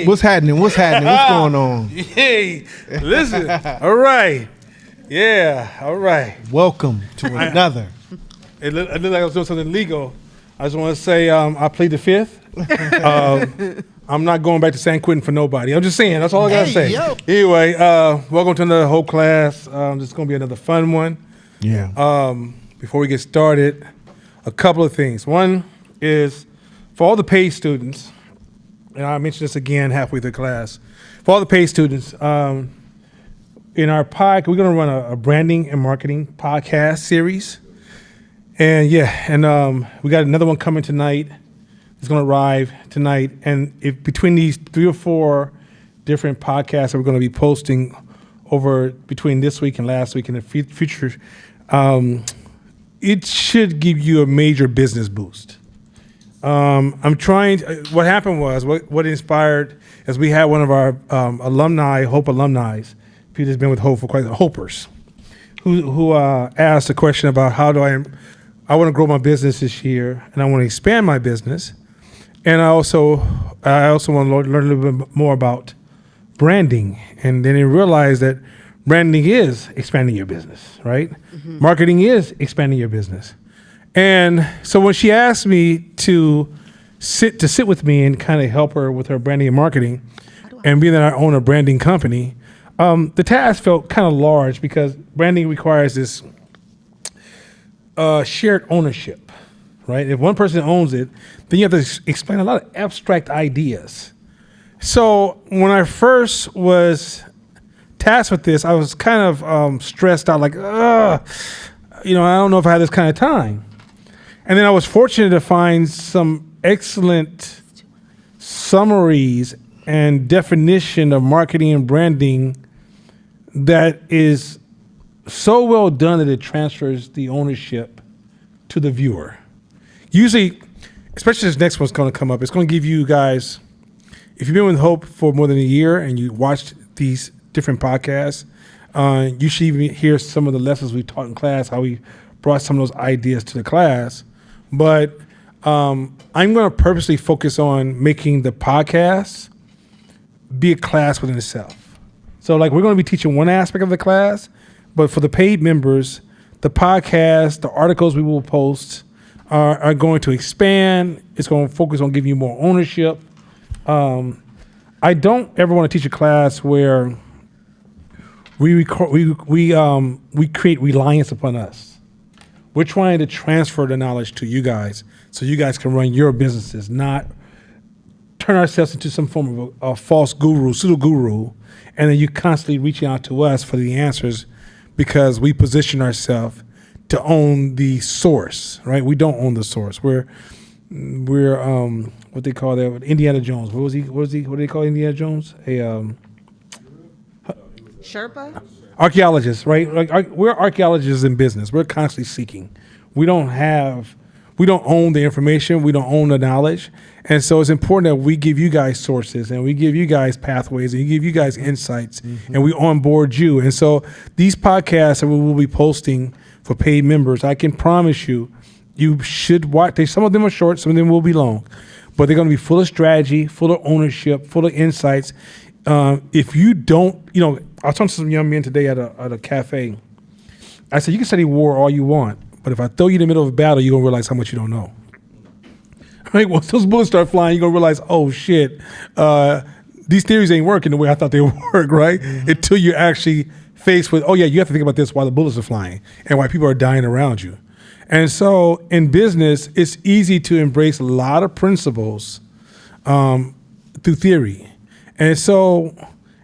Hey. What's happening? What's going on? Hey, listen. All right. Yeah, all right. Welcome to another. It looked like I was doing something legal. I just want to say I plead the fifth. I'm not going back to San Quentin for nobody. I'm just saying. That's all I got to say. Yo. Anyway, welcome to another whole class. This is going to be another fun one. Yeah. Before we get started, a couple of things. One is for all the paid students, and I mentioned this again halfway through class. For all the paid students, in our podcast, we're going to run a branding and marketing podcast series. And we got another one coming tonight. It's going to arrive tonight. And if between these 3 or 4 different podcasts that we're going to be posting over between this week and last week in the future, it should give you a major business boost. I'm trying. What happened was what inspired is we had one of our alumni, Hope alumni. Peter's been with Hope for quite Hopers, who asked a question about how do I want to grow my business this year and I want to expand my business, and I also want to learn a little bit more about branding, and then he realized that branding is expanding your business, right? Mm-hmm. Marketing is expanding your business. And so when she asked me to sit with me and kind of help her with her branding and marketing, and being that I own a branding company, the task felt kind of large because branding requires this shared ownership, right? If one person owns it, then you have to explain a lot of abstract ideas. So when I first was tasked with this, I was kind of stressed out, like, I don't know if I had this kind of time. And then I was fortunate to find some excellent summaries and definition of marketing and branding that is so well done that it transfers the ownership to the viewer. Usually, especially this next one's going to come up, it's going to give you guys, if you've been with Hope for more than a year and you watched these different podcasts, you should even hear some of the lessons we taught in class, how we brought some of those ideas to the class. But I'm going to purposely focus on making the podcast be a class within itself. So like we're going to be teaching one aspect of the class, but for the paid members, the podcast, the articles we will post are going to expand. It's going to focus on giving you more ownership. I don't ever want to teach a class where we create reliance upon us. We're trying to transfer the knowledge to you guys so you guys can run your businesses, not turn ourselves into some form of a false guru, pseudo guru, and then you constantly reaching out to us for the answers because we position ourselves to own the source, right? We don't own the source. We're what they call that, Indiana Jones. What do they call Indiana Jones? Sherpa? Archaeologists, right? Like we're archaeologists in business. We're constantly seeking. We don't own the information. We don't own the knowledge. And so it's important that we give you guys sources and we give you guys pathways and we give you guys insights, mm-hmm. and we onboard you. And so these podcasts that we will be posting for paid members, I can promise you should watch. Some of them are short, some of them will be long, but they're going to be full of strategy, full of ownership, full of insights. If you don't, I was talking to some young men today at a cafe. I said, you can study war all you want, but if I throw you in the middle of a battle, you're going to realize how much you don't know. Right? Once those bullets start flying, you're going to realize, oh, shit, these theories ain't working the way I thought they would work, right? Mm-hmm. Until you're actually faced with, oh, yeah, you have to think about this while the bullets are flying and why people are dying around you. And so in business, it's easy to embrace a lot of principles through theory. And so,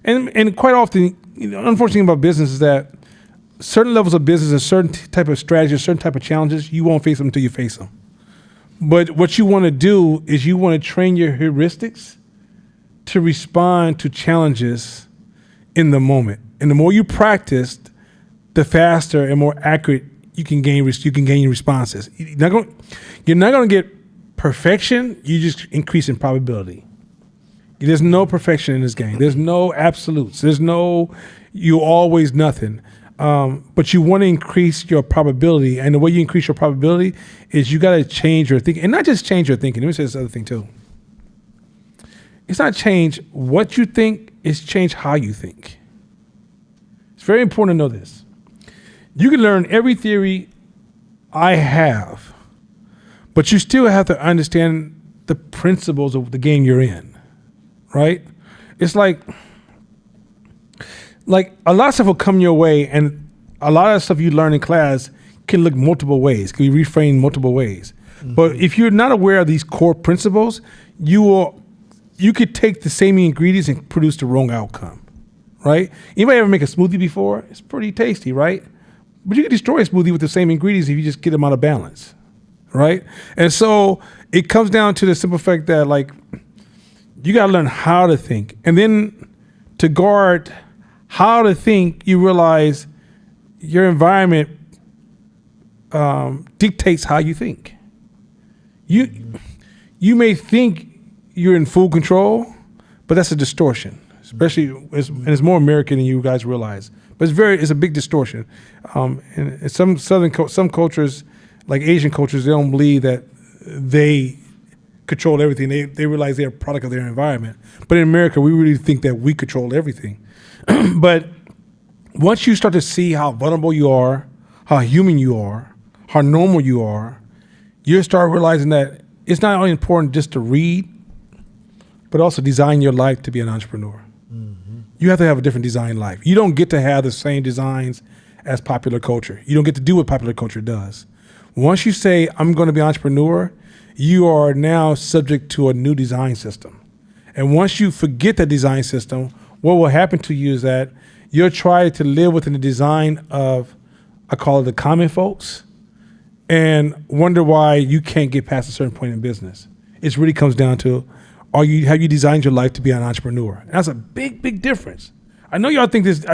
and quite often, unfortunately about business is that certain levels of business and certain type of strategies, certain type of challenges, you won't face them until you face them. But what you want to do is you want to train your heuristics to respond to challenges in the moment. And the more you practice, the faster and more accurate you can gain responses. You're not going to get perfection. You just increase in probability. There's no perfection in this game. There's no absolutes. There's no you always nothing. But you want to increase your probability, and the way you increase your probability is you got to change your thinking, and not just change your thinking. Let me say this other thing too. it's not change what you think, it's change how you think. It's very important to know this. You can learn every theory I have, but you still have to understand the principles of the game you're in, right? It's like a lot of stuff will come your way, and a lot of stuff you learn in class can look multiple ways, can be reframed multiple ways. Mm-hmm. But if you're not aware of these core principles, you could take the same ingredients and produce the wrong outcome, right? Anybody ever make a smoothie before? It's pretty tasty, right? But you can destroy a smoothie with the same ingredients if you just get them out of balance, right? And so it comes down to the simple fact that, like, you got to learn how to think. And then to guard how to think, you realize your environment dictates how you think. You may think you're in full control, but that's a distortion, especially, and it's more American than you guys realize. But it's a big distortion. And some some cultures, like Asian cultures, they don't believe that they control everything. They realize they're a product of their environment. But in America, we really think that we control everything. But once you start to see how vulnerable you are, how human you are, how normal you are, you start realizing that it's not only important just to read, but also design your life to be an entrepreneur. Mm-hmm. You have to have a different design life. You don't get to have the same designs as popular culture. You don't get to do what popular culture does. Once you say, I'm going to be an entrepreneur, you are now subject to a new design system. And once you forget that design system, what will happen to you is that you'll try to live within the design of, I call it the common folks, and wonder why you can't get past a certain point in business. It really comes down to, have you designed your life to be an entrepreneur? And that's a big, big difference. I know y'all think this,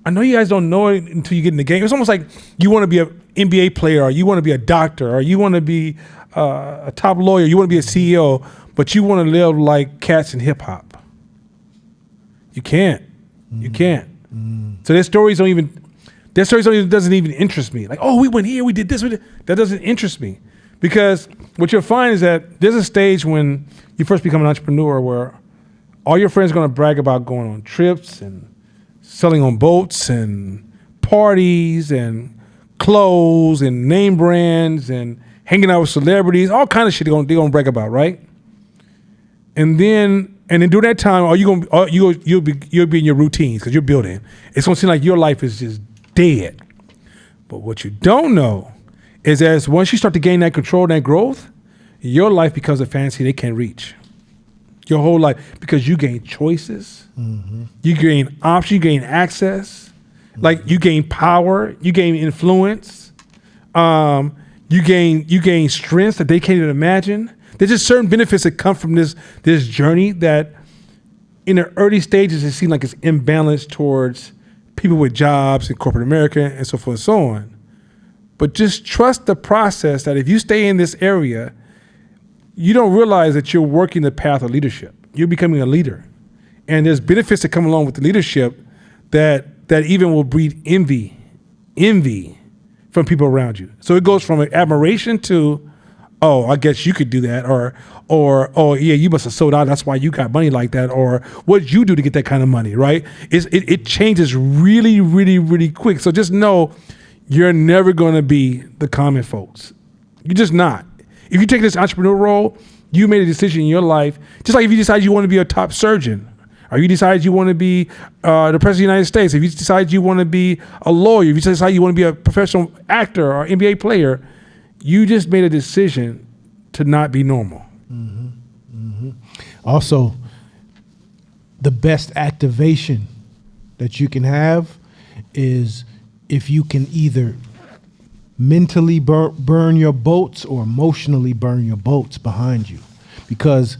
I know you guys don't know it until you get in the game. It's almost like you want to be an NBA player, or you want to be a doctor, or you want to be a top lawyer, you want to be a CEO, but you want to live like cats in hip hop. You can't. Mm. You can't. Mm. So their stories doesn't even interest me. Like, oh, we went here, we did this, that doesn't interest me. Because what you'll find is that there's a stage when you first become an entrepreneur where all your friends are going to brag about going on trips and selling on boats and parties and clothes and name brands and hanging out with celebrities, all kind of shit they're going to brag about, right? And then during that time, you'll be in your routines because you're building. It's going to seem like your life is just dead. But what you don't know is that once you start to gain that control and that growth, your life becomes a fantasy they can't reach. Your whole life, because you gain choices, mm-hmm. you gain options, you gain access, mm-hmm. like you gain power, you gain influence, you gain strengths that they can't even imagine. There's just certain benefits that come from this journey that in the early stages it seems like it's imbalanced towards people with jobs in corporate America and so forth and so on. But just trust the process that if you stay in this area, you don't realize that you're working the path of leadership. You're becoming a leader. And there's benefits that come along with the leadership that even will breed envy from people around you. So it goes from admiration to, oh, I guess you could do that, or oh yeah, you must have sold out, that's why you got money like that, or what did you do to get that kind of money, right? It changes really, really, really quick. So just know you're never going to be the common folks. You're just not. If you take this entrepreneur role, you made a decision in your life, just like if you decide you want to be a top surgeon, or you decide you want to be the president of the United States, if you decide you want to be a lawyer, if you decide you want to be a professional actor or NBA player, you just made a decision to not be normal. Mm-hmm. Mm-hmm. Also, the best activation that you can have is if you can either mentally burn your boats or emotionally burn your boats behind you, because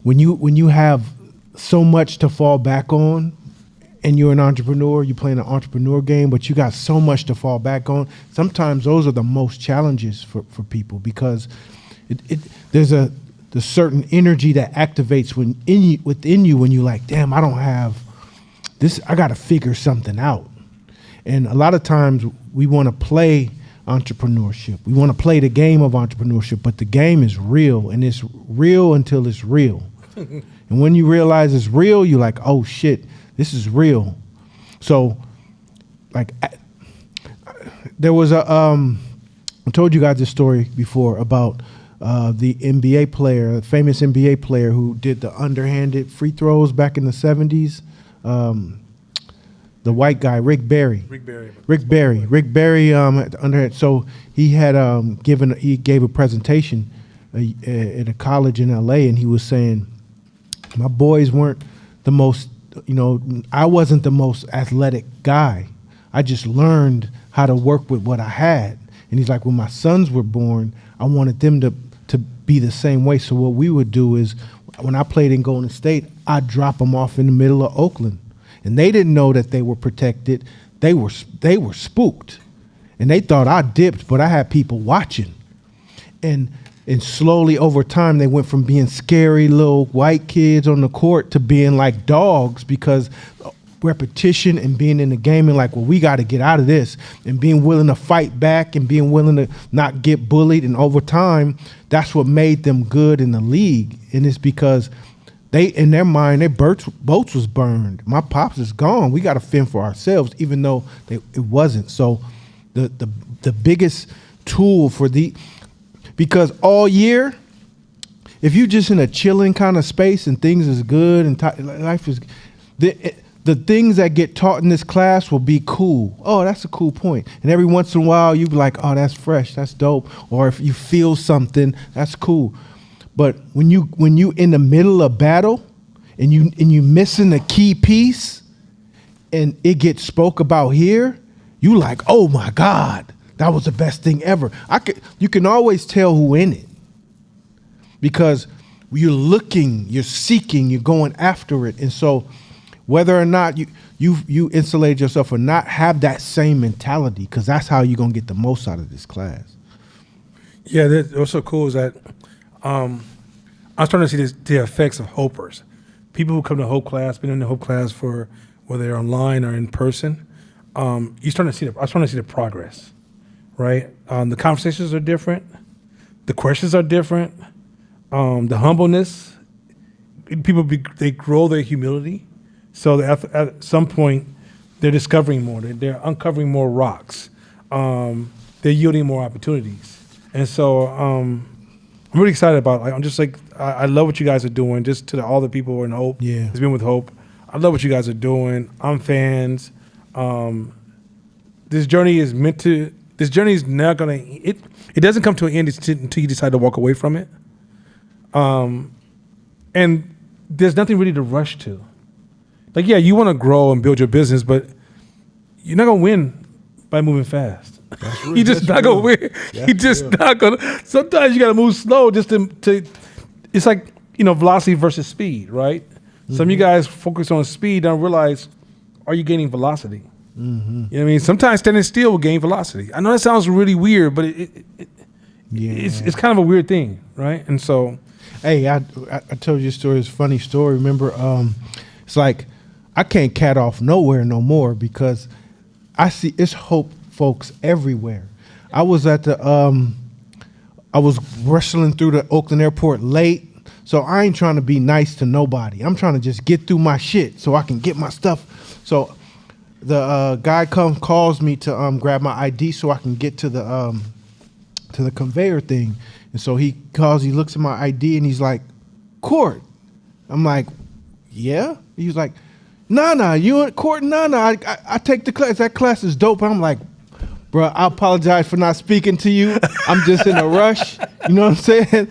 when you have so much to fall back on, and you're an entrepreneur, you're playing an entrepreneur game, but you got so much to fall back on. Sometimes those are the most challenges for people, because there's a certain energy that activates within you when you're like, damn, I don't have this, I got to figure something out. And a lot of times we want to play entrepreneurship. We want to play the game of entrepreneurship, but the game is real, and it's real until it's real. And when you realize it's real, you're like, oh shit, this is real. So, like, there was a, I told you guys this story before about the NBA player, a famous NBA player who did the underhanded free throws back in the 70s. The white guy, Rick Barry. Rick Barry, at the underhand. So he had he gave a presentation at a college in LA, and he was saying, my boys weren't the most, I wasn't the most athletic guy. I just learned how to work with what I had. And he's like, when my sons were born, I wanted them to be the same way. So what we would do is, when I played in Golden State, I'd drop them off in the middle of Oakland. And they didn't know that they were protected. They were spooked. And they thought I dipped, but I had people watching. And slowly over time, they went from being scary little white kids on the court to being like dogs, because repetition and being in the game and like, well, we got to get out of this, and being willing to fight back and being willing to not get bullied. And over time, that's what made them good in the league. And it's because they, in their mind, their boats was burned. My pops is gone. We got to fend for ourselves, even though it wasn't. So the biggest tool for because all year, if you just in a chilling kind of space and things is good and life is, the things that get taught in this class will be cool. Oh, that's a cool point. And every once in a while, you be like, oh, that's fresh, that's dope. Or if you feel something, that's cool. But when you in the middle of battle and you missing a key piece and it gets spoke about here, you like, oh my God, that was the best thing ever. You can always tell who in it, because you're looking, you're seeking, you're going after it. And so whether or not you insulate yourself or not, have that same mentality, because that's how you're going to get the most out of this class. Yeah, what's so cool is that I was starting to see the effects of Hopers. People who come to Hope class, been in the Hope class for whether they're online or in person, I'm starting to see the progress, right? The conversations are different. The questions are different. The humbleness, they grow their humility. So at some point, they're discovering more. They're uncovering more rocks. They're yielding more opportunities. And so I'm really excited about it. I'm just like, I love what you guys are doing. Just to all the people who are in Hope, has been with Hope. I love what you guys are doing. I'm fans. This journey is not going to, it doesn't come to an end until you decide to walk away from it. And there's nothing really to rush to. Like, yeah, you want to grow and build your business, but you're not going to win by moving fast. You're just not going to win. You're just not going to. Sometimes you got to move slow just to it's like, velocity versus speed, right? Mm-hmm. Some of you guys focus on speed, don't realize, are you gaining velocity? Mm-hmm. You know what I mean? Sometimes standing still will gain velocity. I know that sounds really weird, but it's kind of a weird thing, right? And so, hey, I told you a story. It's a funny story. Remember, it's like I can't cat off nowhere no more, because I see it's Hope folks everywhere. I was at I was wrestling through the Oakland airport late, so I ain't trying to be nice to nobody. I'm trying to just get through my shit so I can get my stuff. So the guy calls me to grab my ID so I can get to the conveyor thing. And so he looks at my ID and he's like, Court. I'm like, yeah? He was like, nah, you in court? Nah, I take the class. That class is dope. I'm like, bro, I apologize for not speaking to you. I'm just in a rush. You know what I'm saying?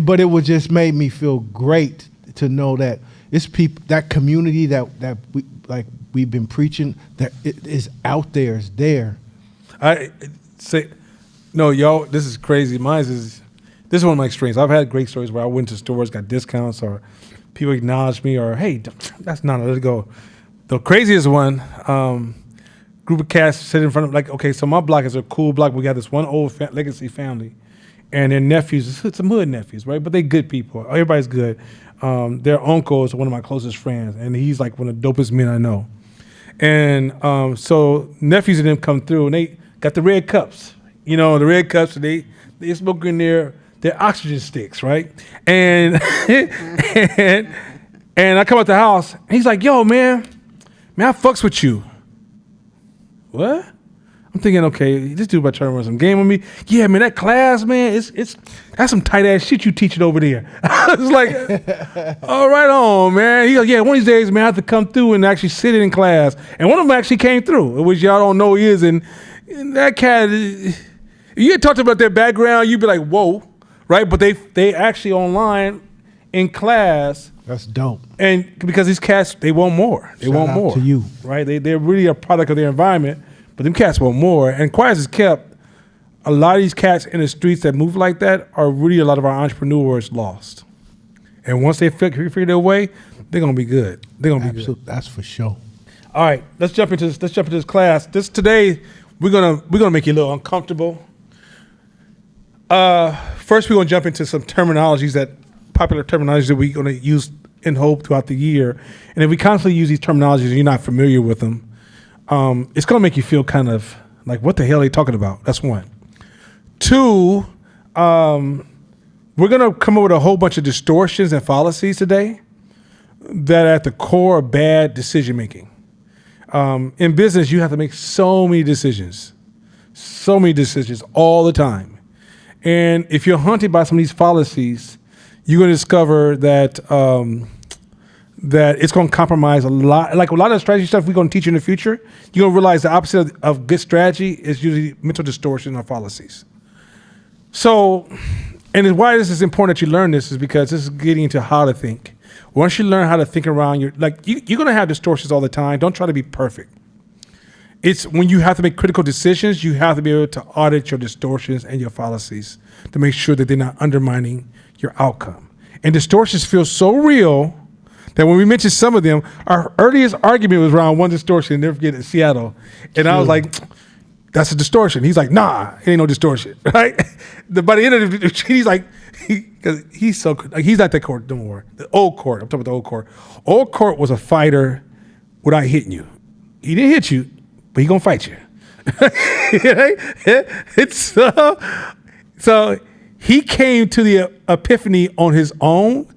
But it would just made me feel great to know that it's people, that community that we've been preaching, that it is out there, it's there. I say, no, y'all, this is crazy. This is one of my strengths. I've had great stories where I went to stores, got discounts, or people acknowledged me, or, hey, that's not, let it go. The craziest one, group of cats sit in front of, like, okay, so my block is a cool block. We got this one old legacy family, and their nephews, some hood nephews, right? But they good people. Everybody's good. Their uncle is one of my closest friends, and he's like one of the dopest men I know. And so nephews of them come through, and they got the red cups. You know, the red cups, they smoke in their oxygen sticks, right? And and I come out the house, and he's like, "Yo, man, I fucks with you." What? I'm thinking, okay, this dude about trying to run some game on me. Yeah, man, that class, man, it's that's some tight ass shit you teaching over there. I was like, all right on, man. He goes, yeah, one of these days, man, I have to come through and actually sit in class. And one of them actually came through, which y'all don't know who he is. And that cat, if you had talked about their background, you'd be like, whoa, right? But they actually online in class. That's dope. And because these cats, they want more. They Shout want out more. to you. Right? They're really a product of their environment. But them cats want more. And quiet as kept, a lot of these cats in the streets that move like that are really a lot of our entrepreneurs lost. And once they figure their way, they're gonna be good. They're gonna be good. That's for sure. All right, let's jump into this class. Today we're gonna make you a little uncomfortable. First we're gonna jump into some popular terminologies that we're gonna use in Hope throughout the year. And if we constantly use these terminologies and you're not familiar with them, it's going to make you feel kind of like, what the hell are they talking about? That's one. Two, we're going to come up with a whole bunch of distortions and fallacies today that are at the core of bad decision making. In business, you have to make so many decisions all the time. And if you're haunted by some of these fallacies, you're going to discover that it's going to compromise a lot. Like a lot of the strategy stuff we're going to teach you in the future, you're going to realize the opposite of good strategy is usually mental distortion or fallacies. So, and why this is important that you learn this is because this is getting into how to think. Once you learn how to think around you're going to have distortions all the time. Don't try to be perfect. It's when you have to make critical decisions, you have to be able to audit your distortions and your fallacies to make sure that they're not undermining your outcome. And distortions feel so real that when we mentioned some of them, our earliest argument was around one distortion, never forget, in Seattle. And I was like, that's a distortion. He's like, nah, it ain't no distortion, right? By the end of the, he's like, he's so, like, he's not that court no more. The old court, I'm talking about the old court. Old court was a fighter without hitting you. He didn't hit you, but he gonna fight you. So he came to the epiphany on his own,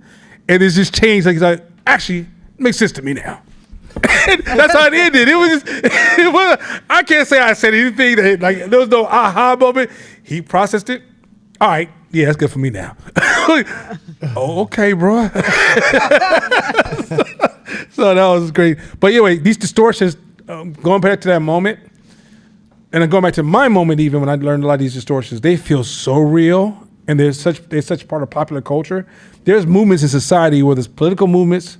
and it's just changed. Like he's like, actually, it makes sense to me now. That's how it ended. I can't say I said anything that there was no aha moment. He processed it. All right, yeah, that's good for me now. Oh, okay, bro. So that was great. But anyway, these distortions, going back to that moment, and then going back to my moment, even when I learned a lot of these distortions, they feel so real. And they're such part of popular culture. There's movements in society, whether it's political movements,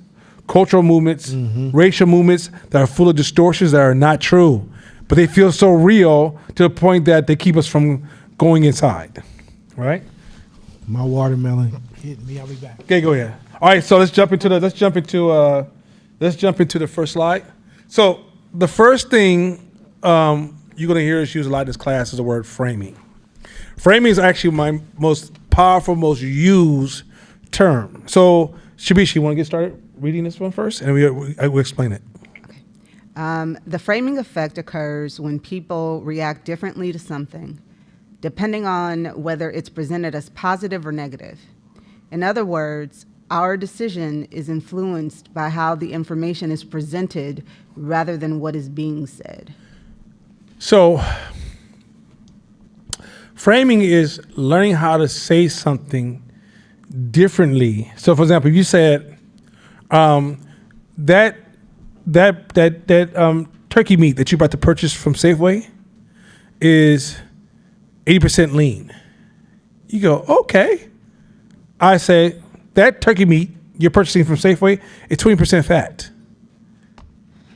cultural movements, racial movements that are full of distortions that are not true. But they feel so real to the point that they keep us from going inside. Right? My watermelon hit me. I'll be back. Okay, go ahead. All right, so let's jump into the first slide. So the first thing you're gonna hear us use a lot in this class is the word framing. Framing is actually my most powerful, most used term. So, Shabishi, you want to get started reading this one first? And we'll explain it. Okay. The framing effect occurs when people react differently to something, depending on whether it's presented as positive or negative. In other words, our decision is influenced by how the information is presented rather than what is being said. So, framing is learning how to say something differently. So, for example, if you said that turkey meat that you're about to purchase from Safeway is 80% lean. You go, okay. I say that turkey meat you're purchasing from Safeway is 20% fat.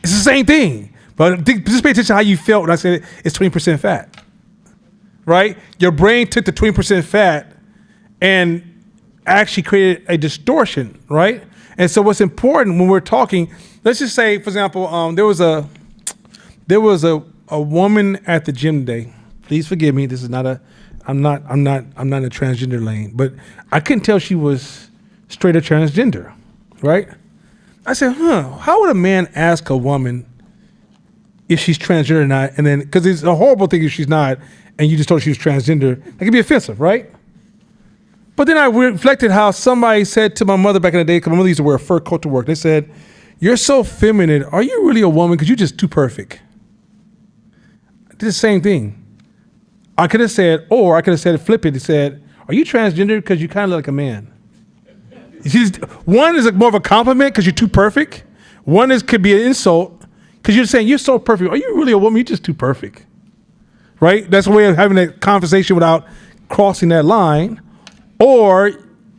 It's the same thing, but just pay attention to how you felt when I said it's 20% fat. Right? Your brain took the 20% fat and actually created a distortion, right? And so what's important when we're talking, let's just say, for example, there was a woman at the gym today. Please forgive me. This is not I'm not in a transgender lane, but I couldn't tell she was straight or transgender, right? I said, how would a man ask a woman if she's transgender or not? And then, because it's a horrible thing if she's not, and you just told her she was transgender, that could be offensive, right? But then I reflected how somebody said to my mother back in the day, because my mother used to wear a fur coat to work. They said, "You're so feminine. Are you really a woman? Because you're just too perfect." I did the same thing. I could have said, or I could have said it, flip it. It said, "Are you transgender? Because you kind of look like a man." You see, one is more of a compliment because you're too perfect. One could be an insult because you're saying you're so perfect. Are you really a woman? You're just too perfect, right? That's a way of having a conversation without crossing that line. Or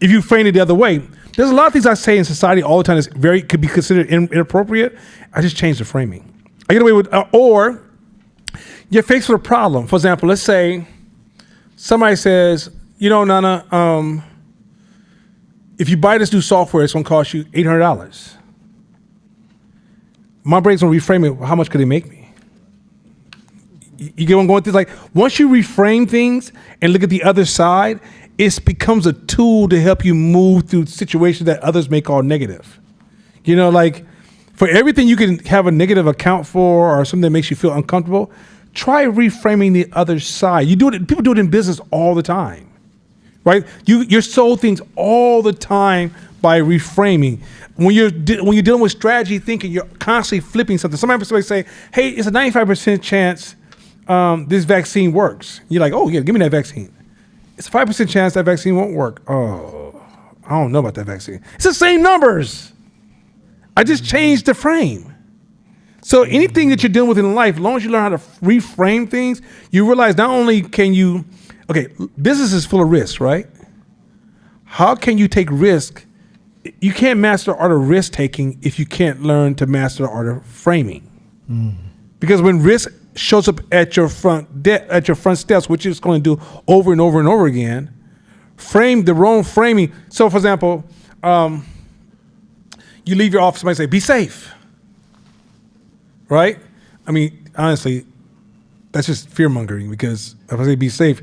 if you frame it the other way, there's a lot of things I say in society all the time that could be considered inappropriate. I just change the framing. I get away with, or you're faced with a problem. For example, let's say somebody says, Nana, if you buy this new software, it's gonna cost you $800. My brain's gonna reframe it. How much could they make me? You get what I'm going through? Like, once you reframe things and look at the other side, it becomes a tool to help you move through situations that others may call negative. Like for everything you can have a negative account for or something that makes you feel uncomfortable, try reframing the other side. People do it in business all the time, right? You're sold things all the time by reframing. When you're dealing with strategy thinking, you're constantly flipping something. Somebody say, "Hey, it's a 95% chance this vaccine works." You're like, "Oh yeah, give me that vaccine." It's a 5% chance that vaccine won't work. Oh, I don't know about that vaccine. It's the same numbers. I just changed the frame. So anything that you're dealing with in life, as long as you learn how to reframe things, you realize not only can you, business is full of risks, right? How can you take risk? You can't master the art of risk taking if you can't learn to master the art of framing. Because when risk shows up at your front steps, which it's going to do over and over and over again, frame the wrong framing. So, for example, you leave your office, somebody say, "Be safe," right? I mean, honestly, that's just fear mongering because if I say "be safe,"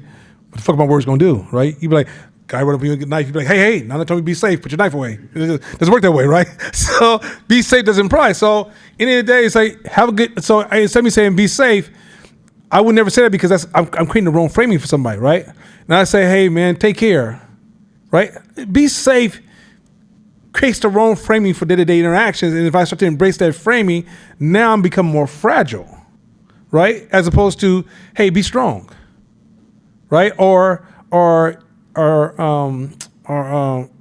what the fuck are my words going to do, right? You'd be like, guy run up with a knife, you'd be like, hey, now they told me be safe, put your knife away. It doesn't work that way, right? So be safe doesn't imply. So in the end of the day, it's like, have a good, so instead of me saying be safe, I would never say that because I'm creating the wrong framing for somebody, right? And I say, hey man, take care, right? Be safe creates the wrong framing for day-to-day interactions. And if I start to embrace that framing, now I'm becoming more fragile, right? As opposed to, hey, be strong, right? Or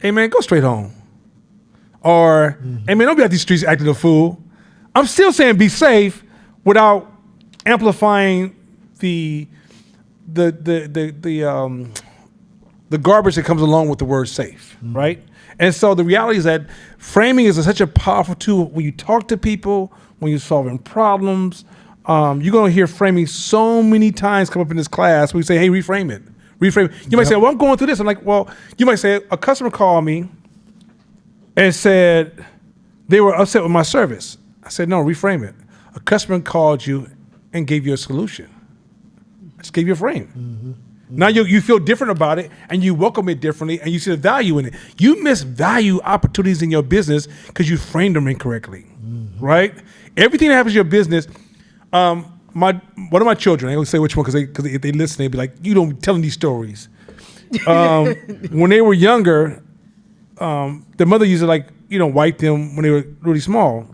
hey man, go straight home. Or, hey man, don't be out these streets acting a fool. I'm still saying be safe without amplifying the garbage that comes along with the word safe, right? And so the reality is that framing is such a powerful tool when you talk to people, when you're solving problems. You're gonna hear framing so many times come up in this class where you say, hey, reframe it. Reframe. You might say, well, I'm going through this. I'm like, well, you might say, a customer called me and said they were upset with my service. I said, no, reframe it. A customer called you and gave you a solution. I just gave you a frame. Mm-hmm. Now you feel different about it and you welcome it differently and you see the value in it. You miss value opportunities in your business because you framed them incorrectly, right? Everything that happens in your business, one of my children, I don't say which one because if they listen, they'd be like, you don't be telling these stories. When they were younger, their mother used to wipe them when they were really small.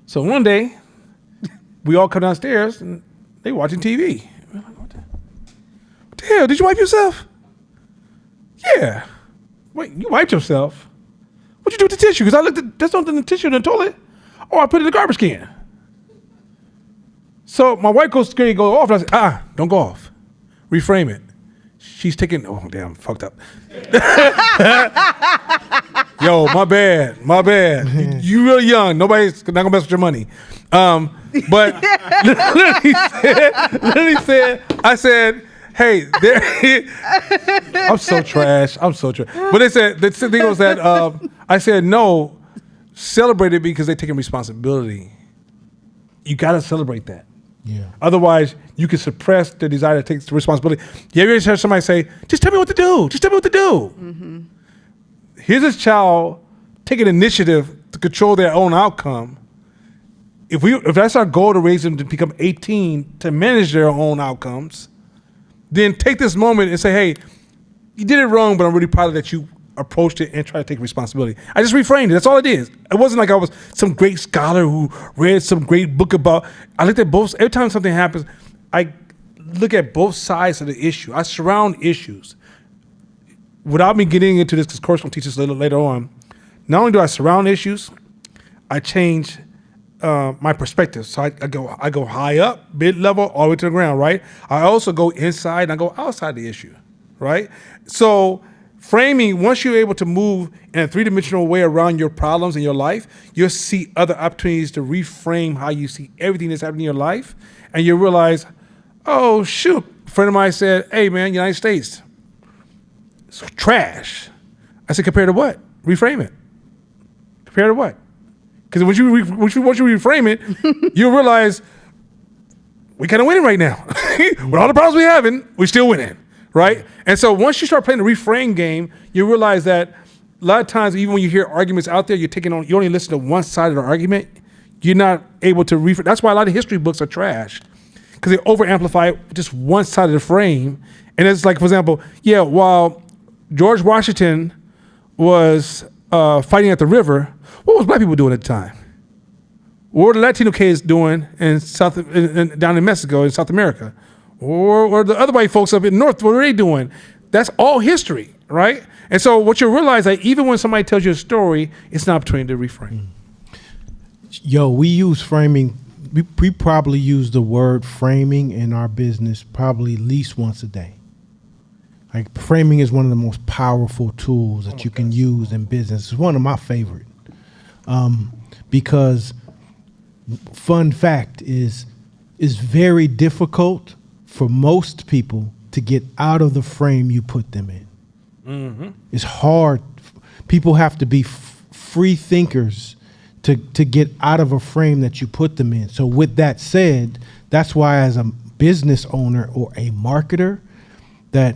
So one day, we all come downstairs and they watching TV. We're like, what the hell, did you wipe yourself? Yeah. Wait, you wiped yourself? What'd you do with the tissue? Because I looked at, that's not in the tissue in the toilet. Oh, I put it in the garbage can. So my wife goes scared to go off. And I say, don't go off. Reframe it. She's taking, oh damn, fucked up. Yo, my bad. You really young. Nobody's not gonna mess with your money. But literally said, I said, hey, I'm so trash. But they said, the thing was that I said, no, celebrate it because they're taking responsibility. You gotta celebrate that. Yeah. Otherwise, you can suppress the desire to take the responsibility. You ever heard somebody say, just tell me what to do. Just tell me what to do. Mm-hmm. Here's this child taking initiative to control their own outcome. If that's our goal to raise them to become 18 to manage their own outcomes, then take this moment and say, hey, you did it wrong, but I'm really proud that you approached it and tried to take responsibility. I just reframed it. That's all it is. It wasn't like I was some great scholar who read some great book about. I looked at both. Every time something happens, I look at both sides of the issue. I surround issues. Without me getting into this, because course will teach us later on, not only do I surround issues, I change my perspective. So I go high up, mid level, all the way to the ground, right? I also go inside and I go outside the issue, right? So framing, once you're able to move in a three-dimensional way around your problems in your life, you'll see other opportunities to reframe how you see everything that's happening in your life. And you realize, oh, shoot. A friend of mine said, hey, man, United States, it's trash. I said, compared to what? Reframe it. Compared to what? Because once you reframe it, you'll realize we kind of winning right now. With all the problems we having, we're still winning, right? And so once you start playing the reframe game, you realize that a lot of times, even when you hear arguments out there, you only listen to one side of the argument. You're not able to reframe. That's why a lot of history books are trash, because they over-amplify just one side of the frame. And it's like, for example, while George Washington was fighting at the river, what was black people doing at the time? What were the Latino kids doing down in Mexico, in South America? Or the other white folks up in the north, what are they doing? That's all history, right? And so what you realize that even when somebody tells you a story, it's an opportunity to reframe. Yo, we use framing. We probably use the word framing in our business probably at least once a day. Like, framing is one of the most powerful tools that you can use in business. It's one of my favorite. Because fun fact is very difficult for most people to get out of the frame you put them in. Mm-hmm. It's hard. People have to be free thinkers to get out of a frame that you put them in. So with that said, that's why as a business owner or a marketer, that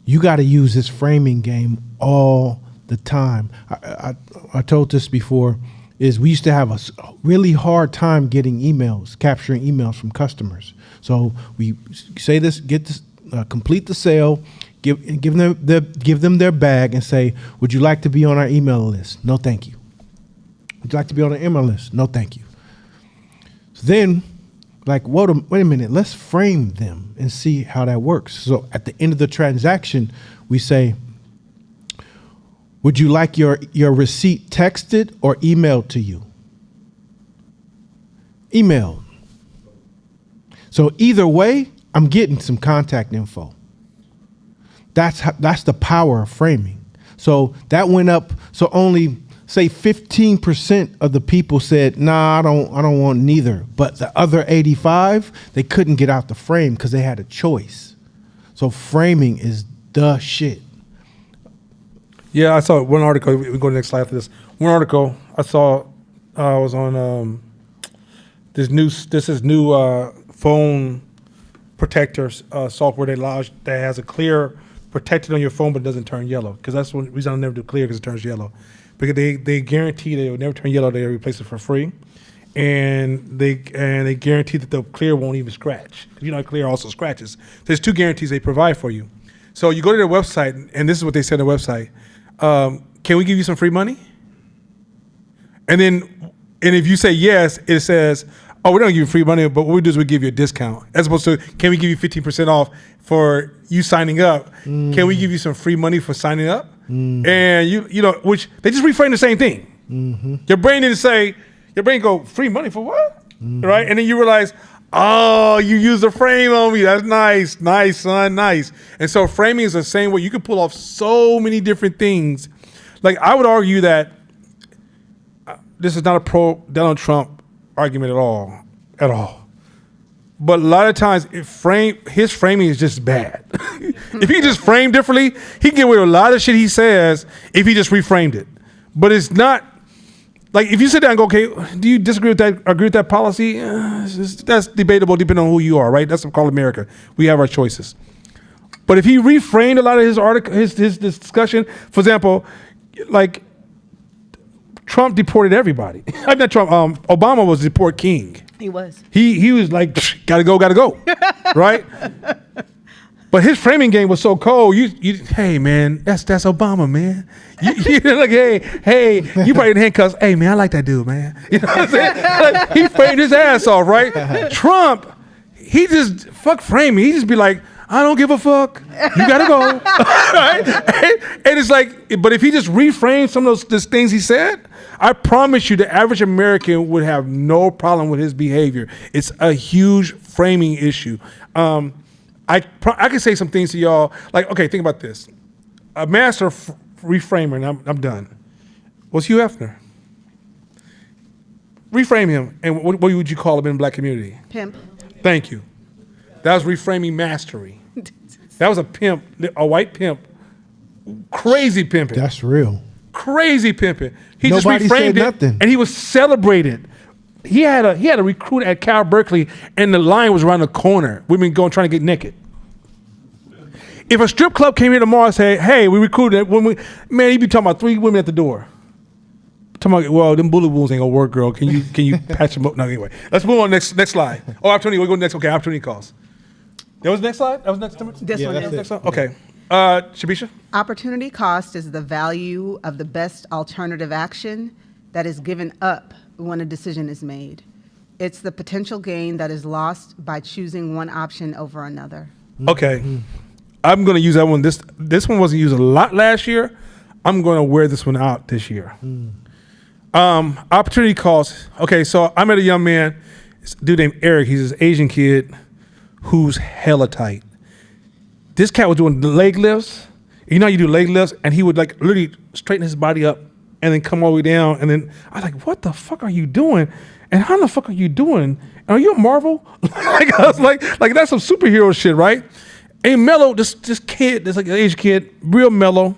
you got to use this framing game all the time. I told this before, is we used to have a really hard time getting emails, capturing emails from customers. So we say this, get this, complete the sale, give them their bag and say, would you like to be on our email list? No, thank you. Would you like to be on our email list? No, thank you. So then, like, wait a minute, let's frame them and see how that works. So at the end of the transaction, we say, would you like your receipt texted or emailed to you? Emailed. So either way, I'm getting some contact info. That's the power of framing. So that went up. So only say 15% of the people said, nah, I don't want neither. But the other 85, they couldn't get out the frame because they had a choice. So framing is the shit. Yeah, I saw one article. We go to the next slide after this. One article I saw was on this new phone protector software that has a clear protected on your phone but doesn't turn yellow, because that's one reason I'll never do clear, because it turns yellow. Because they guarantee they will never turn yellow. They replace it for free, and they guarantee that the clear won't even scratch. You know, clear also scratches. There's two guarantees they provide for you. So you go to their website, and this is what they said on their website. Can we give you some free money? And if you say yes, it says, oh, we don't give you free money, but what we do is we give you a discount. As opposed to, can we give you 15% off for you signing up? Can we give you some free money for signing up? And you know, which they just reframe the same thing. Mm-hmm. Your brain go, free money for what? Right? And then you realize, oh, you used a frame on me. That's nice. Nice, son, nice. And so framing is the same way. You can pull off so many different things. Like, I would argue that this is not a pro Donald Trump argument at all. But a lot of times, his framing is just bad. If he just framed differently, he can get away with a lot of shit he says if he just reframed it. But it's not, like, if you sit down and go, okay, do you disagree with that, agree with that policy? That's debatable depending on who you are, right? That's what we call America. We have our choices. But if he reframed a lot of his article, his discussion, for example, like, Trump deported everybody. Not Trump. Obama was deport king. He was. He was like, gotta go, right? But his framing game was so cold. Hey man, that's Obama, man. You're like, hey, you probably in handcuffs. Hey man, I like that dude, man. You know what I'm saying? Like, he framed his ass off, right? Trump, he just fuck framing. He just be like, I don't give a fuck. You gotta go, right? And it's like, but if he just reframed some of those things he said, I promise you, the average American would have no problem with his behavior. It's a huge framing issue. I can say some things to y'all. Like, okay, think about this. A master reframer, and I'm done, was Hugh Hefner. Reframe him, and what would you call him in the black community? Pimp. Thank you. That was reframing mastery. That was a pimp, a white pimp, crazy pimping. That's real. Crazy pimping. He Nobody just reframed said it, nothing. and he was celebrated. He had a recruit at Cal Berkeley, and the line was around the corner. Women going trying to get naked. If a strip club came here tomorrow and say, "Hey, we recruited," man, he'd be talking about 3 women at the door. Talking about, well, them bullet wounds ain't gonna work, girl. Can you patch them up? No, anyway, let's move on. Next slide. Oh, opportunity. We'll go next. Okay, opportunity costs. That was the next slide. That was next. This Yeah, one that's is. it. Next slide? Okay. Shabisha. Opportunity cost is the value of the best alternative action that is given up when a decision is made. It's the potential gain that is lost by choosing one option over another. Okay. I'm going to use that one. This one wasn't used a lot last year. I'm going to wear this one out this year. Opportunity cost. Okay, so I met a young man, this dude named Eric. He's this Asian kid who's hella tight. This cat was doing the leg lifts. You know how you do leg lifts? And he would like literally straighten his body up and then come all the way down. And then I was like, what the fuck are you doing? And how the fuck are you doing? Are you a Marvel? Like I was like that's some superhero shit, right? And mellow, this kid, this like an Asian kid, real mellow.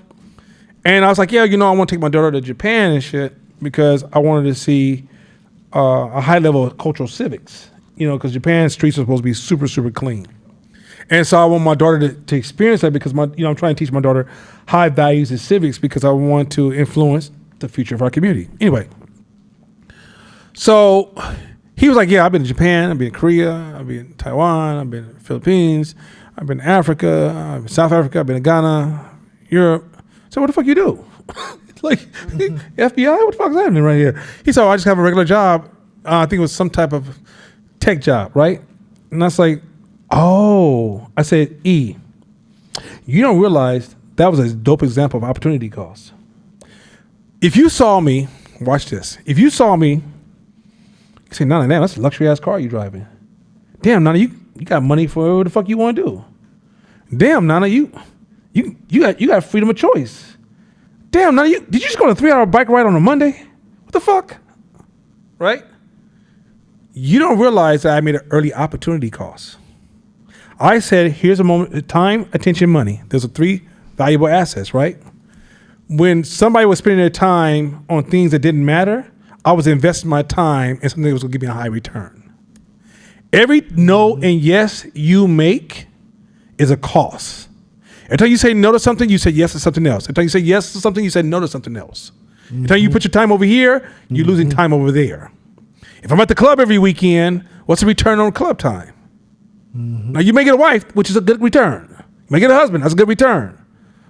And I was like, yeah, I want to take my daughter to Japan and shit because I wanted to see a high level of cultural civics. Because Japan's streets are supposed to be super, super clean. And so I want my daughter to experience that because I'm trying to teach my daughter high values and civics because I want to influence the future of our community. Anyway, so he was like, yeah, I've been to Japan, I've been to Korea, I've been to Taiwan, I've been to the Philippines, I've been to Africa, I've been to South Africa, I've been to Ghana, Europe. So what the fuck you do? Like, FBI, what the fuck is happening right here? He said, I just have a regular job. I think it was some type of tech job, right? And I was like, oh. I said, E, you don't realize that was a dope example of opportunity cost. If you saw me, watch this. If you saw me, you say, Nana, damn, that's a luxury ass car you driving. Damn, Nana, you got money for whatever the fuck you want to do. Damn, Nana, you got freedom of choice. Damn, Nana, did you just go on a 3-hour bike ride on a Monday? What the fuck? Right? You don't realize that I made an early opportunity cost. I said, here's a moment, time, attention, money. Those are 3 valuable assets, right? When somebody was spending their time on things that didn't matter, I was investing my time in something that was going to give me a high return. Every no and yes you make is a cost. Every time you say no to something, you say yes to something else. Every time you say yes to something, you say no to something else. Every time you put your time over here, you're losing time over there. If I'm at the club every weekend, what's the return on club time? Now you may get a wife, which is a good return. You may get a husband, that's a good return.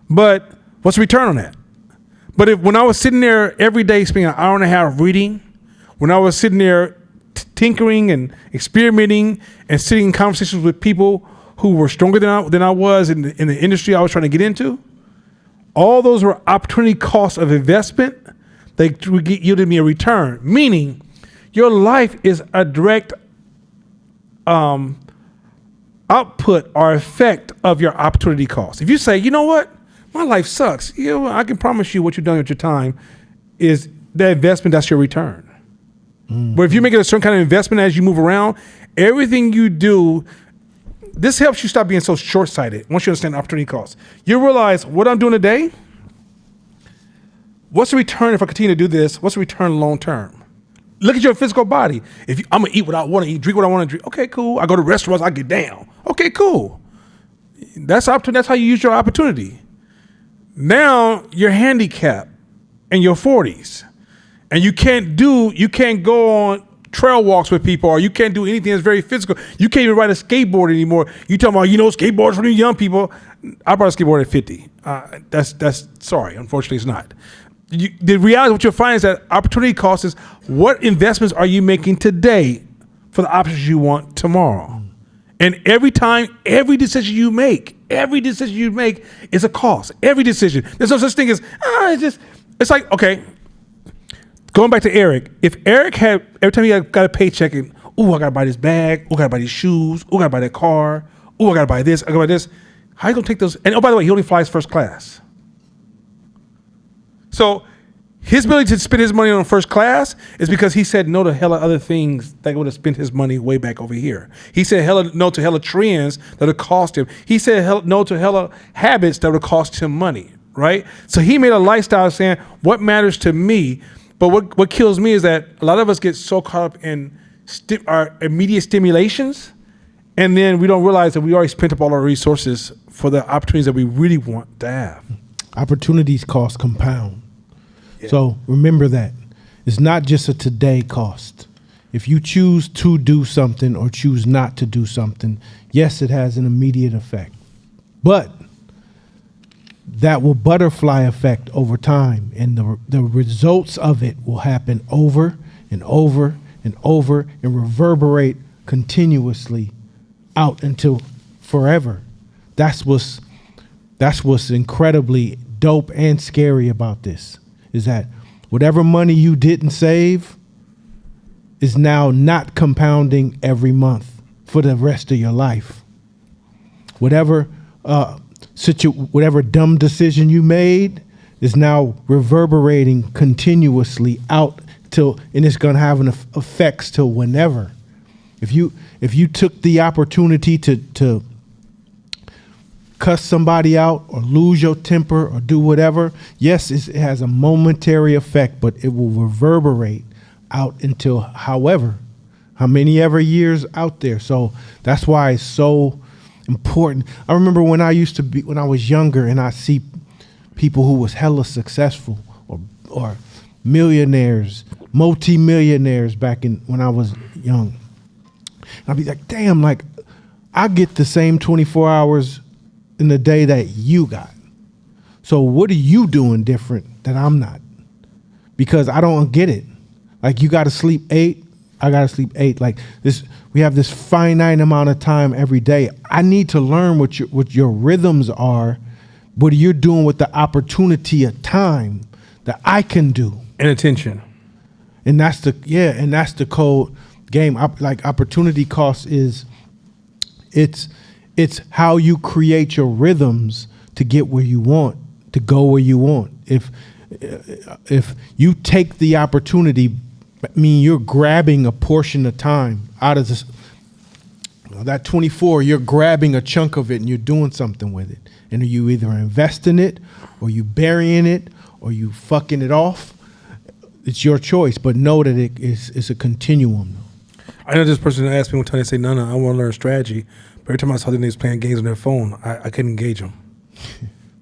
But what's the return on that? But when I was sitting there every day spending an hour and a half reading, when I was sitting there tinkering and experimenting and sitting in conversations with people who were stronger than I was in the industry I was trying to get into, all those were opportunity costs of investment that yielded me a return. Meaning, your life is a direct output or effect of your opportunity cost. If you say, you know what, my life sucks, I can promise you what you've done with your time is the investment, that's your return. But if you make it a certain kind of investment as you move around, everything you do, this helps you stop being so short-sighted once you understand the opportunity cost. You realize what I'm doing today, what's the return if I continue to do this? What's the return long-term? Look at your physical body. If I'm going to eat what I want to eat, drink what I want to drink, okay, cool. I go to restaurants, I get down. Okay, cool. That's how you use your opportunity. Now you're handicapped in your 40s. And you can't go on trail walks with people, or you can't do anything that's very physical. You can't even ride a skateboard anymore. You talking about, skateboards for the young people. I bought a skateboard at 50. That's sorry, unfortunately, it's not. The reality, what you'll find is that opportunity cost is what investments are you making today for the options you want tomorrow. And every decision you make is a cost. Every decision. There's no such thing as, it's like, okay, going back to Eric. If Eric had, every time he got a paycheck, and, I got to buy this bag, I got to buy these shoes, I got to buy that car, I got to buy this, I got to buy this. How you going to take those? And by the way, he only flies first class. So his ability to spend his money on first class is because he said no to hella other things that would have spent his money way back over here. He said no to hella trends that would cost him. He said no to hella habits that would cost him money, right? So he made a lifestyle saying, what matters to me? But what kills me is that a lot of us get so caught up in our immediate stimulations, and then we don't realize that we already spent up all our resources for the opportunities that we really want to have. Opportunities cost compound. Yeah. So remember that. It's not just a today cost. If you choose to do something or choose not to do something, yes, it has an immediate effect. But that will butterfly effect over time, and the results of it will happen over and over and over and reverberate continuously out until forever. That's what's incredibly dope and scary about this, is that whatever money you didn't save is now not compounding every month for the rest of your life. Whatever dumb decision you made is now reverberating continuously out and it's going to have an effects till whenever. If you took the opportunity to cuss somebody out or lose your temper or do whatever, yes, it has a momentary effect, but it will reverberate out until how many ever years out there. So that's why it's so important. I remember when I was younger and I see people who was hella successful or millionaires, multi-millionaires back when I was young. I'd be like, damn, like I get the same 24 hours in the day that you got. So what are you doing different that I'm not? Because I don't get it. Like you got to sleep 8, I got to sleep 8. Like this, we have this finite amount of time every day. I need to learn what your rhythms are, what you're doing with the opportunity of time that I can do. And attention. And that's the cold game. Like opportunity cost is, it's how you create your rhythms to get where you want, to go where you want. If you take the opportunity, I mean, you're grabbing a portion of time out of this, that 24, you're grabbing a chunk of it and you're doing something with it. And you either invest in it or you burying it or you fucking it off. It's your choice, but know that it's a continuum. I know this person asked me one time, they say, no, I want to learn strategy. But every time I saw them, they was playing games on their phone, I couldn't engage them.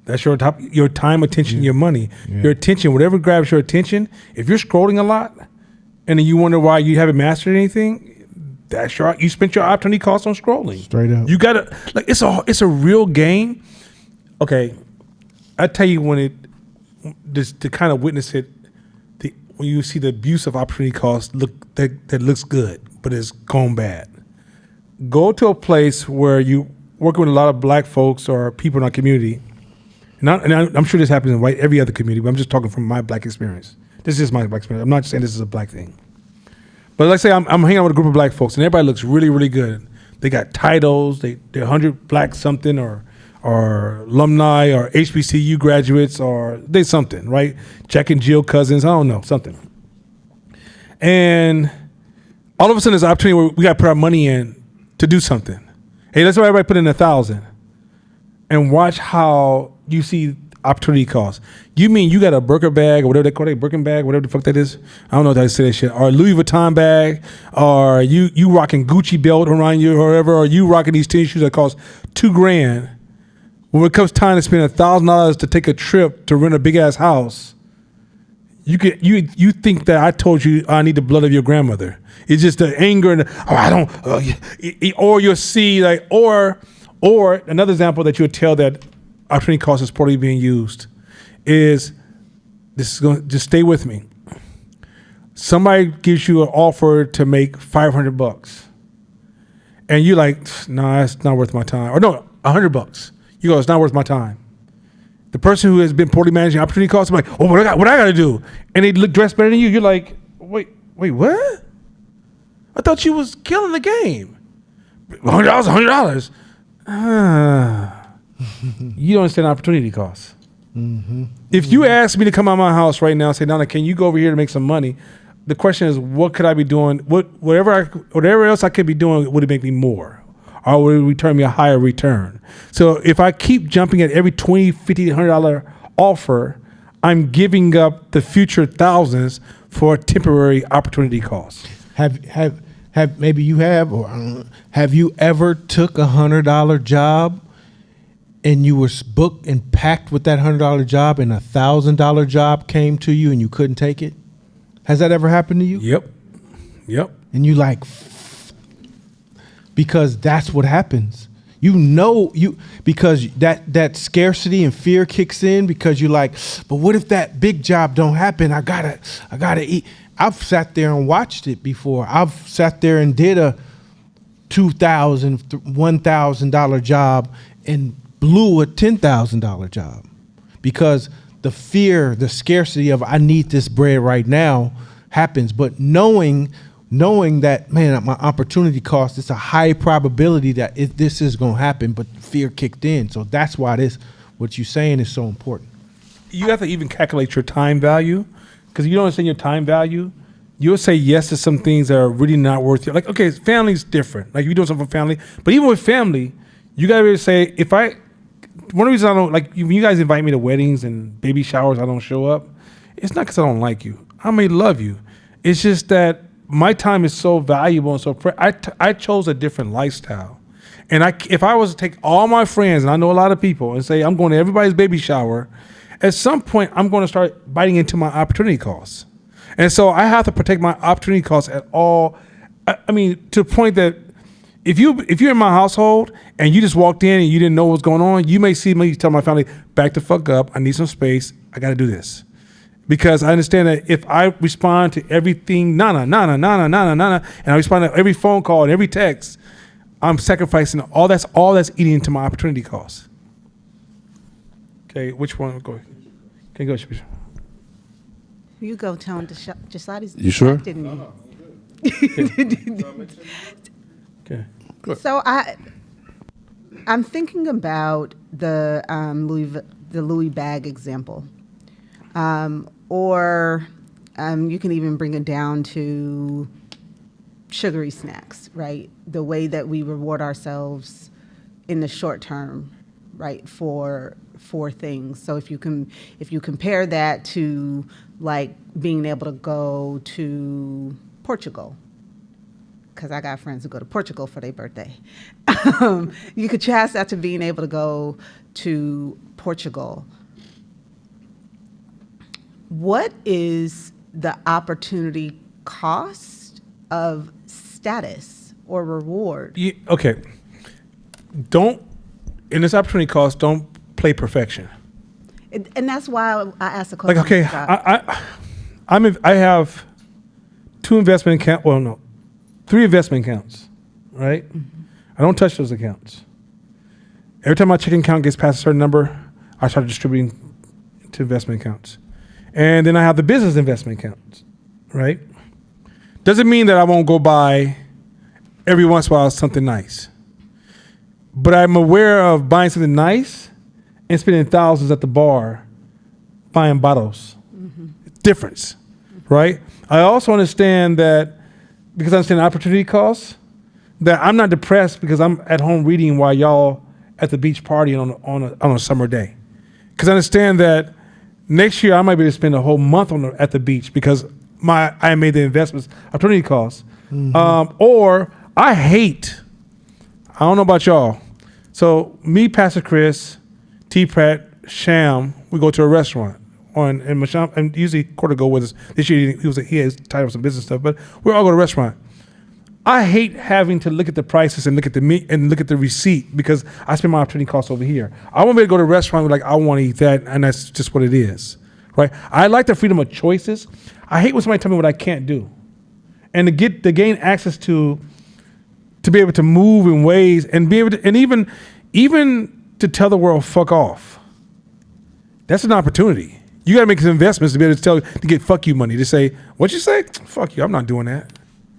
That's your time, attention, your money. Yeah. Your attention, whatever grabs your attention, if you're scrolling a lot and then you wonder why you haven't mastered anything, you spent your opportunity cost on scrolling. Straight up. You gotta, like, it's a real game. Okay, I tell you to kind of witness it, when you see the abuse of opportunity cost that looks good, but it's gone bad. Go to a place where you working with a lot of black folks or people in our community, and I'm sure this happens in every other community, but I'm just talking from my black experience. This is my black experience. I'm not saying this is a black thing. But let's say I'm hanging out with a group of black folks, and everybody looks really, really good. They got titles, they're 100 black something, or alumni, or HBCU graduates, or they something, right? Jack and Jill cousins, I don't know, something. And all of a sudden there's an opportunity where we got to put our money in to do something. Hey, let's everybody put in 1,000 and watch how you see opportunity cost. You mean you got a Birkin bag or whatever they call it, Birkin bag, whatever the fuck that is? I don't know how to say that shit. Or a Louis Vuitton bag, or you rocking Gucci belt around you or whatever, or you rocking these tennis shoes that cost $2,000. When it comes time to spend $1,000 to take a trip to rent a big ass house, you think that I told you I need the blood of your grandmother. It's just the anger and I don't. Or you'll see like or another example that you'll tell that opportunity cost is poorly being used is this is going. Just stay with me. Somebody gives you an offer to make $500, and you're like, no, it's not worth my time. Or no, $100. You go, it's not worth my time. The person who has been poorly managing opportunity costs, I'm like, oh, what I got to do? And they look dressed better than you. You're like, wait, what? I thought you was killing the game. $100, $100. You don't understand opportunity costs. Mm-hmm. If you ask me to come out of my house right now and say, Nana, can you go over here to make some money? The question is, what could I be doing? Whatever else I could be doing, would it make me more? Or would it return me a higher return? So if I keep jumping at every $20, $50, $100 offer, I'm giving up the future thousands for a temporary opportunity cost. Have maybe you have, or I don't know, have you ever took $100 job and you were booked and packed with that $100 job, and $1,000 job came to you and you couldn't take it? Has that ever happened to you? Yep. And you like, because that's what happens. Because that scarcity and fear kicks in, because you're like, but what if that big job don't happen? I gotta eat. I've sat there and watched it before. I've sat there and did a $2,000, $1,000 job and blew a $10,000 job, because the fear, the scarcity of I need this bread right now happens. But knowing that, man, my opportunity cost, it's a high probability that this is going to happen, but fear kicked in. So that's why what you're saying is so important. You have to even calculate your time value, because you don't understand your time value. You'll say yes to some things that are really not worth it. Like, okay, family's different. Like, you're doing something for family. But even with family, you got to really say, one of the reasons I don't, like, when you guys invite me to weddings and baby showers, I don't show up. It's not because I don't like you. I may love you. It's just that my time is so valuable and so I chose a different lifestyle. And if I was to take all my friends, and I know a lot of people, and say I'm going to everybody's baby shower, at some point I'm going to start biting into my opportunity costs. And so I have to protect my opportunity costs at all. I mean, to the point that if you're in my household and you just walked in and you didn't know what's going on, you may see me tell my family, back the fuck up. I need some space. I got to do this. Because I understand that if I respond to everything, nana, and I respond to every phone call and every text, I'm sacrificing all that's eating into my opportunity costs. Okay, which one? Go. Okay, go, Shabisha. You go, Tone. Jasadi's You sure? didn't Okay. So I'm thinking about the Louis bag example, or you can even bring it down to sugary snacks, right? The way that we reward ourselves in the short term, right, for things. So if you compare that to like being able to go to Portugal, because I got friends who go to Portugal for their birthday. You could chast that to being able to go to Portugal. What is the opportunity cost of status or reward? Okay. In this opportunity cost, don't play perfection. And that's why I asked the question. Like, okay, I have 2 investment accounts. Well, no, 3 investment accounts, right? Mm-hmm. I don't touch those accounts. Every time my checking account gets past a certain number, I start distributing to investment accounts. And then I have the business investment accounts, right? Doesn't mean that I won't go buy every once in a while something nice. But I'm aware of buying something nice and spending thousands at the bar buying bottles. Mm-hmm. Difference, right? I also understand that, because I understand the opportunity costs, that I'm not depressed because I'm at home reading while y'all at the beach partying on a summer day. Because I understand that next year I might be able to spend a whole month at the beach because I made the investments, opportunity costs. Mm-hmm. Or I don't know about y'all. So me, Pastor Chris, T. Pratt, Sham, we go to a restaurant. on and Masham, and usually a quarter ago with us this year. He has tied up some business stuff, but we all go to a restaurant. I hate having to look at the prices and look at the meat and look at the receipt because I spend my opportunity costs over here. I want me to go to a restaurant like I want to eat that, and that's just what it is, right? I like the freedom of choices. I hate when somebody tell me what I can't do, and to gain access to be able to move in ways and be able to, and even to tell the world fuck off. That's an opportunity. You got to make some investments to be able to get fuck you money, to say, what you say? Fuck you, I'm not doing that.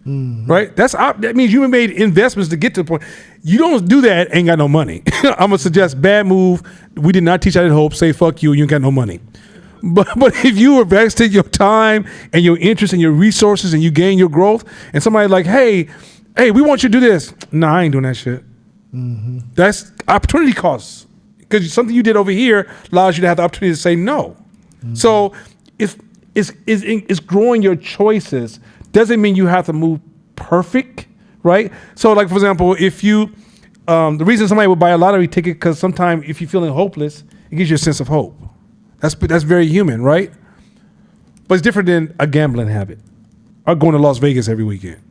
Right? That means you made investments to get to the point. You don't do that, ain't got no money. I'm going to suggest bad move. We did not teach that at Hope. Say fuck you, you ain't got no money. But if you invested your time and your interest and your resources and you gain your growth, and somebody like, hey, we want you to do this. Nah, I ain't doing that shit. That's opportunity costs. Because something you did over here allows you to have the opportunity to say no. So it's growing your choices. Doesn't mean you have to move perfect, right? So like, for example, if you, the reason somebody would buy a lottery ticket, because sometimes if you're feeling hopeless, it gives you a sense of hope. That's very human, right? But it's different than a gambling habit or going to Las Vegas every weekend,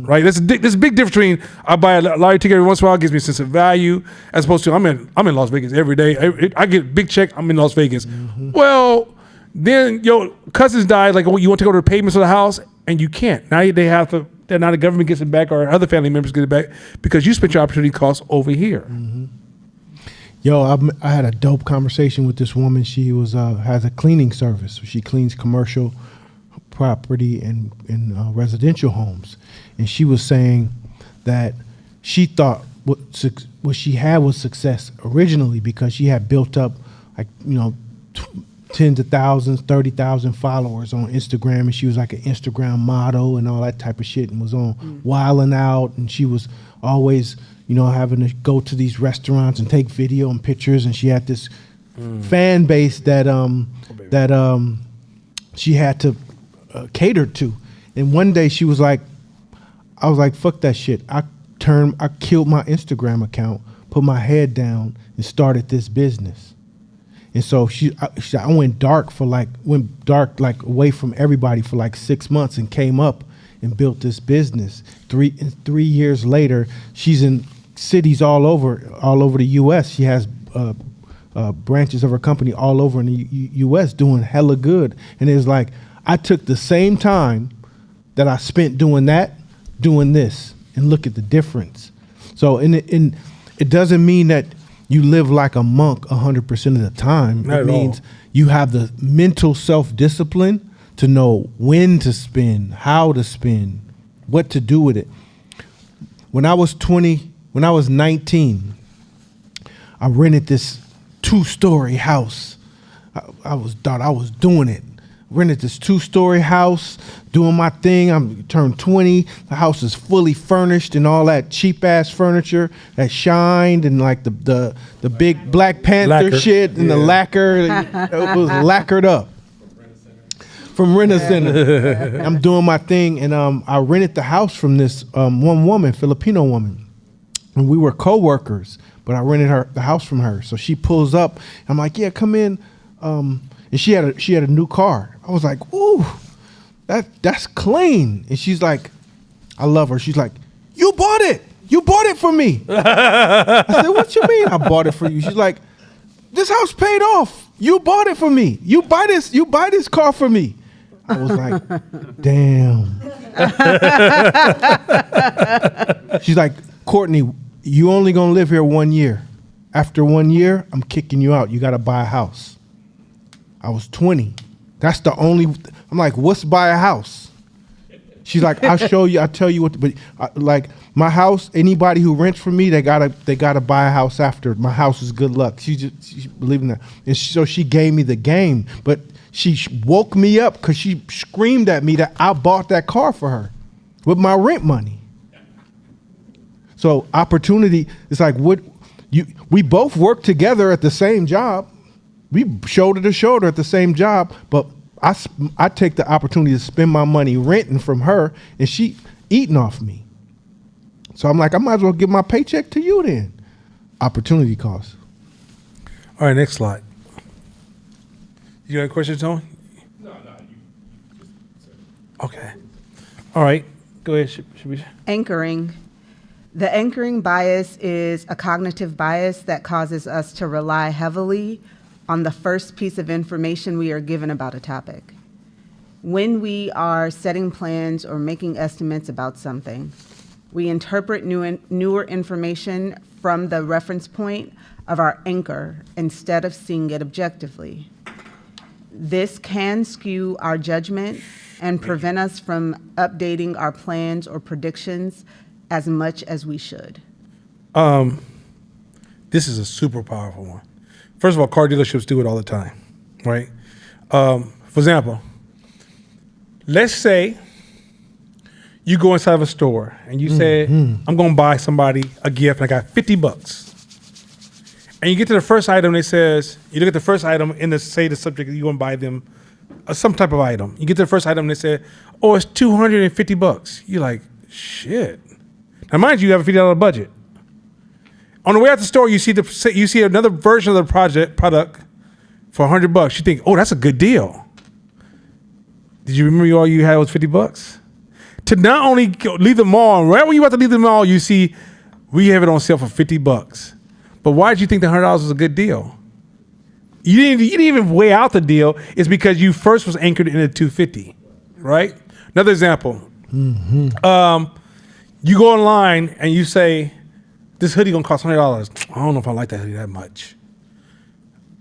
right? There's a big difference between I buy a lottery ticket every once in a while, it gives me a sense of value, as opposed to I'm in Las Vegas every day. I get a big check, I'm in Las Vegas. Well, then your cousins died, like, you want to go to the payments of the house, and you can't. Now they have to. Then now the government gets it back, or other family members get it back because you spent your opportunity costs over here. Yo, I had a dope conversation with this woman. She has a cleaning service. She cleans commercial property and residential homes, and she was saying that she thought what she had was success originally because she had built up, like, tens of thousands, 30,000 followers on Instagram, and she was like an Instagram model and all that type of shit, and was on Wildin' Out, and she was always, having to go to these restaurants and take video and pictures, and she had this fan base that she had to cater to. And one day she was like, I was like, fuck that shit. I killed my Instagram account, put my head down, and started this business. And so I went dark away from everybody for like 6 months and came up and built this business. 3 years later, she's in cities all over the U.S. She has branches of her company all over in the U.S. doing hella good. And it's like, I took the same time that I spent doing this, and look at the difference. So it doesn't mean that you live like a monk 100% of the time. Not it at means all. you have the mental self-discipline to know when to spend, how to spend, what to do with it. When I was 19, I rented this 2-story house. I thought I was doing it. Rented this 2-story house, doing my thing. I'm turned 20. The house is fully furnished and all that cheap ass furniture that shined, and like the big Black Panther Lacquer. shit and the lacquer. It was lacquered up from Rent-A-Center. I'm doing my thing, and I rented the house from this one woman, Filipino woman, and we were co-workers. But I rented the house from her. So she pulls up. I'm like, yeah, come in. And she had a new car. I was like, ooh, that's clean. And she's like, I love her. She's like, you bought it. You bought it for me. I said, what you mean I bought it for you? She's like, this house paid off. You bought it for me. You buy this car for me. I was like, damn. She's like, Courtney, you only gonna live here 1 year. After 1 year, I'm kicking you out. You gotta buy a house. I was 20. That's the only. I'm like, what's buy a house? She's like, I'll show you. I'll tell you what. But like my house, anybody who rents from me, they gotta buy a house after. My house is good luck. She believed in that, and so she gave me the game. But she woke me up because she screamed at me that I bought that car for her with my rent money. So opportunity. It's like we both work together at the same job. We shoulder to shoulder at the same job, but I take the opportunity to spend my money renting from her, and she eating off me. So I'm like, I might as well give my paycheck to you then. Opportunity cost. All right, next slide. You got a question, Tony? Okay. All right. Go ahead. Should we? Anchoring. The anchoring bias is a cognitive bias that causes us to rely heavily on the first piece of information we are given about a topic. When we are setting plans or making estimates about something, we interpret newer information from the reference point of our anchor instead of seeing it objectively. This can skew our judgment and prevent us from updating our plans or predictions as much as we should. This is a super powerful one. First of all, car dealerships do it all the time, right? For example, let's say you go inside of a store and you say, I'm going to buy somebody a gift and I got $50. And you get to the first item, it says, you look at the first item in the, say the subject, you want to buy them some type of item. You get to the first item and they say, oh, it's $250. You're like, shit. Now, mind you have a $50 budget. On the way out the store, you see another version of the product for $100. You think, oh, that's a good deal. Did you remember all you had was $50? To not only leave the mall, right when you about to leave the mall, you see we have it on sale for $50. But why did you think the $100 was a good deal? You didn't even weigh out the deal. It's because you first was anchored in the $250, right? Another example. You go online and you say, this hoodie gonna cost $100. I don't know if I like that hoodie that much.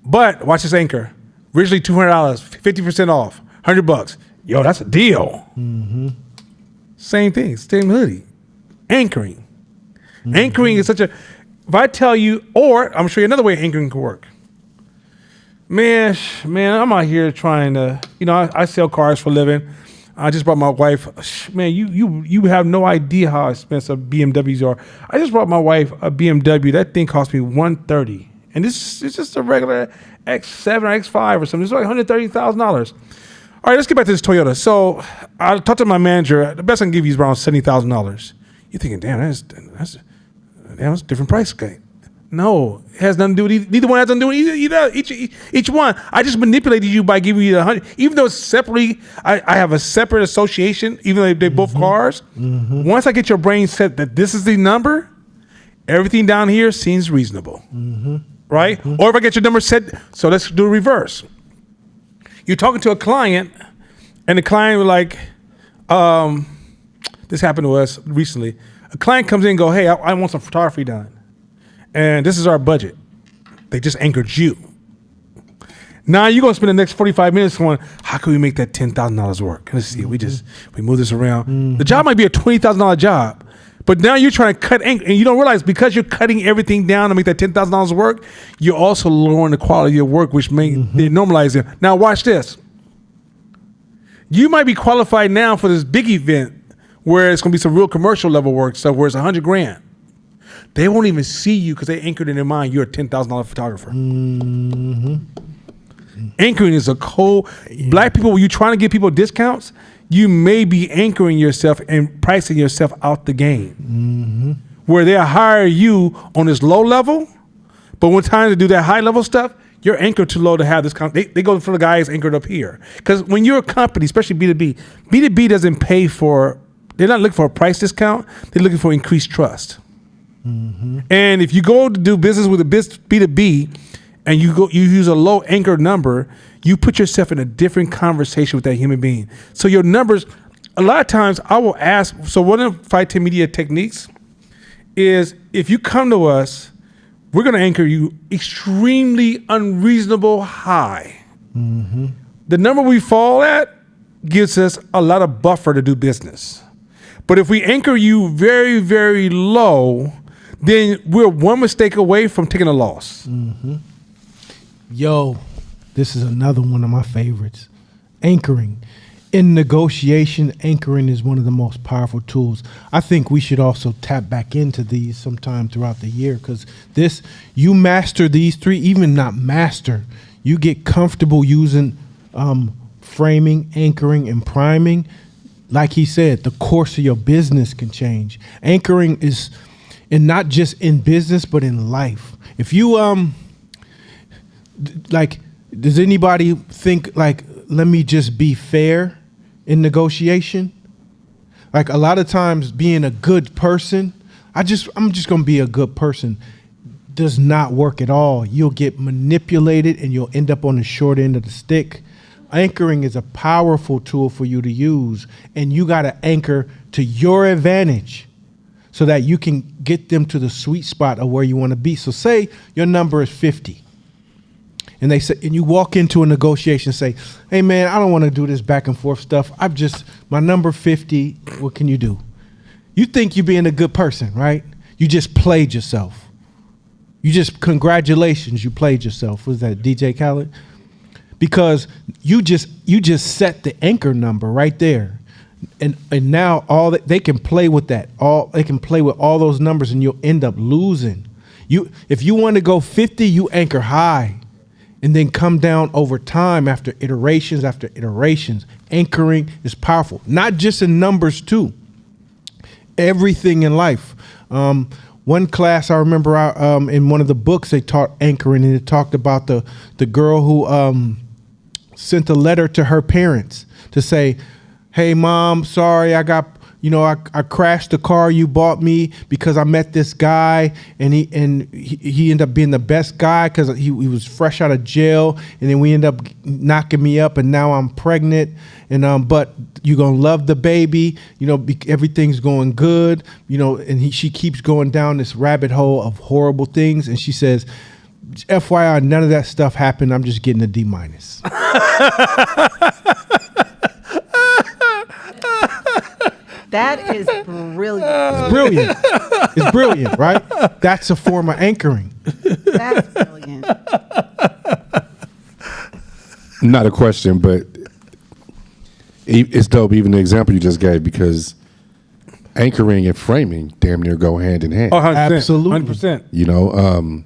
But watch this anchor. Originally $200, 50% off, $100. Yo, that's a deal. Same thing, same hoodie. Anchoring. Anchoring is such a, if I tell you, or I'm gonna show you another way anchoring can work. Man, I'm out here trying to, I sell cars for a living. I just brought my wife, man, you have no idea how expensive BMWs are. I just brought my wife a BMW. That thing cost me $130. And this is just a regular X7 or X5 or something. It's like $130,000. All right, let's get back to this Toyota. So I talked to my manager. The best I can give you is around $70,000. You're thinking, damn, that's a different price. Okay. No, it has nothing to do with neither one has nothing to do with either. Each one. I just manipulated you by giving you the 100. Even though it's separately, I have a separate association, even though they're both cars. Once I get your brain set that this is the number, everything down here seems reasonable. Right? Or if I get your number set, so let's do a reverse. You're talking to a client, and the client was like, this happened to us recently. A client comes in and go, hey, I want some photography done. And this is our budget. They just anchored you. Now you're gonna spend the next 45 minutes going, how can we make that $10,000 work? Let's see, we move this around. The job might be a $20,000 job, but now you're trying to cut anchor, and you don't realize because you're cutting everything down to make that $10,000 work, you're also lowering the quality of your work, which may they normalize it. Now watch this. You might be qualified now for this big event where it's gonna be some real commercial level work, so where it's $100,000. They won't even see you because they anchored in their mind you're a $10,000 photographer. Anchoring is a cold. Black people, when you're trying to give people discounts, you may be anchoring yourself and pricing yourself out the game. Where they'll hire you on this low level, but when time to do that high level stuff, you're anchored too low to have this. They go for the guys anchored up here. Because when you're a company, especially B2B, B2B doesn't pay for, they're not looking for a price discount. They're looking for increased trust. And if you go to do business with a B2B and you use a low anchor number, you put yourself in a different conversation with that human being. So your numbers, a lot of times I will ask, so one of the 510 media techniques is if you come to us, we're going to anchor you extremely unreasonable high. The number we fall at gives us a lot of buffer to do business. But if we anchor you very, very low, then we're one mistake away from taking a loss. Yo, this is another one of my favorites. Anchoring. In negotiation, anchoring is one of the most powerful tools. I think we should also tap back into these sometime throughout the year because you master these three, even not master. You get comfortable using framing, anchoring, and priming. Like he said, the course of your business can change. Anchoring is, and not just in business, but in life. If you, Does anybody think like, let me just be fair in negotiation? Like a lot of times being a good person, I'm just gonna be a good person, does not work at all. You'll get manipulated and you'll end up on the short end of the stick. Anchoring is a powerful tool for you to use, and you gotta anchor to your advantage so that you can get them to the sweet spot of where you wanna be. So say your number is 50. And they say, and you walk into a negotiation and say, hey man, I don't want to do this back and forth stuff. My number 50, what can you do? You think you're being a good person, right? You just played yourself. Congratulations, you played yourself. Was that DJ Khaled? Because you just set the anchor number right there. And now they can play with that. They can play with all those numbers and you'll end up losing. If you want to go 50, you anchor high. And then come down over time after iterations after iterations. Anchoring is powerful, not just in numbers too. Everything in life. One class I remember in one of the books they taught anchoring, and it talked about the girl who sent a letter to her parents to say, hey mom, sorry, I crashed the car you bought me because I met this guy, and he ended up being the best guy because he was fresh out of jail, and then we ended up knocking me up, and now I'm pregnant, and but you're gonna love the baby, everything's going good, and she keeps going down this rabbit hole of horrible things, and she says, FYI, none of that stuff happened. I'm just getting a D-. That is brilliant. It's brilliant. It's brilliant, right? That's a form of anchoring. That's brilliant. Not a question, but it's dope, even the example you just gave, because anchoring and framing damn near go hand in hand. Oh, 100%. Absolutely. 100%.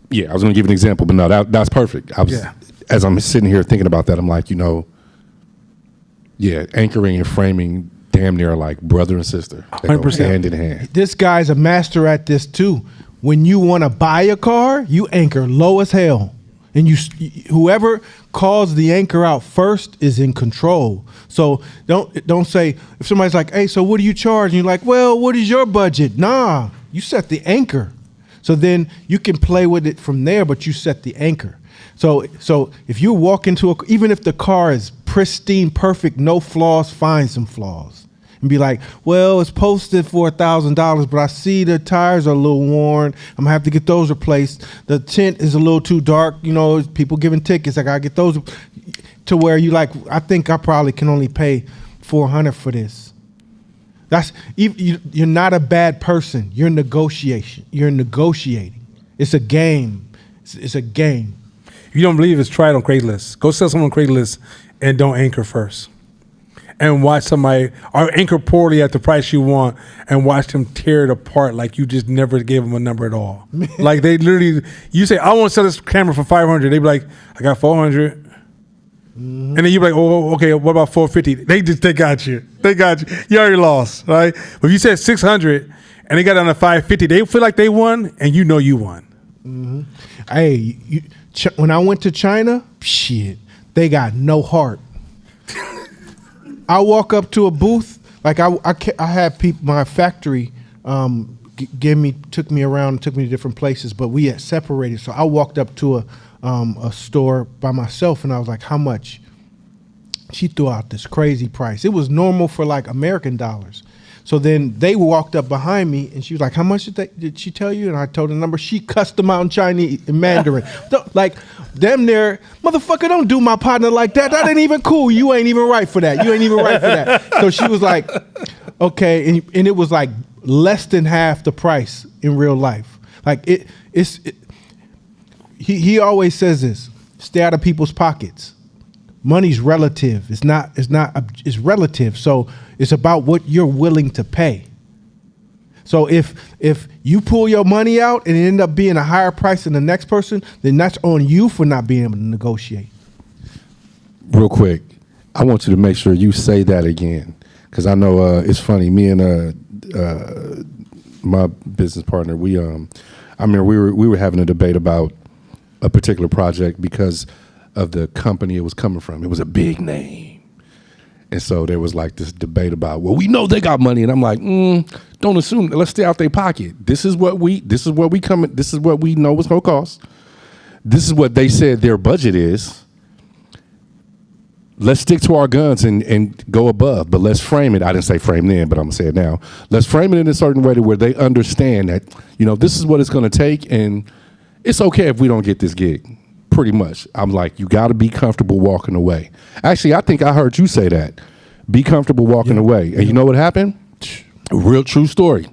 Yeah, I was going to give an example, but no, that's perfect. As I'm sitting here thinking about that, I'm like, yeah, anchoring and framing damn near like brother and sister. They go 100%. hand in hand. This guy's a master at this too. When you want to buy a car, you anchor low as hell. And whoever calls the anchor out first is in control. So don't say, if somebody's like, hey, so what do you charge? And you're like, well, what is your budget? Nah, you set the anchor. So then you can play with it from there, but you set the anchor. So if you walk into even if the car is pristine, perfect, no flaws, find some flaws. And be like, well, it's posted for $1,000, but I see the tires are a little worn. I'm gonna have to get those replaced. The tint is a little too dark. People giving tickets. I gotta get those to where I think I probably can only pay $400 for this. You're not a bad person. You're negotiating. It's a game. It's a game. If you don't believe it's, try it on Craigslist. Go sell someone on Craigslist and don't anchor first. And watch somebody, or anchor poorly at the price you want, and watch them tear it apart like you just never gave them a number at all. Like they literally, you say, I want to sell this camera for $500. They be like, I got $400. And then you be like, oh, okay, what about $450? They got you. You already lost, right? But if you said $600 and they got on a $550, they feel like they won, and you know you won. Mm-hmm. Hey, when I went to China, shit, they got no heart. I walk up to a booth, like I had people, my factory took me around, took me to different places, but we had separated. So I walked up to a store by myself, and I was like, how much? She threw out this crazy price. It was normal for like American dollars. So then they walked up behind me, and she was like, how much did she tell you? And I told her the number. She cussed them out in Chinese, in Mandarin. Like, damn near, motherfucker, don't do my partner like that. That ain't even cool. You ain't even right for that. So she was like, okay. And it was like less than half the price in real life. Like, he always says this, stay out of people's pockets. Money's relative. It's relative. So it's about what you're willing to pay. So if you pull your money out and it end up being a higher price than the next person, then that's on you for not being able to negotiate. Real quick, I want you to make sure you say that again, because I know it's funny. Me and my business partner, I remember we were having a debate about a particular project because of the company it was coming from. It was a big name. And so there was like this debate about, well, we know they got money. And I'm like, don't assume. Let's stay out their pocket. This is what we know it's going to cost. This is what they said their budget is. Let's stick to our guns and go above. But let's frame it. I didn't say frame then, but I'm going to say it now. Let's frame it in a certain way to where they understand that, this is what it's going to take. And it's okay if we don't get this gig. Pretty much. I'm like, you got to be comfortable walking away. Actually, I think I heard you say that. Be comfortable walking away. And you know what happened? A real true story.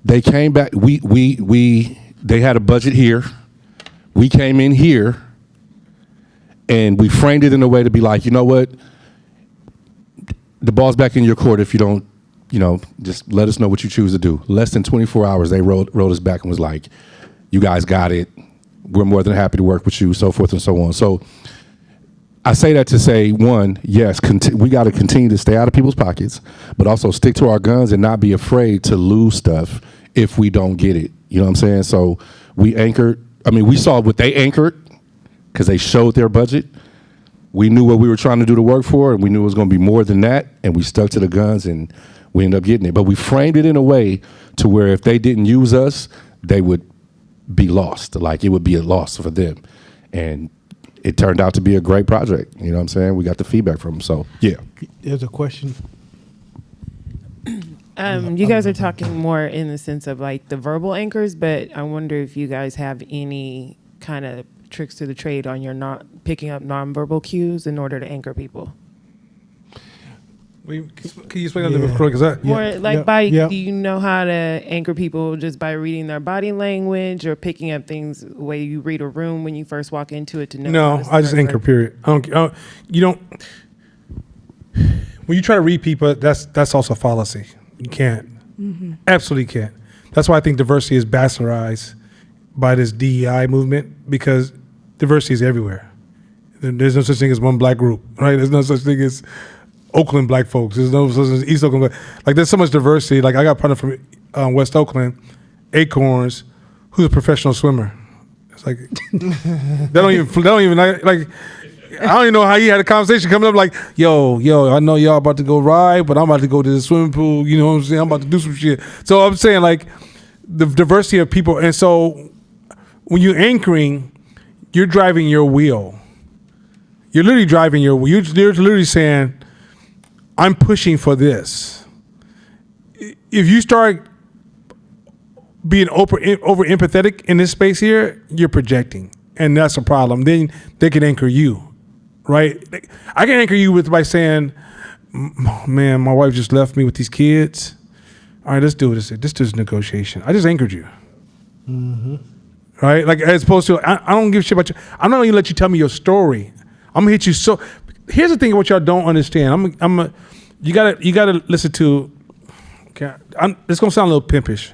They came back. They had a budget here. We came in here and we framed it in a way to be like, you know what? The ball's back in your court if you don't, just let us know what you choose to do. Less than 24 hours, they wrote us back and was like, you guys got it. We're more than happy to work with you, so forth and so on. So I say that to say, one, yes, we got to continue to stay out of people's pockets, but also stick to our guns and not be afraid to lose stuff if we don't get it. You know what I'm saying? So we saw what they anchored because they showed their budget. We knew what we were trying to do the work for, and we knew it was going to be more than that, and we stuck to the guns, and we ended up getting it. But we framed it in a way to where if they didn't use us, they would be lost. Like, it would be a loss for them. And it turned out to be a great project. You know what I'm saying? We got the feedback from them. So, yeah. There's a question. You guys are talking more in the sense of like the verbal anchors, but I wonder if you guys have any kind of tricks to the trade on your not picking up nonverbal cues in order to anchor people. Can you explain that a little bit further? Do you know how to anchor people just by reading their body language or picking up things the way you read a room when you first walk into it to know? No, I just anchor, period. You don't, when you try to read people, that's also fallacy. You can't. Mm-hmm. Absolutely can't. That's why I think diversity is bastardized by this DEI movement, because diversity is everywhere. There's no such thing as one black group, right? There's no such thing as Oakland black folks. There's no such as East Oakland. Like, there's so much diversity. Like, I got a partner from West Oakland, Acorns, who's a professional swimmer. It's like they don't even like. I don't even know how he had a conversation coming up like, yo, I know y'all about to go ride, but I'm about to go to the swimming pool. You know what I'm saying? I'm about to do some shit. So I'm saying, like, the diversity of people. And so when you're anchoring, you're driving your wheel. You're literally driving your wheel. You're literally saying, I'm pushing for this. If you start being over empathetic in this space here, you're projecting, and that's a problem. Then they can anchor you, right? I can anchor you by saying, man, my wife just left me with these kids. All right, let's do this. This is negotiation. I just anchored you. Mm-hmm. Right? Like, as opposed to, I don't give a shit about you. I'm not going to let you tell me your story. I'm going to hit you so... Here's the thing of what y'all don't understand. You gotta listen to. Okay, it's gonna sound a little pimpish,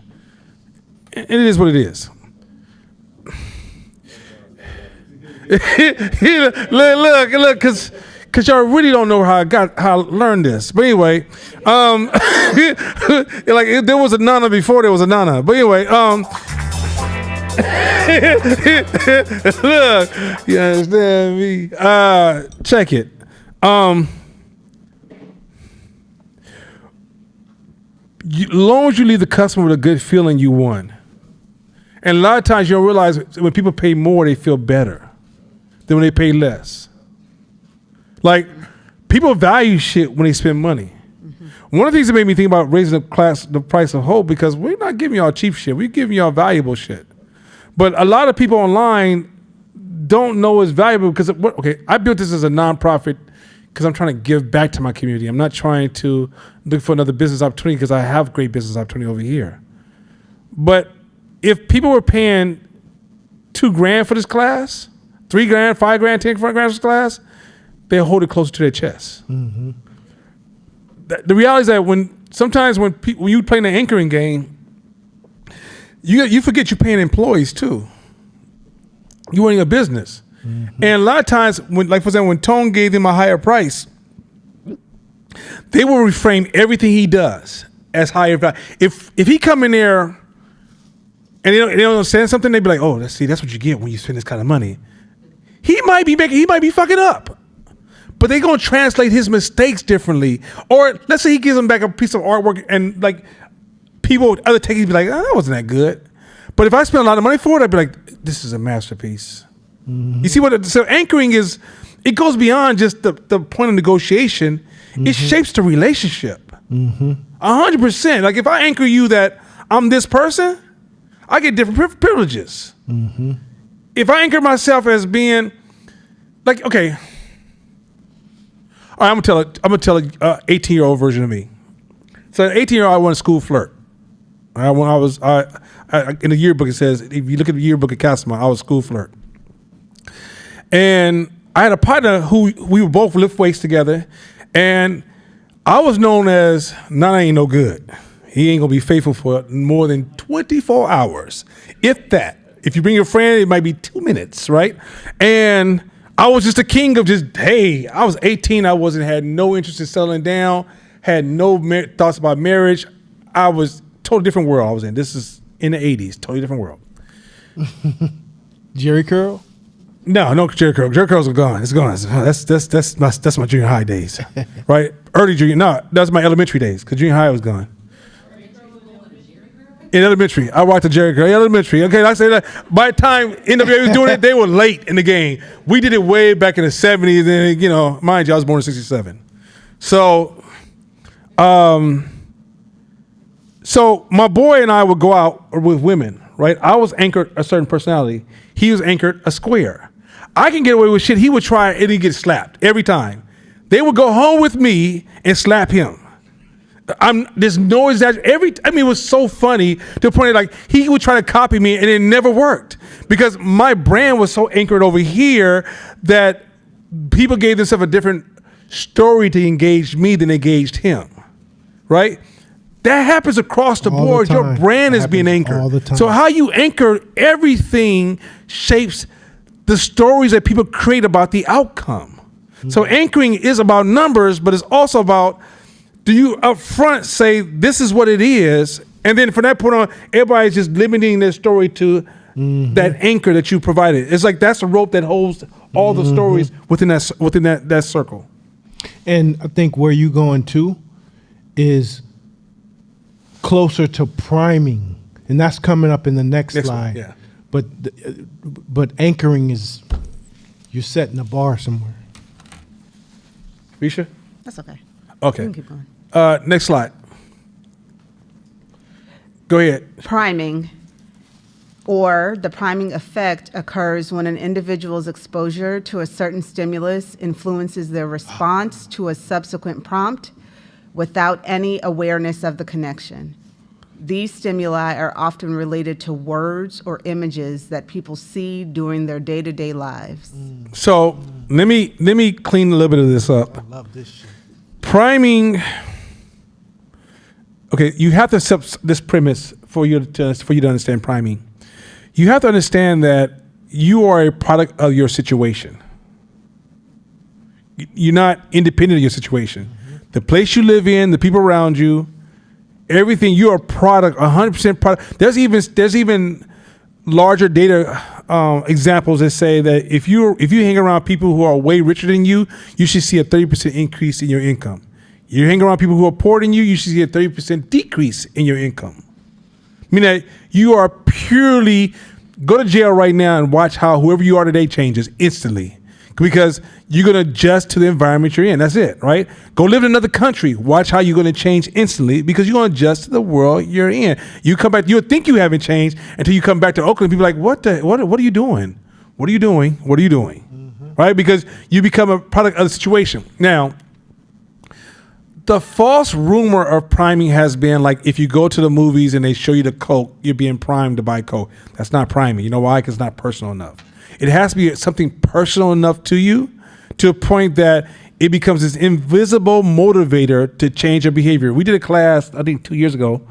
and it is what it is. look, cause y'all really don't know how I learned this. But anyway, like, there was a nana before there was a nana. But anyway, look, you understand me? Check it. Long as you leave the customer with a good feeling, you won. And a lot of times you don't realize when people pay more, they feel better than when they pay less. Like, people value shit when they spend money. Mm-hmm. One of the things that made me think about raising the price of hope, because we're not giving y'all cheap shit. We're giving y'all valuable shit. But a lot of people online don't know it's valuable because, I built this as a nonprofit because I'm trying to give back to my community. I'm not trying to look for another business opportunity because I have great business opportunity over here. But if people were paying $2,000 for this class, $3,000, $5,000, $10,000 for this class, they'll hold it closer to their chest. Mm-hmm. The reality is that sometimes when you play an anchoring game, you forget you're paying employees too. You're running a business. Mm-hmm. And a lot of times, for example, when Tone gave him a higher price, they will reframe everything he does as higher value. If he come in there and they don't understand something, they be like, oh, that's what you get when you spend this kind of money. He might be fucking up. But they're gonna translate his mistakes differently. Or let's say he gives them back a piece of artwork and like people with other takings be like, oh, that wasn't that good. But if I spend a lot of money for it, I'd be like, this is a masterpiece. You see so anchoring is, it goes beyond just the point of negotiation. It shapes the relationship. 100%. Like if I anchor you that I'm this person, I get different privileges. If I anchor myself as being like, okay, all right, I'm gonna tell a 18-year-old version of me. So an 18-year-old, I won a school flirt. When I was in the yearbook, it says, if you look at the yearbook at Castlemont, I was a school flirt. And I had a partner who we would both lift weights together, and I was known as, nah, I ain't no good. He ain't gonna be faithful for more than 24 hours, if that. If you bring your friend, it might be 2 minutes, right? And I was just a king of just, hey, I was 18. I had no interest in settling down, had no thoughts about marriage. I was totally different world I was in. This is in the 80s, totally different world. Jerry curl? No Jerry curl. Jerry curls are gone. It's gone. That's my junior high days, right? Early junior, no, that's my elementary days because junior high was gone. In elementary, I watched the Jerry curl. Elementary, okay. I say that by the time NWA was doing it, they were late in the game. We did it way back in the 70s, and mind you, I was born in '67. So, so my boy and I would go out with women, right? I was anchored a certain personality. He was anchored a square. I can get away with shit. He would try and he'd get slapped every time. They would go home with me and slap him. There's no exaggeration. It was so funny to the point like he would try to copy me and it never worked because my brand was so anchored over here that people gave themselves a different story to engage me than they engaged him, right? That happens across the board. Your brand is being anchored. All the time. So how you anchor everything shapes the stories that people create about the outcome. So anchoring is about numbers, but it's also about, do you up front say this is what it is, and then from that point on, everybody's just limiting their story to that anchor that you provided. It's like that's the rope that holds all the stories within that circle. And I think where you going to is closer to priming, and that's coming up in the next slide. One, yeah. But anchoring is you're setting a bar somewhere. Risha? That's okay. Okay. You can keep going. Next slide. Go ahead. Priming, or the priming effect, occurs when an individual's exposure to a certain stimulus influences their response to a subsequent prompt without any awareness of the connection. These stimuli are often related to words or images that people see during their day-to-day lives. So let me clean a little bit of this up. I love this shit. Priming. Okay, you have to accept this premise for you to understand priming. You have to understand that you are a product of your situation. You're not independent of your situation. The place you live in, the people around you, everything, you're a product, 100% product. There's even larger data examples that say that if you hang around people who are way richer than you, you should see a 30% increase in your income. You hang around people who are poorer than you, you should see a 30% decrease in your income. Meaning that you are purely, go to jail right now and watch how whoever you are today changes instantly. Because you're going to adjust to the environment you're in. That's it, right? Go live in another country. Watch how you're going to change instantly because you're going to adjust to the world you're in. You come back, you'll think you haven't changed until you come back to Oakland. People are like, what are you doing? What are you doing? What are you doing? Right? Because you become a product of the situation. Now, the false rumor of priming has been like if you go to the movies and they show you the Coke, you're being primed to buy Coke. That's not priming. You know why? Because it's not personal enough. It has to be something personal enough to you to a point that it becomes this invisible motivator to change your behavior. We did a class, I think 2 years ago,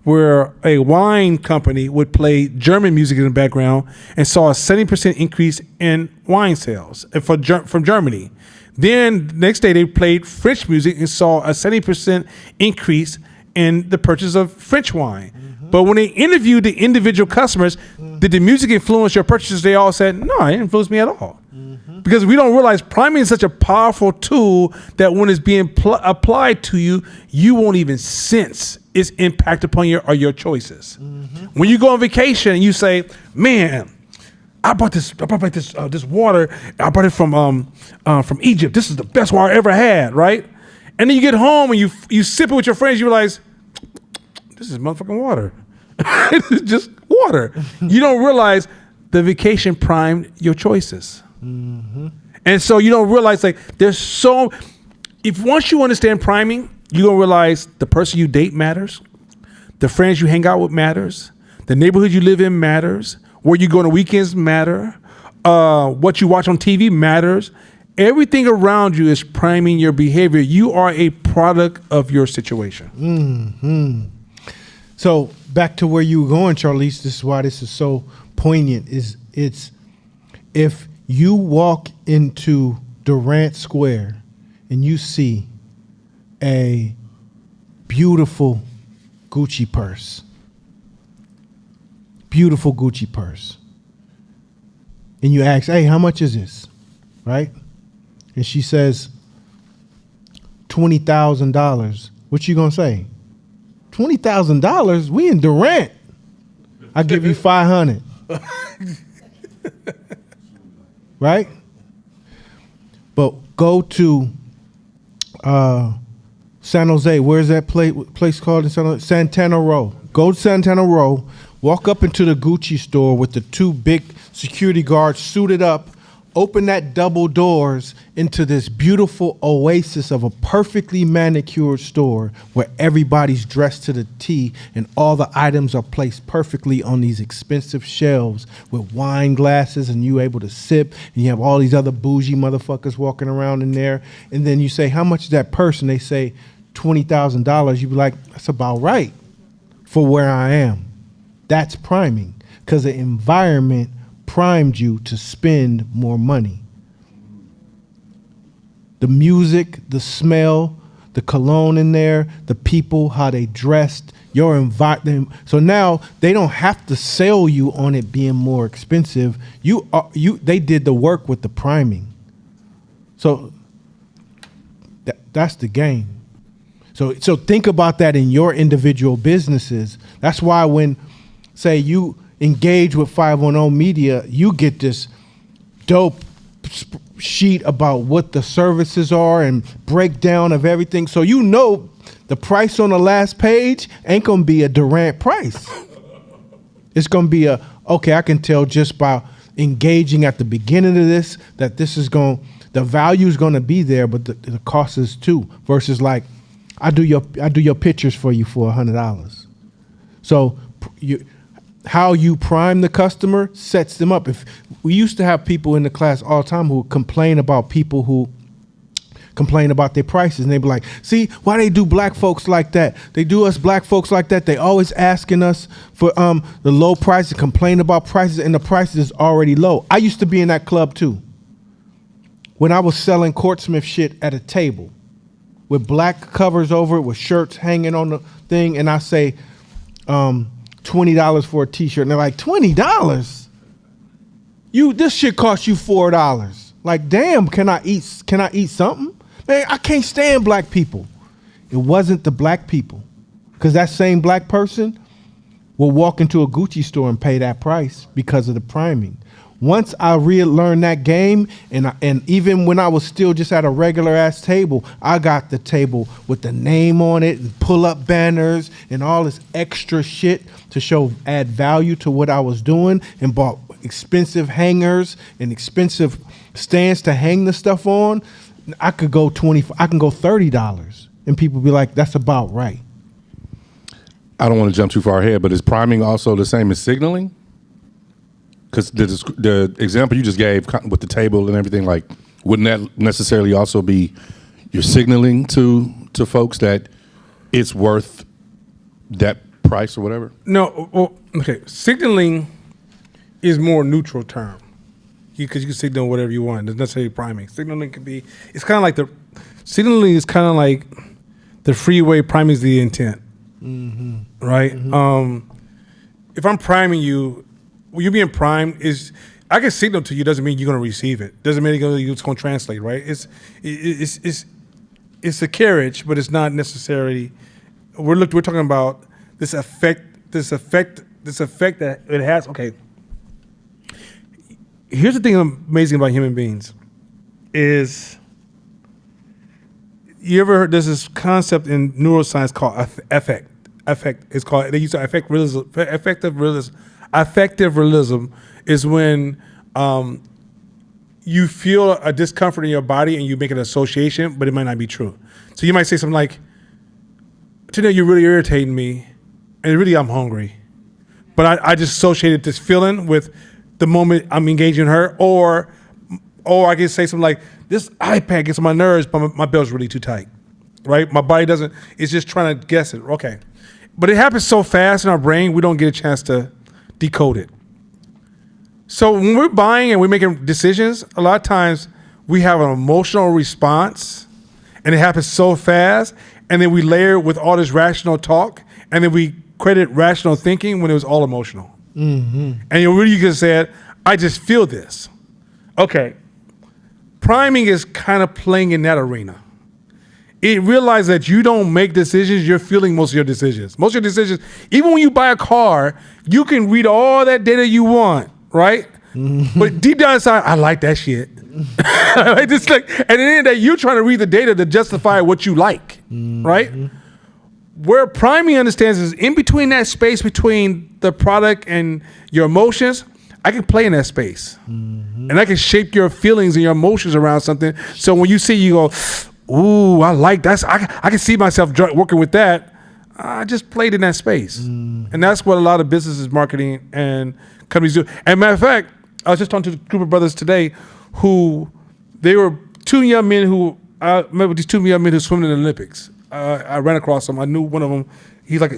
where a wine company would play German music in the background and saw a 70% increase in wine sales from Germany. Then the next day they played French music and saw a 70% increase in the purchase of French wine. But when they interviewed the individual customers, did the music influence your purchases? They all said, no, it didn't influence me at all. Because we don't realize priming is such a powerful tool that when it's being applied to you, you won't even sense its impact upon your choices. When you go on vacation and you say, man, I bought this water. I bought it from Egypt. This is the best water I ever had, right? And then you get home and you sip it with your friends. You realize this is motherfucking water. It's just water. You don't realize the vacation primed your choices, and so you don't realize like if once you understand priming, you're gonna realize the person you date matters, the friends you hang out with matters, the neighborhood you live in matters. Where you go on the weekends matter. What you watch on TV matters. Everything around you is priming your behavior. You are a product of your situation. So back to where you were going, Charlize, this is why this is so poignant, it's if you walk into Durant Square and you see a beautiful Gucci purse, and you ask, hey, how much is this, right? And she says, $20,000. What you gonna say? $20,000? We in Durant. I give you 500. Right? But go to San Jose. Where's that place called in San Jose? Santana Row. Go to Santana Row. Walk up into the Gucci store with the two big security guards suited up. Open that double doors into this beautiful oasis of a perfectly manicured store where everybody's dressed to the T and all the items are placed perfectly on these expensive shelves with wine glasses, and you able to sip, and you have all these other bougie motherfuckers walking around in there. And then you say, how much is that purse? And they say $20,000. You be like, that's about right for where I am. That's priming, because the environment primed you to spend more money. The music, the smell, the cologne in there, the people, how they dressed, your environment. So now they don't have to sell you on it being more expensive. They did the work with the priming. So that's the game. So think about that in your individual businesses. That's why when, say, you engage with 510 Media, you get this dope sheet about what the services are and breakdown of everything. So you know the price on the last page ain't gonna be a Durant price. It's gonna be okay, I can tell just by engaging at the beginning of this that this is the value is gonna be there, but the cost is too. Versus like, I do your pictures for you for $100. So how you prime the customer sets them up. If we used to have people in the class all the time who complain about people who complain about their prices, and they'd be like, see, why they do black folks like that? They do us black folks like that. They always asking us for the low prices, complain about prices, and the prices is already low. I used to be in that club too. When I was selling Courtsmith shit at a table with black covers over it, with shirts hanging on the thing, and I say, $20 for a t-shirt, and they're like, $20? This shit cost you $4. Like, damn, can I eat something? Man, I can't stand black people. It wasn't the black people, because that same black person will walk into a Gucci store and pay that price because of the priming. Once I learned that game, and even when I was still just at a regular ass table, I got the table with the name on it and pull up banners and all this extra shit to add value to what I was doing, and bought expensive hangers and expensive stands to hang the stuff on. I can go $30, and people be like, that's about right. I don't want to jump too far ahead, but is priming also the same as signaling? Because the example you just gave with the table and everything, like, wouldn't that necessarily also be you're signaling to folks that it's worth that price or whatever? No, well, okay. Signaling is more neutral term, because you can signal whatever you want. It's necessarily priming. Signaling could be. It's kind of like signaling is kind of like the freeway. Priming is the intent, right? Mm-hmm. if I'm priming you, you being primed is, I can signal to you doesn't mean you're going to receive it. Doesn't mean it's going to translate, right? It's a carriage, but it's not necessarily. We're talking about this effect that it has. Okay. Here's the thing amazing about human beings is, you ever heard there's this concept in neuroscience called affect. Affect is called, they use affect realism. Affective realism. Affective realism is when you feel a discomfort in your body and you make an association, but it might not be true. So you might say something like, today you're really irritating me, and really I'm hungry. But I just associated this feeling with the moment I'm engaging her, or I can say something like, this iPad gets on my nerves, but my belt's really too tight, right? My body doesn't, it's just trying to guess it, okay. But it happens so fast in our brain, we don't get a chance to decode it. So when we're buying and we're making decisions, a lot of times we have an emotional response, and it happens so fast, and then we layer it with all this rational talk, and then we credit rational thinking when it was all emotional. Mm-hmm. And you could say, I just feel this. Okay. Priming is kind of playing in that arena. It realizes that you don't make decisions, you're feeling most of your decisions. Most of your decisions, even when you buy a car, you can read all that data you want, right? Mm-hmm. But deep down inside, I like that shit. Right? It's like, and at the end of the day, you're trying to read the data to justify what you like, right? Where priming understands is in between that space between the product and your emotions, I can play in that space. Mm-hmm. And I can shape your feelings and your emotions around something. So when you see, you go, ooh, I like that. I can see myself working with that. I just played in that space. Mm-hmm. And that's what a lot of businesses, marketing, and companies do. And matter of fact, I was just talking to a group of brothers today who, they were two young men who, I remember these two young men who swim in the Olympics. I ran across them. I knew one of them. He's like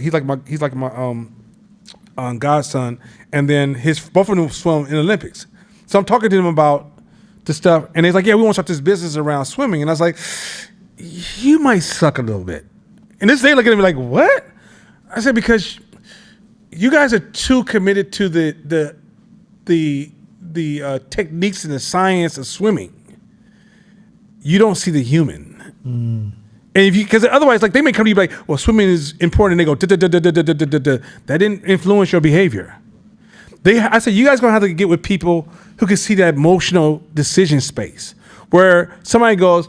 my godson, and then both of them swim in the Olympics. So I'm talking to them about the stuff, and they're like, "Yeah, we want to start this business around swimming." And I was like, "You might suck a little bit." And they looking at me like, "What?" I said, "Because you guys are too committed to the techniques and the science of swimming. You don't see the human." Mm. And because otherwise, like, they may come to you like, well, swimming is important, and they go, that didn't influence your behavior. I said, you guys gonna have to get with people who can see that emotional decision space, where somebody goes,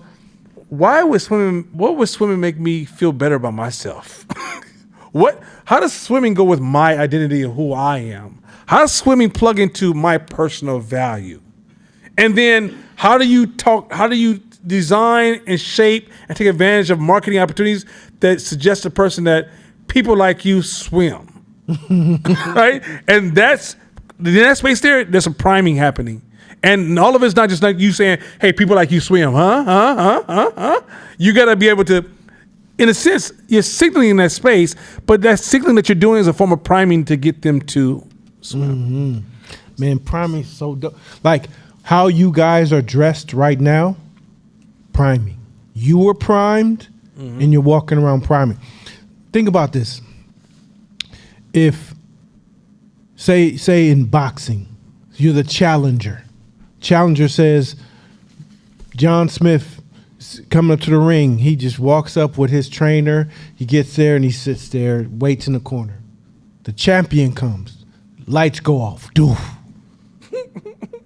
what would swimming make me feel better about myself? How does swimming go with my identity of who I am? How does swimming plug into my personal value? And then how do you design and shape and take advantage of marketing opportunities that suggest to a person that people like you swim, right? And that's in that space there's a priming happening. And all of it's not just like you saying, hey, people like you swim, huh? You got to be able to, in a sense, you're signaling in that space, but that signaling that you're doing is a form of priming to get them to swim. Mm-hmm. Man, priming is so dope. Like how you guys are dressed right now, priming. You were primed, mm-hmm. and you're walking around priming. Think about this. If, say in boxing, you're the challenger. Challenger says, John Smith coming up to the ring, he just walks up with his trainer. He gets there and he sits there, waits in the corner. The champion comes. Lights go off. Doof.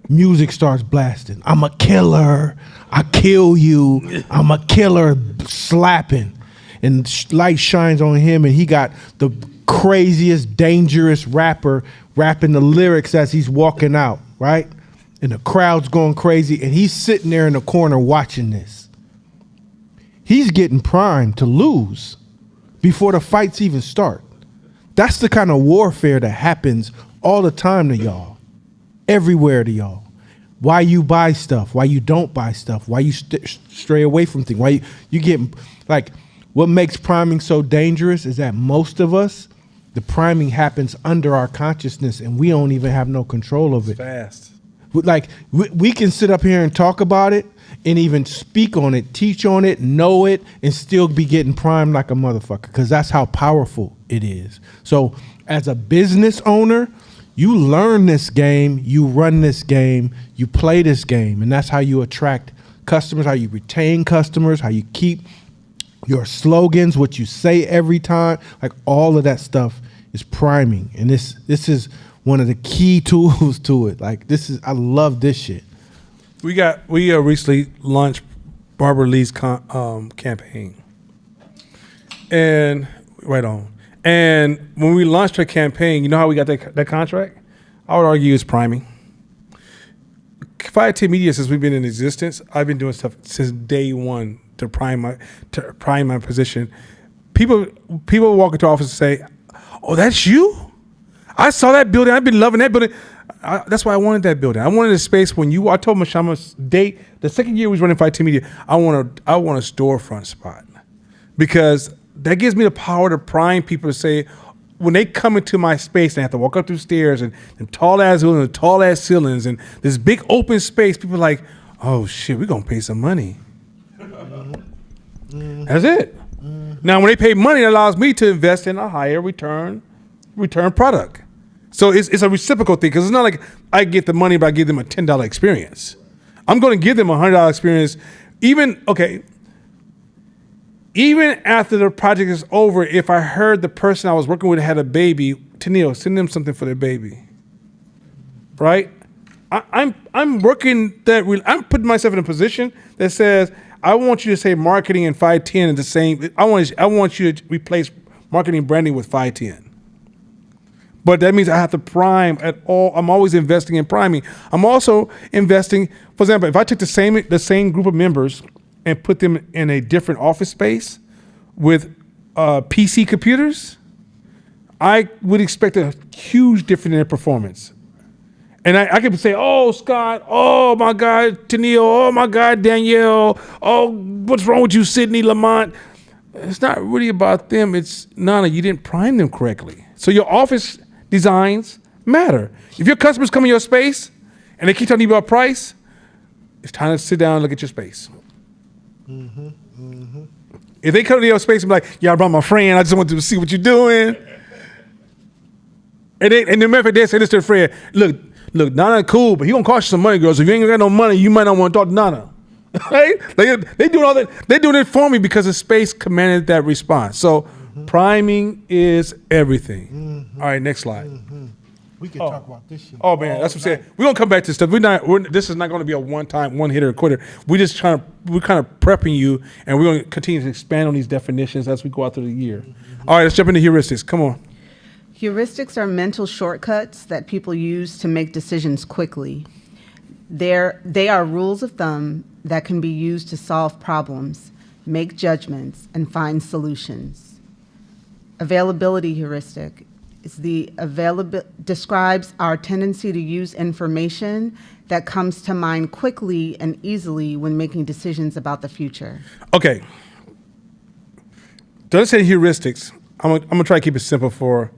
Music starts blasting. I'm a killer. I kill you. I'm a killer. Slapping. And light shines on him, and he got the craziest, dangerous rapper rapping the lyrics as he's walking out, right? And the crowd's going crazy, and he's sitting there in the corner watching this. He's getting primed to lose before the fights even start. That's the kind of warfare that happens all the time to y'all, everywhere to y'all. Why you buy stuff, why you don't buy stuff, why you stray away from things, why you get, like, what makes priming so dangerous is that most of us, the priming happens under our consciousness and we don't even have no control of it. Fast. Like, we can sit up here and talk about it, and even speak on it, teach on it, know it, and still be getting primed like a motherfucker, because that's how powerful it is. So as a business owner, you learn this game, you run this game, you play this game, and that's how you attract customers, how you retain customers, how you keep your slogans, what you say every time, like all of that stuff is priming. And this is one of the key tools to it. Like I love this shit. We recently launched Barbara Lee's campaign, and right on. And when we launched her campaign, you know how we got that contract? I would argue it's priming. 510 Media, since we've been in existence, I've been doing stuff since day one to prime my position. People walk into our office and say, "Oh, that's you? I saw that building. I've been loving that building." That's why I wanted that building. I wanted a space when I told Mashama's the second year we was running 510 Media, I want a storefront spot, because that gives me the power to prime people to say, when they come into my space and they have to walk up through stairs and tall ass buildings and tall ass ceilings and this big open space, people are like, "Oh shit, we're gonna pay some money." That's it. Now, when they pay money, it allows me to invest in a higher return product. So it's a reciprocal thing, because it's not like I get the money, but I give them a $10 experience. I'm going to give them a $100 experience, even after the project is over. If I heard the person I was working with had a baby, Tennille, send them something for their baby, right? I'm working that. I'm putting myself in a position that says, I want you to say marketing and 510 is the same. I want you to replace marketing branding with 510. But that means I have to prime at all. I'm always investing in priming. I'm also investing, for example, if I took the same group of members and put them in a different office space with PC computers, I would expect a huge difference in their performance. And I could say, "Oh, Scott, oh my God, Tennille, oh my God, Danielle, oh, what's wrong with you, Sydney, Lamont?" It's not really about them. It's Nana, you didn't prime them correctly. So your office designs matter. If your customers come in your space and they keep telling you about price, it's time to sit down and look at your space. If they come to your space and be like, "Yeah, I brought my friend, I just wanted to see what you're doing." And the matter of fact, they say this to their friend, look, Nana cool, but he gonna cost you some money, girls. If you ain't got no money, you might not want to talk to Nana. Right? They doing all that. They doing it for me because the space commanded that response. So priming is everything. All right, next slide. We can talk about this shit. Oh man, that's what I'm saying. We're gonna come back to stuff. This is not gonna be a one hitter quitter. We're kind of prepping you, and we're gonna continue to expand on these definitions as we go out through the year. All right, let's jump into heuristics. Come on. Heuristics are mental shortcuts that people use to make decisions quickly. They are rules of thumb that can be used to solve problems, make judgments, and find solutions. Availability heuristic is describes our tendency to use information that comes to mind quickly and easily when making decisions about the future. Okay. Don't say heuristics. I'm gonna try to keep it simple for.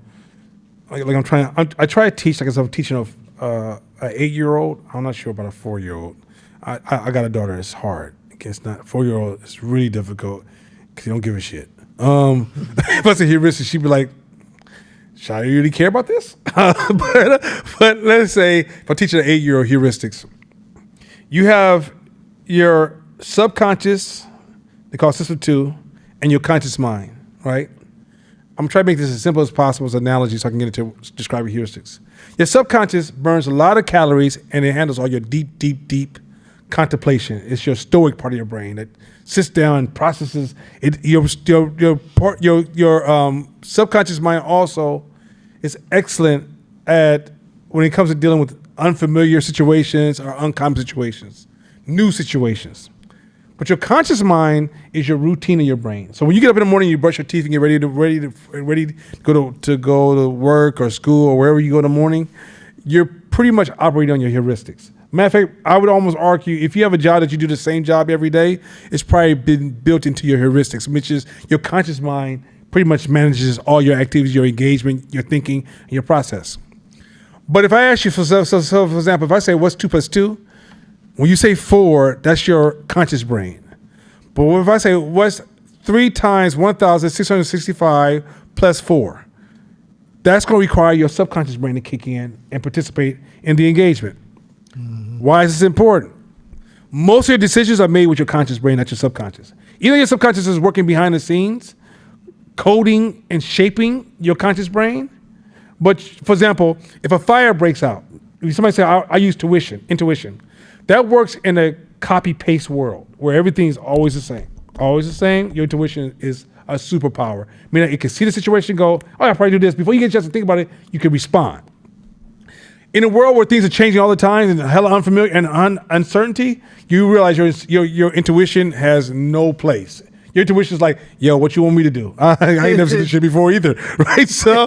I try to teach like as I'm teaching an 8-year-old. I'm not sure about a 4-year-old. I got a daughter. It's hard. It's not 4-year-old. It's really difficult because you don't give a shit. If I say heuristic, she'd be like, "Should I really care about this?" but let's say if I teach an 8-year-old heuristics, you have your subconscious, they call it system 2, and your conscious mind, right? I'm trying to make this as simple as possible as an analogy so I can get into describing heuristics. Your subconscious burns a lot of calories and it handles all your deep contemplation. It's your stoic part of your brain that sits down and processes it. Your subconscious mind also is excellent at when it comes to dealing with unfamiliar situations or uncommon situations, new situations. But your conscious mind is your routine in your brain. So when you get up in the morning, you brush your teeth and get ready to go to work or school or wherever you go in the morning, you're pretty much operating on your heuristics. Matter of fact, I would almost argue if you have a job that you do the same job every day, it's probably been built into your heuristics, which is your conscious mind pretty much manages all your activities, your engagement, your thinking, and your process. But if I ask you, for example, if I say, "What's 2 + 2?" When you say 4, that's your conscious brain. But if I say what's 3 times 1,665 plus 4, that's going to require your subconscious brain to kick in and participate in the engagement. Why is this important? Most of your decisions are made with your conscious brain, not your subconscious. Either your subconscious is working behind the scenes, coding and shaping your conscious brain. But for example, if a fire breaks out, if somebody say, I use intuition, that works in a copy-paste world where everything's always the same. Always the same. Your intuition is a superpower. Meaning it can see the situation, go, oh, I'll probably do this. Before you get a chance to think about it, you can respond. In a world where things are changing all the time and hella unfamiliar and uncertainty, you realize your intuition has no place. Your intuition is like, yo, what you want me to do? I ain't never seen this shit before either, right? So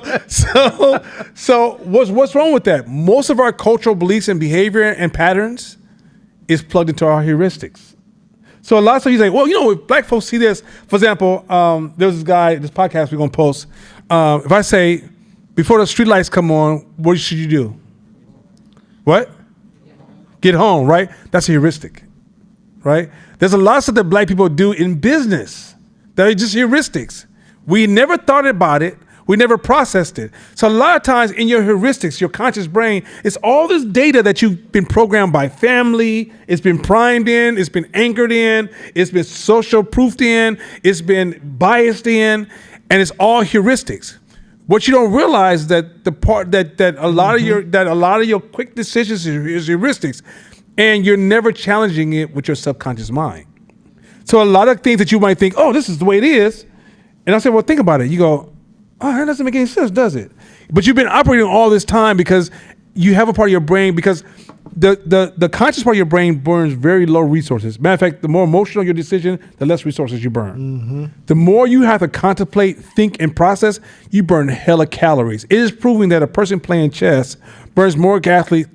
what's wrong with that? Most of our cultural beliefs and behavior and patterns is plugged into our heuristics. So a lot of times you say, well, if black folks see this, for example, there's this guy, this podcast we're gonna post. If I say, before the street lights come on, what should you do? What? Get home, right? That's a heuristic, right? There's a lot of stuff that black people do in business that are just heuristics. We never thought about it. We never processed it. So a lot of times in your heuristics, your conscious brain, it's all this data that you've been programmed by family, it's been primed in, it's been anchored in, it's been social proofed in, it's been biased in, and it's all heuristics. What you don't realize is that the part that a lot of your quick decisions is heuristics, and you're never challenging it with your subconscious mind. So a lot of things that you might think, oh, this is the way it is, and I say, well, think about it. You go, oh, that doesn't make any sense, does it? But you've been operating all this time because you have a part of your brain, because the conscious part of your brain burns very low resources. Matter of fact, the more emotional your decision, the less resources you burn. The more you have to contemplate, think, and process, you burn hella calories. It is proving that a person playing chess burns more calories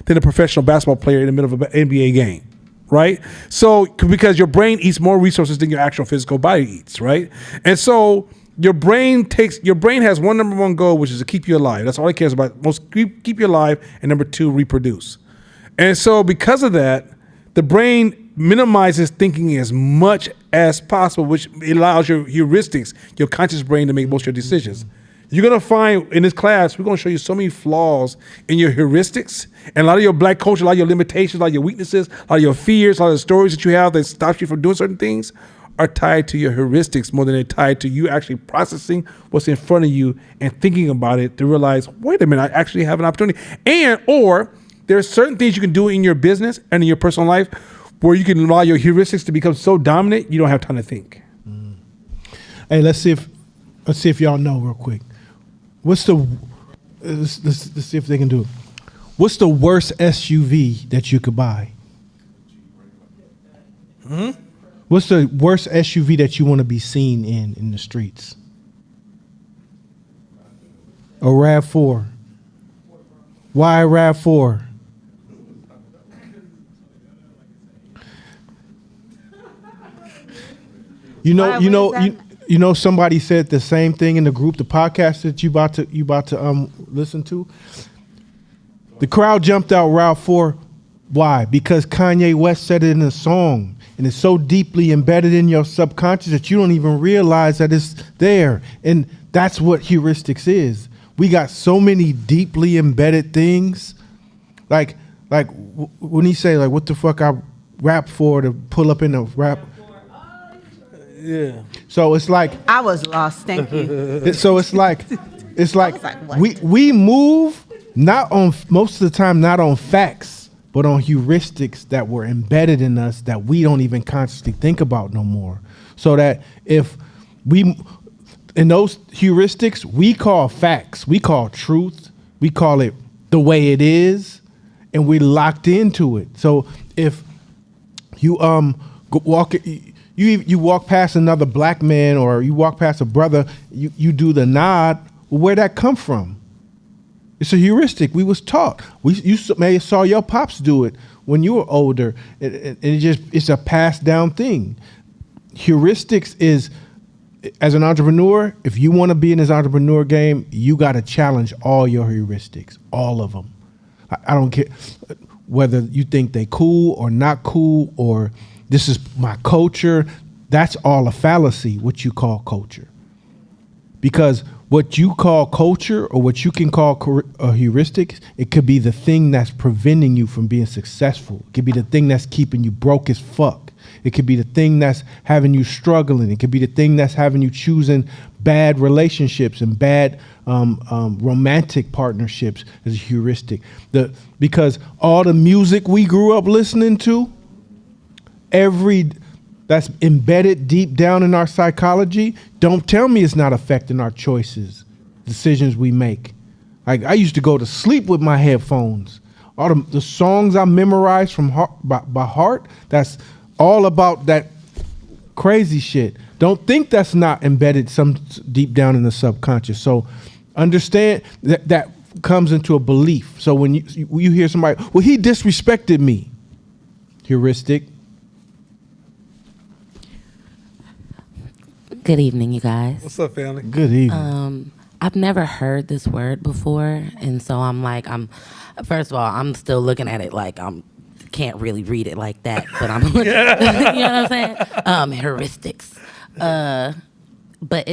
than a professional basketball player in the middle of an NBA game, right? So, because your brain eats more resources than your actual physical body eats, right? And so your brain has number one goal, which is to keep you alive. That's all it cares about. Keep you alive, and number 2, reproduce. And so because of that, the brain minimizes thinking as much as possible, which allows your heuristics, your conscious brain, to make most of your decisions. You're going to find in this class, we're going to show you so many flaws in your heuristics, and a lot of your black culture, a lot of your limitations, a lot of your weaknesses, a lot of your fears, a lot of the stories that you have that stops you from doing certain things are tied to your heuristics more than they're tied to you actually processing what's in front of you and thinking about it to realize, wait a minute, I actually have an opportunity. Or there are certain things you can do in your business and in your personal life where you can allow your heuristics to become so dominant you don't have time to think. Hey, let's see if y'all know real quick. Let's see if they can do it. What's the worst SUV that you could buy? What's the worst SUV that you want to be seen in the streets? A RAV4. Why a RAV4? You know, somebody said the same thing in the group, the podcast that you about to listen to. The crowd jumped out RAV4. Why? Because Kanye West said it in a song, and it's so deeply embedded in your subconscious that you don't even realize that it's there. And that's what heuristics is. We got so many deeply embedded things, like when he say like, "What the fuck I rap for?" to pull up in the rap. Yeah. So it's like I was lost. Thank you. So it's like what? we move not on, most of the time, not on facts, but on heuristics that were embedded in us that we don't even consciously think about no more. So that if we, in those heuristics, we call facts, we call truth, we call it the way it is, and we're locked into it. So if you you walk past another black man, or you walk past a brother, you do the nod. Where'd that come from? It's a heuristic. We was taught. You may have saw your pops do it when you were older. It's a passed down thing. Heuristics is, as an entrepreneur, if you want to be in this entrepreneur game, you got to challenge all your heuristics, all of them. I don't care. whether you think they cool or not cool, or this is my culture. That's all a fallacy, what you call culture. Because what you call culture or what you can call heuristics, it could be the thing that's preventing you from being successful. It could be the thing that's keeping you broke as fuck. It could be the thing that's having you struggling. It could be the thing that's having you choosing bad relationships and bad romantic partnerships as a heuristic. Because all the music we grew up listening to, that's embedded deep down in our psychology, don't tell me it's not affecting our choices, decisions we make. Like, I used to go to sleep with my headphones. All the songs I memorized from by heart, that's all about that crazy shit. Don't think that's not embedded some deep down in the subconscious. So understand that comes into a belief. So when you hear somebody, well, he disrespected me, heuristic. Good evening, you guys. What's up, family? Good evening. I've never heard this word before, and so first of all, I'm still looking at it like can't really read it like that, but I'm looking, you know what I'm saying? Heuristics. But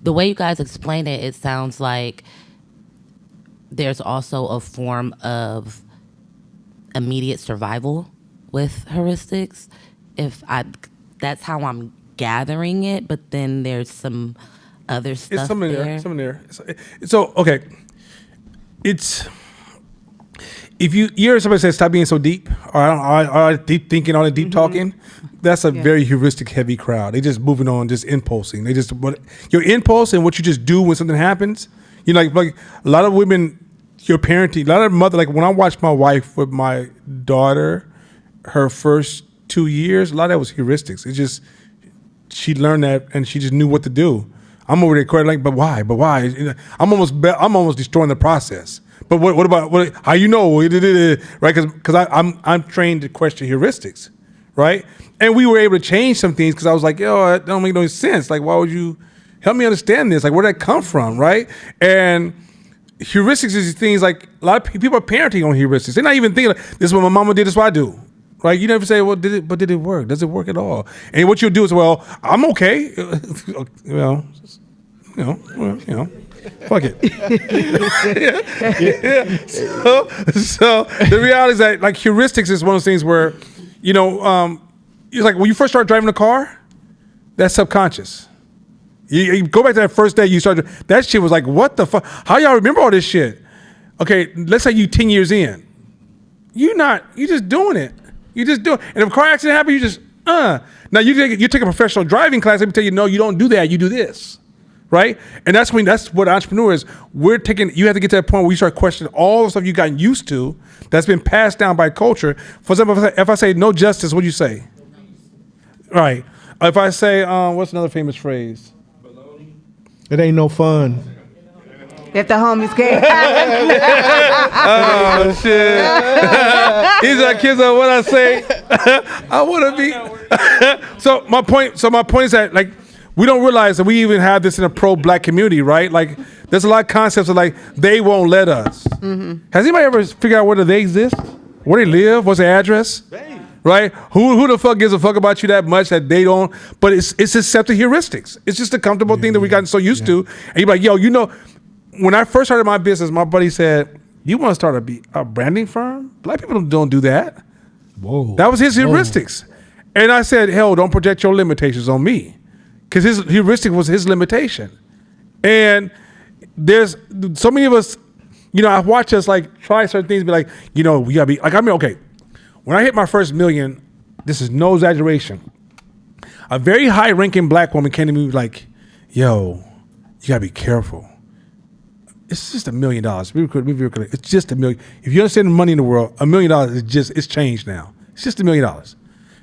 the way you guys explain it, it sounds like there's also a form of immediate survival with heuristics. That's how I'm gathering it, but then there's some other stuff It's something there. there. Something there. So okay, it's if you hear somebody say stop being so deep, or deep thinking, all the deep talking, that's a very heuristic heavy crowd. They just moving on, just impulsing. They just your impulse and what you just do when something happens. You know, like a lot of women, your parenting, a lot of mother. Like when I watched my wife with my daughter, her first 2 years, a lot of that was heuristics. It's just she learned that and she just knew what to do. I'm over there crying like, but why? But why? You know, I'm almost destroying the process. But what about how you know, right? Because I'm trained to question heuristics, right? And we were able to change some things because I was like, yo, that don't make no sense. Like, why would you help me understand this? Like, where did that come from, right? And heuristics is things like a lot of people are parenting on heuristics. They're not even thinking, this is what my mama did, this is what I do. Right? You never say, well, did it work? Does it work at all? And what you'll do is, well, I'm okay. Fuck it. So the reality is that like heuristics is one of those things where, it's like when you first start driving a car, that's subconscious. You go back to that first day you started, that shit was like, what the fuck? How y'all remember all this shit? Okay, let's say you 10 years in. You just doing it. You just do it. And if a car accident happens, you just, Now you take a professional driving class, let me tell you, no, you don't do that, you do this. Right? And that's what entrepreneurs, you have to get to that point where you start questioning all the stuff you've gotten used to that's been passed down by culture. For example, if I say no justice, what do you say? Right. If I say, what's another famous phrase? It ain't no fun. If the homies can't. Oh shit! These are kids. What I say? I want to be. So my point is that like we don't realize that we even have this in a pro-black community, right? Like there's a lot of concepts of like they won't let us. Mm-hmm. Has anybody ever figured out whether they exist, where they live, what's their address? Right? Who the fuck gives a fuck about you that much that they don't? But it's accepted heuristics. It's just a comfortable thing that we gotten so used to. And you're like, yo, when I first started my business, my buddy said, you want to start a branding firm? Black people don't do that. Whoa. That was his heuristics. And I said, hell, don't project your limitations on me. Because his heuristic was his limitation. And there's so many of us, I watch us like try certain things, be like, we gotta be, like, okay. When I hit my first million, this is no exaggeration. A very high ranking black woman came to me like, yo, you gotta be careful. It's just $1 million. It's just $1 million. If you understand the money in the world, $1 million it's changed now. It's just $1 million.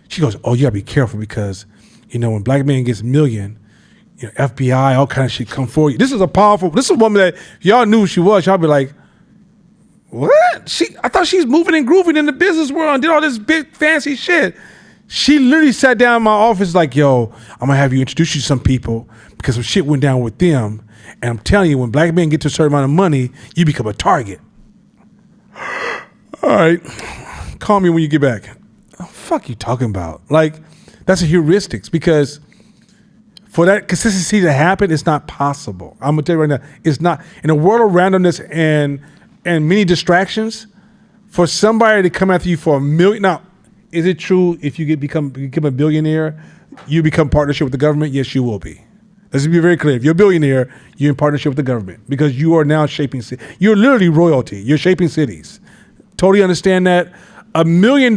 She goes, oh, you gotta be careful because, when black man gets $1 million, FBI, all kind of shit come for you. This is a woman that if y'all knew who she was, y'all be like, what? I thought she's moving and grooving in the business world and did all this big fancy shit. She literally sat down in my office like, yo, I'm gonna have you introduce you to some people because some shit went down with them. And I'm telling you, when black men get to a certain amount of money, you become a target. All right. call me when you get back. Oh, fuck you talking about? Like, that's a heuristics because for that consistency to happen, it's not possible. I'm gonna tell you right now, it's not. In a world of randomness and many distractions, for somebody to come after you for $1 million. Now, is it true if you become a billionaire, you become partnership with the government? Yes, you will be. Let's be very clear. If you're a billionaire, you're in partnership with the government because you are now shaping. You're literally royalty. You're shaping cities. Totally understand that. $1 million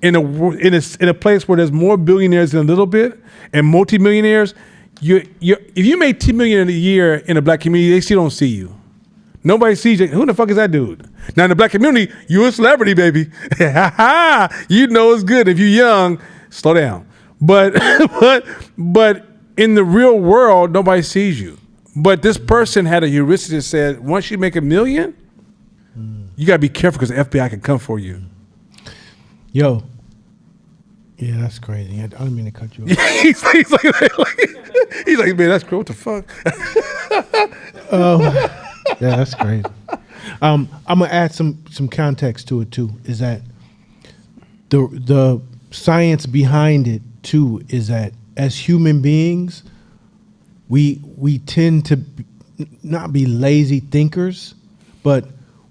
in a place where there's more billionaires than a little bit and multimillionaires, if you make $10 million a year in a black community, they still don't see you. Nobody sees you. Who the fuck is that dude? Now in the black community, you're a celebrity, baby. You know it's good. If you're young, slow down. But in the real world, nobody sees you. But this person had a heuristic that said, once you make $1 million, you gotta be careful because the FBI can come for you. Yo. Yeah, that's crazy. I don't mean to cut you off. he's like, man, that's cool. What the fuck? Yeah, that's crazy. I'm gonna add some context to it too. Is that the science behind it too? Is that as human beings, we tend to not be lazy thinkers, but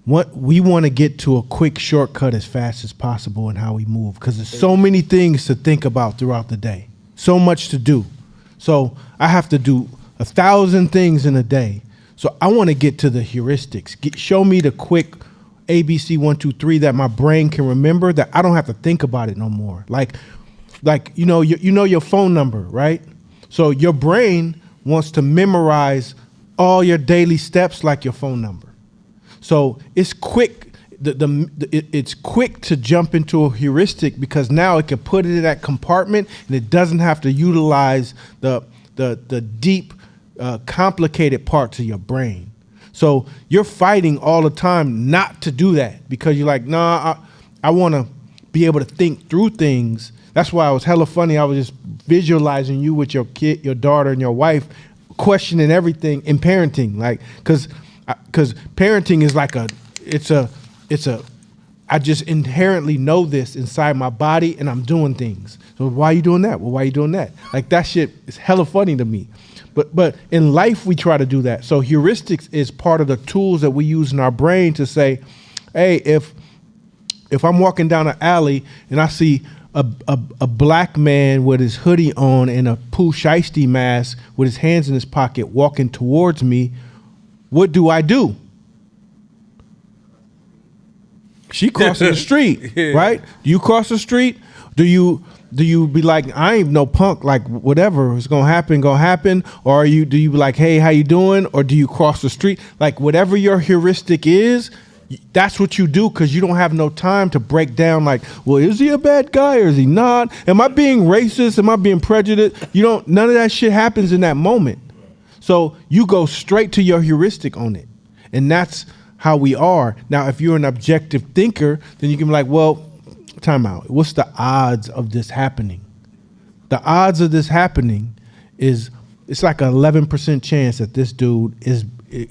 we want to get to a quick shortcut as fast as possible in how we move because there's so many things to think about throughout the day, so much to do. So I have to do 1,000 things in a day. So I want to get to the heuristics. Show me the quick ABC 1, 2, 3 that my brain can remember that I don't have to think about it no more. Like you know your phone number, right? So your brain wants to memorize all your daily steps like your phone number. So it's quick. It's quick to jump into a heuristic because now it can put it in that compartment and it doesn't have to utilize the deep, complicated parts of your brain. So you're fighting all the time not to do that because you're like, nah, I want to be able to think through things. That's why I was hella funny. I was just visualizing you with your kid, your daughter, and your wife questioning everything in parenting, like because parenting is like I just inherently know this inside my body and I'm doing things. So why are you doing that? Well, why are you doing that? Like that shit is hella funny to me. But in life we try to do that. So heuristics is part of the tools that we use in our brain to say, hey, if I'm walking down an alley and I see a black man with his hoodie on and a Pooh Shiesty mask with his hands in his pocket walking towards me, what do I do? She crossing the street, right? Do you cross the street? Do you be like, I ain't no punk, like whatever is gonna happen, or do you be like, hey, how you doing? Or do you cross the street? Like whatever your heuristic is, that's what you do because you don't have no time to break down like, well, is he a bad guy or is he not? Am I being racist? Am I being prejudiced? None of that shit happens in that moment. So you go straight to your heuristic on it. And that's how we are. Now, if you're an objective thinker, then you can be like, well, time out. What's the odds of this happening? The odds of this happening it's like an 11% chance that this dude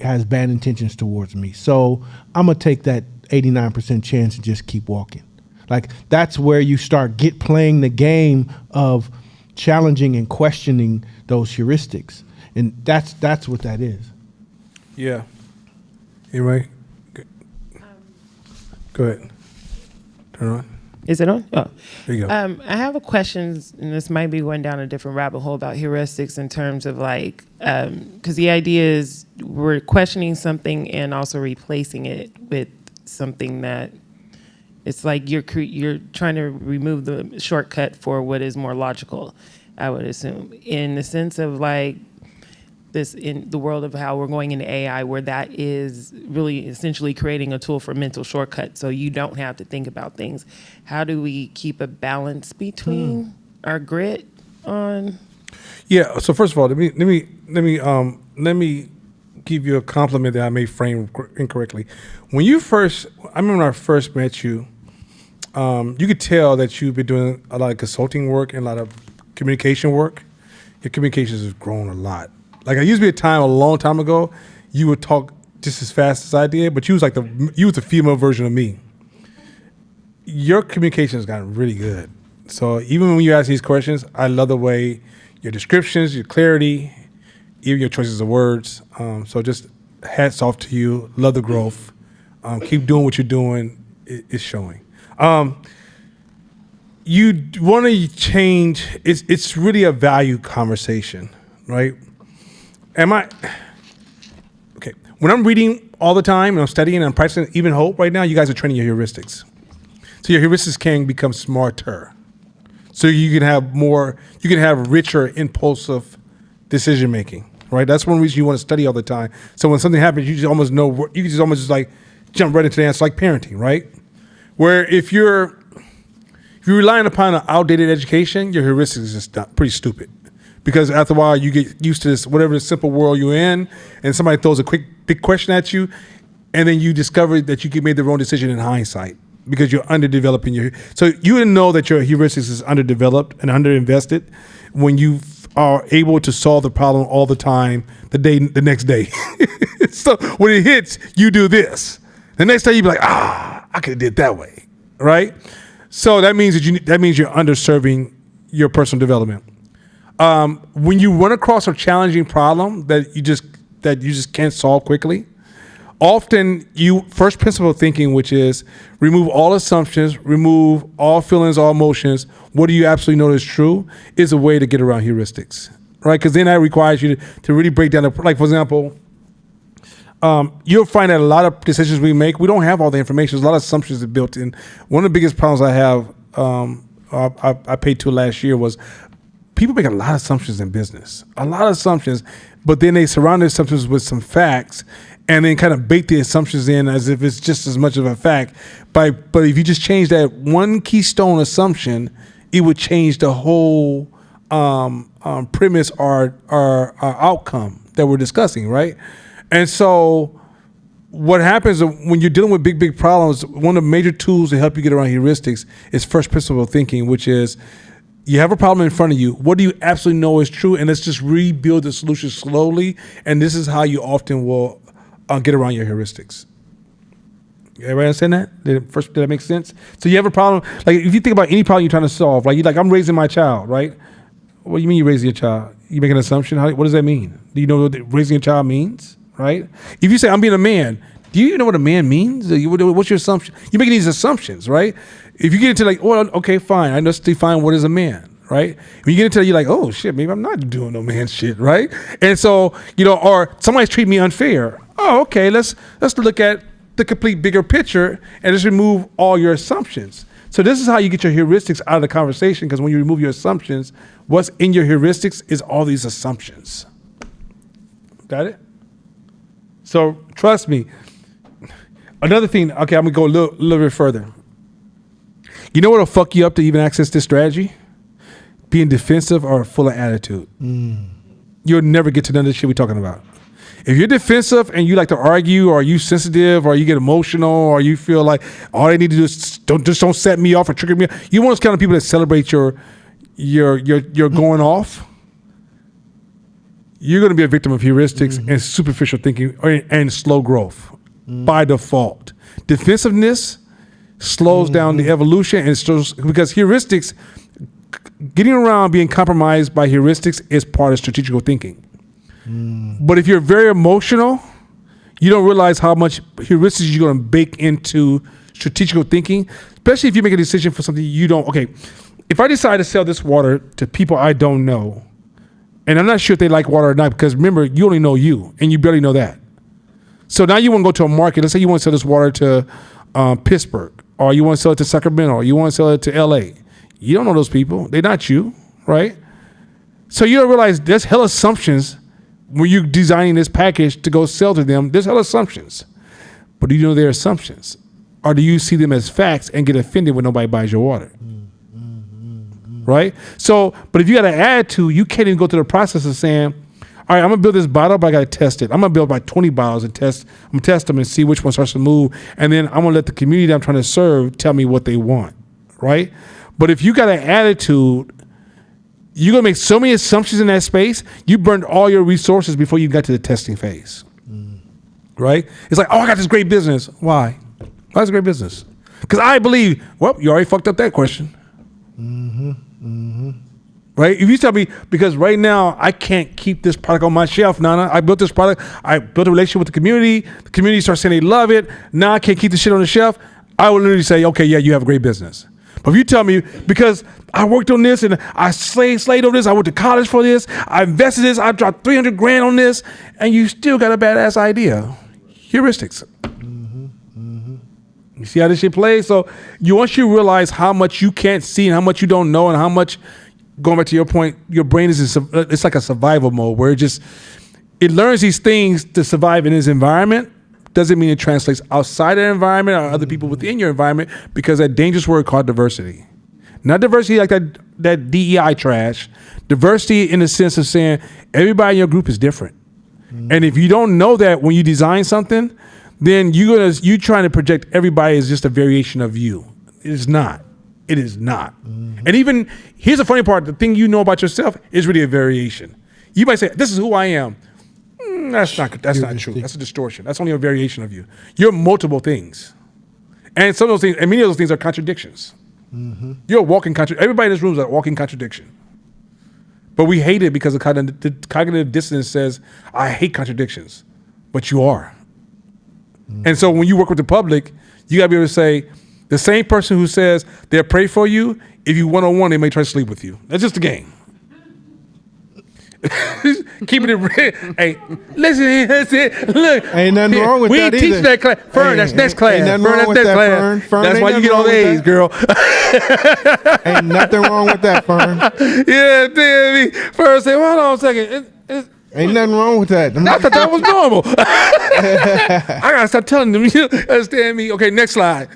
has bad intentions towards me. So I'm going to take that 89% chance and just keep walking. Like that's where you start playing the game of challenging and questioning those heuristics. And that's what that is. Yeah. You right? Go ahead. Turn on. Is it on? Oh. There you go. I have a question, and this might be going down a different rabbit hole about heuristics in terms of like, because the idea is we're questioning something and also replacing it with something that it's like you're trying to remove the shortcut for what is more logical, I would assume, in the sense of like this in the world of how we're going into AI, where that is really essentially creating a tool for mental shortcuts, so you don't have to think about things. How do we keep a balance between our grit on? Yeah. So first of all, let me give you a compliment that I may frame incorrectly. I remember when I first met you, you could tell that you've been doing a lot of consulting work and a lot of communication work. Your communications have grown a lot. Like, there used to be a time a long time ago, you would talk just as fast as I did, but you was the female version of me. your communication has gotten really good. So even when you ask these questions, I love the way your descriptions, your clarity, even your choices of words. So just hats off to you. Love the growth. Keep doing what you're doing. It's showing. You want to change. It's really a value conversation, right? Okay? When I'm reading all the time and I'm studying and I'm practicing even hope right now, you guys are training your heuristics. So your heuristics can become smarter. So you can have richer, impulsive decision making, right? That's one reason you want to study all the time. So when something happens, you just almost know, you can just almost just like jump right into the answer, like parenting, right? Where if you're relying upon an outdated education, your heuristics is just pretty stupid. Because after a while, you get used to this, whatever the simple world you're in, and somebody throws a big question at you, and then you discover that you made the wrong decision in hindsight because you're underdeveloping your. So you didn't know that your heuristics is underdeveloped and underinvested when you are able to solve the problem all the time the next day. So when it hits, you do this. The next day you be like, I could have did that way, right? So that means you're underserving your personal development. When you run across a challenging problem that you just can't solve quickly, often you first principle thinking, which is remove all assumptions, remove all feelings, all emotions. What do you absolutely know is true is a way to get around heuristics, right? Because then that requires you to really break down like, for example, you'll find that a lot of decisions we make, we don't have all the information. There's a lot of assumptions that built in. One of the biggest problems I have, I paid to last year was people make a lot of assumptions in business, a lot of assumptions, but then they surround their assumptions with some facts and then kind of bake the assumptions in as if it's just as much of a fact. But if you just change that one keystone assumption, it would change the whole premise or outcome that we're discussing, right? And so what happens when you're dealing with big problems, one of the major tools to help you get around heuristics is first principle thinking, which is you have a problem in front of you. What do you absolutely know is true? And let's just rebuild the solution slowly. And this is how you often will get around your heuristics. Everybody understand that? Did that make sense? So you have a problem. Like if you think about any problem you're trying to solve, like I'm raising my child, right? What do you mean you're raising your child? You make an assumption. What does that mean? Do you know what raising a child means? Right? If you say I'm being a man, do you know what a man means? What's your assumption? You're making these assumptions, right? If you get into like, well, okay, fine, I just define what is a man, right? When you get into you're like, oh shit, maybe I'm not doing no man shit, right? And so, or somebody's treating me unfair. Oh, okay, let's look at the complete bigger picture and just remove all your assumptions. So this is how you get your heuristics out of the conversation, because when you remove your assumptions, what's in your heuristics is all these assumptions. Got it? So trust me. Another thing, okay, I'm gonna go a little bit further. You know what'll fuck you up to even access this strategy? Being defensive or full of attitude. You'll never get to none of this shit we're talking about. If you're defensive and you like to argue, or you sensitive, or you get emotional, or you feel like all they need to do is don't set me off or trigger me. You're one of those kind of people that celebrate your going off. You're going to be a victim of heuristics and superficial thinking and slow growth by default. Defensiveness slows down the evolution, and because heuristics, getting around being compromised by heuristics is part of strategical thinking. But if you're very emotional, you don't realize how much heuristics you're going to bake into strategical thinking, especially if you make a decision for something you don't. Okay, if I decide to sell this water to people I don't know, and I'm not sure if they like water or not, because remember, you only know you, and you barely know that. So now you want to go to a market. Let's say you want to sell this water to Pittsburgh, or you want to sell it to Sacramento, or you want to sell it to LA. You don't know those people. They're not you, right? So you don't realize there's hell assumptions when you're designing this package to go sell to them. There's hell assumptions. But do you know their assumptions? Or do you see them as facts and get offended when nobody buys your water? Right? So, but if you got an attitude, you can't even go through the process of saying, all right, I'm gonna build this bottle, but I gotta test it. I'm gonna build about 20 bottles and I'm gonna test them and see which one starts to move. And then I'm gonna let the community that I'm trying to serve tell me what they want. Right? But if you got an attitude, you're gonna make so many assumptions in that space, you burned all your resources before you got to the testing phase. Right? It's like, oh, I got this great business. Why? Why is it great business? Because I believe, well, you already fucked up that question. Right? If you tell me, because right now I can't keep this product on my shelf, Nana. I built this product. I built a relationship with the community. The community starts saying they love it. Now I can't keep this shit on the shelf. I will literally say, okay, yeah, you have a great business. But if you tell me, because I worked on this and I slaved over this, I went to college for this, I invested this, I dropped 300 grand on this, and you still got a badass idea. Heuristics. You see how this shit plays? So once you realize how much you can't see and how much you don't know and how much, going back to your point, your brain it's like a survival mode where it learns these things to survive in its environment. Doesn't mean it translates outside the environment or other people within your environment, because that dangerous word called diversity. Not diversity like that DEI trash. Diversity in the sense of saying everybody in your group is different. And if you don't know that when you design something, then you trying to project everybody as just a variation of you. It is not. It is not. And even, here's the funny part, the thing you know about yourself is really a variation. You might say, this is who I am. That's not true. That's a distortion. That's only a variation of you. You're multiple things. And some of those things, and many of those things are contradictions. You're a walking contradiction. Everybody in this room is a walking contradiction. But we hate it because the cognitive dissonance says, I hate contradictions. But you are. And so when you work with the public, you gotta be able to say, the same person who says they'll pray for you, if you one-on-one, they may try to sleep with you. That's just a game. Keeping it real. Hey, listen. Look, Ain't nothing wrong with we that ain't teaching either. that class. Fern, that's next class. Ain't nothing Fern, wrong that's with next that, class. Fern. Fern, That's ain't why you nothing get all wrong the with A's, that. girl. Ain't nothing wrong with that, Fern. Yeah, damn. Fern said, hold on a second. Ain't nothing wrong with that. I thought that was normal. I gotta stop telling them. You understand me? Okay, next slide.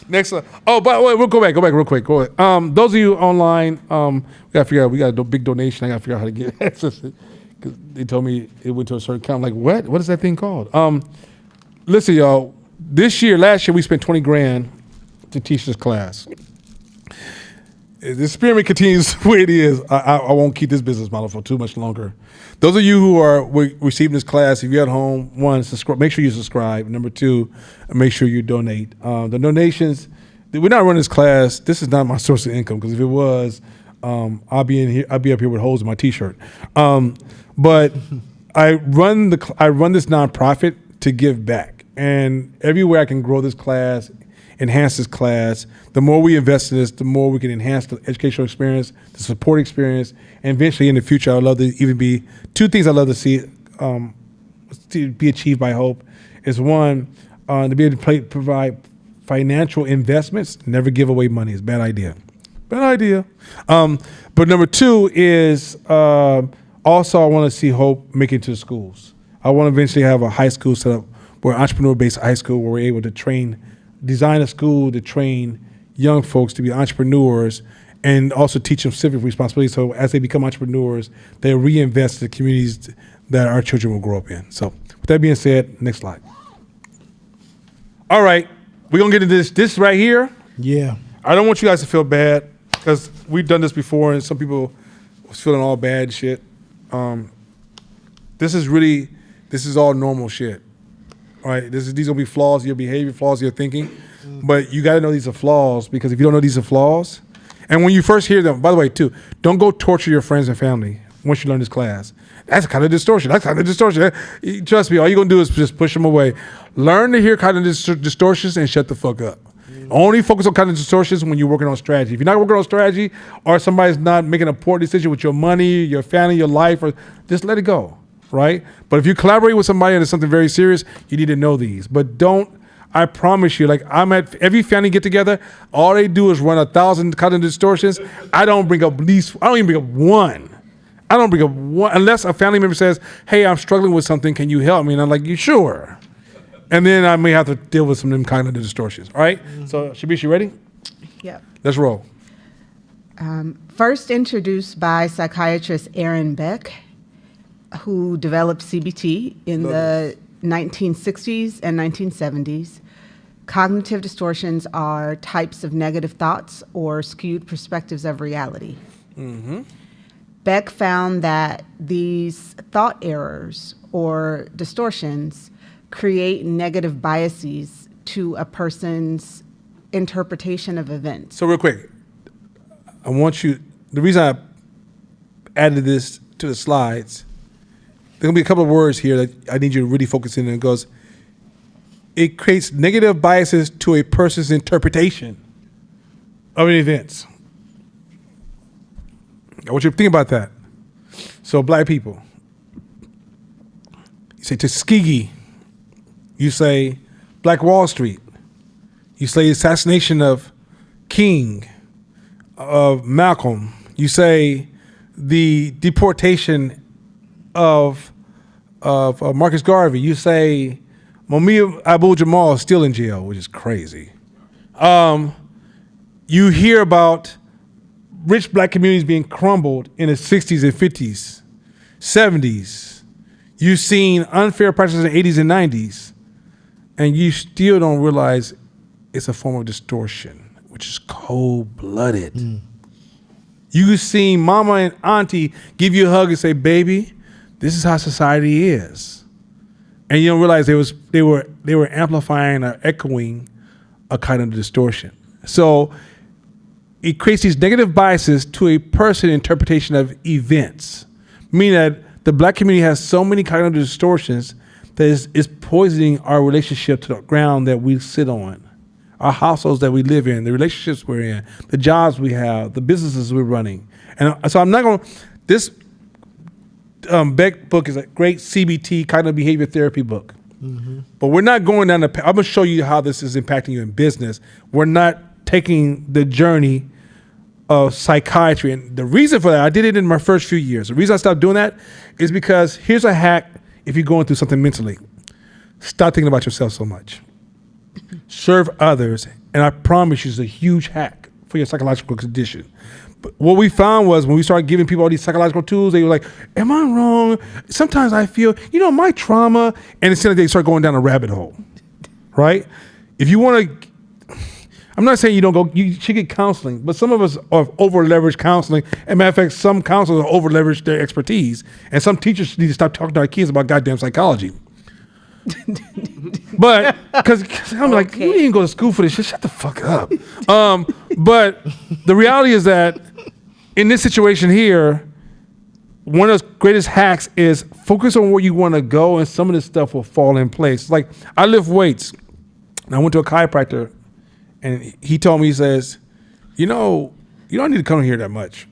Next slide. Oh, by the way, we'll go back real quick. Go ahead. Those of you online, we gotta figure out. We got a big donation. I gotta figure out how to get access. Because they told me it went to a certain count. I'm like, what? What is that thing called? Listen, y'all. Last year, we spent 20 grand to teach this class. If the experiment continues the way it is, I won't keep this business model for too much longer. Those of you who are receiving this class, if you're at home, one, make sure you subscribe. Number two, make sure you donate. The donations, we're not running this class. This is not my source of income, because if it was, I'll be in here. I'll be up here with holes in my T-shirt. But I run this nonprofit to give back, and everywhere I can grow this class, enhance this class. The more we invest in this, the more we can enhance the educational experience, the support experience, and eventually in the future, I'd love to even be two things I'd love to see to be achieved by Hope is one, to be able to provide financial investments, never give away money. It's a bad idea. Bad idea. But number two is also I want to see Hope make it to the schools. I want to eventually have a high school set up, where entrepreneur-based high school, where we're able to design a school to train young folks to be entrepreneurs and also teach them civic responsibility. So as they become entrepreneurs, they reinvest in the communities that our children will grow up in. So with that being said, next slide. All right, we're gonna get into this right here. Yeah. I don't want you guys to feel bad, because we've done this before and some people was feeling all bad and shit. This is all normal shit. All right, these gonna be flaws in your behavior, flaws in your thinking, but you gotta know these are flaws, because if you don't know these are flaws, and when you first hear them, by the way, too, don't go torture your friends and family once you learn this class. That's kind of distortion. Trust me, all you're gonna do is just push them away. Learn to hear kind of distortions and shut the fuck up. Only focus on kind of distortions when you're working on strategy. If you're not working on strategy, or somebody's not making a poor decision with your money, your family, your life, or just let it go. Right? But if you collaborate with somebody and it's something very serious, you need to know these. But I promise you, like I'm at every family get together, all they do is run 1,000 cognitive distortions. I don't even bring up one. Unless a family member says, hey, I'm struggling with something, can you help me? And I'm like, you sure? And then I may have to deal with some of them cognitive distortions. All right? So Shabish, you ready? Yep. Let's roll. First introduced by psychiatrist Aaron Beck, who developed CBT in the 1960s and 1970s. Cognitive distortions are types of negative thoughts or skewed perspectives of reality. Mm-hmm. Beck found that these thought errors or distortions create negative biases to a person's interpretation of events. So real quick, I want you, the reason I added this to the slides, there's gonna be a couple of words here that I need you to really focus in on. It goes, it creates negative biases to a person's interpretation of an event. I want you to think about that. So black people, you say Tuskegee, you say Black Wall Street, you say assassination of King, of Malcolm, you say the deportation of Marcus Garvey, you say Mumia Abu-Jamal is still in jail, which is crazy. You hear about rich black communities being crumbled in the 60s and 50s, 70s. You've seen unfair practices in the 80s and 90s, and you still don't realize it's a form of distortion, which is cold-blooded. You've seen mama and auntie give you a hug and say, baby, this is how society is. And you don't realize they were amplifying or echoing a kind of distortion. So it creates these negative biases to a person's interpretation of events, meaning that the black community has so many cognitive distortions that is poisoning our relationship to the ground that we sit on, our households that we live in, the relationships we're in, the jobs we have, the businesses we're running. And so I'm not going to, this Beck book is a great CBT, cognitive behavior therapy book. But we're not going down the path. I'm going to show you how this is impacting you in business. We're not taking the journey of psychiatry. And the reason for that, I did it in my first few years. The reason I stopped doing that is because here's a hack if you're going through something mentally. Stop thinking about yourself so much. Serve others. And I promise you, it's a huge hack for your psychological condition. But what we found was when we started giving people all these psychological tools, they were like, am I wrong? Sometimes I feel, my trauma. And it seemed like they start going down a rabbit hole, right? If you want to, I'm not saying you should get counseling, but some of us are over-leveraged counseling. As a matter of fact, some counselors are over-leveraged their expertise. And some teachers need to stop talking to our kids about goddamn psychology. But, because I'm like, you didn't go to school for this shit. Shut the fuck up. But the reality is that in this situation here, one of the greatest hacks is focus on where you want to go, and some of this stuff will fall in place. Like, I lift weights, and I went to a chiropractor, and he told me, he says, you don't need to come here that much.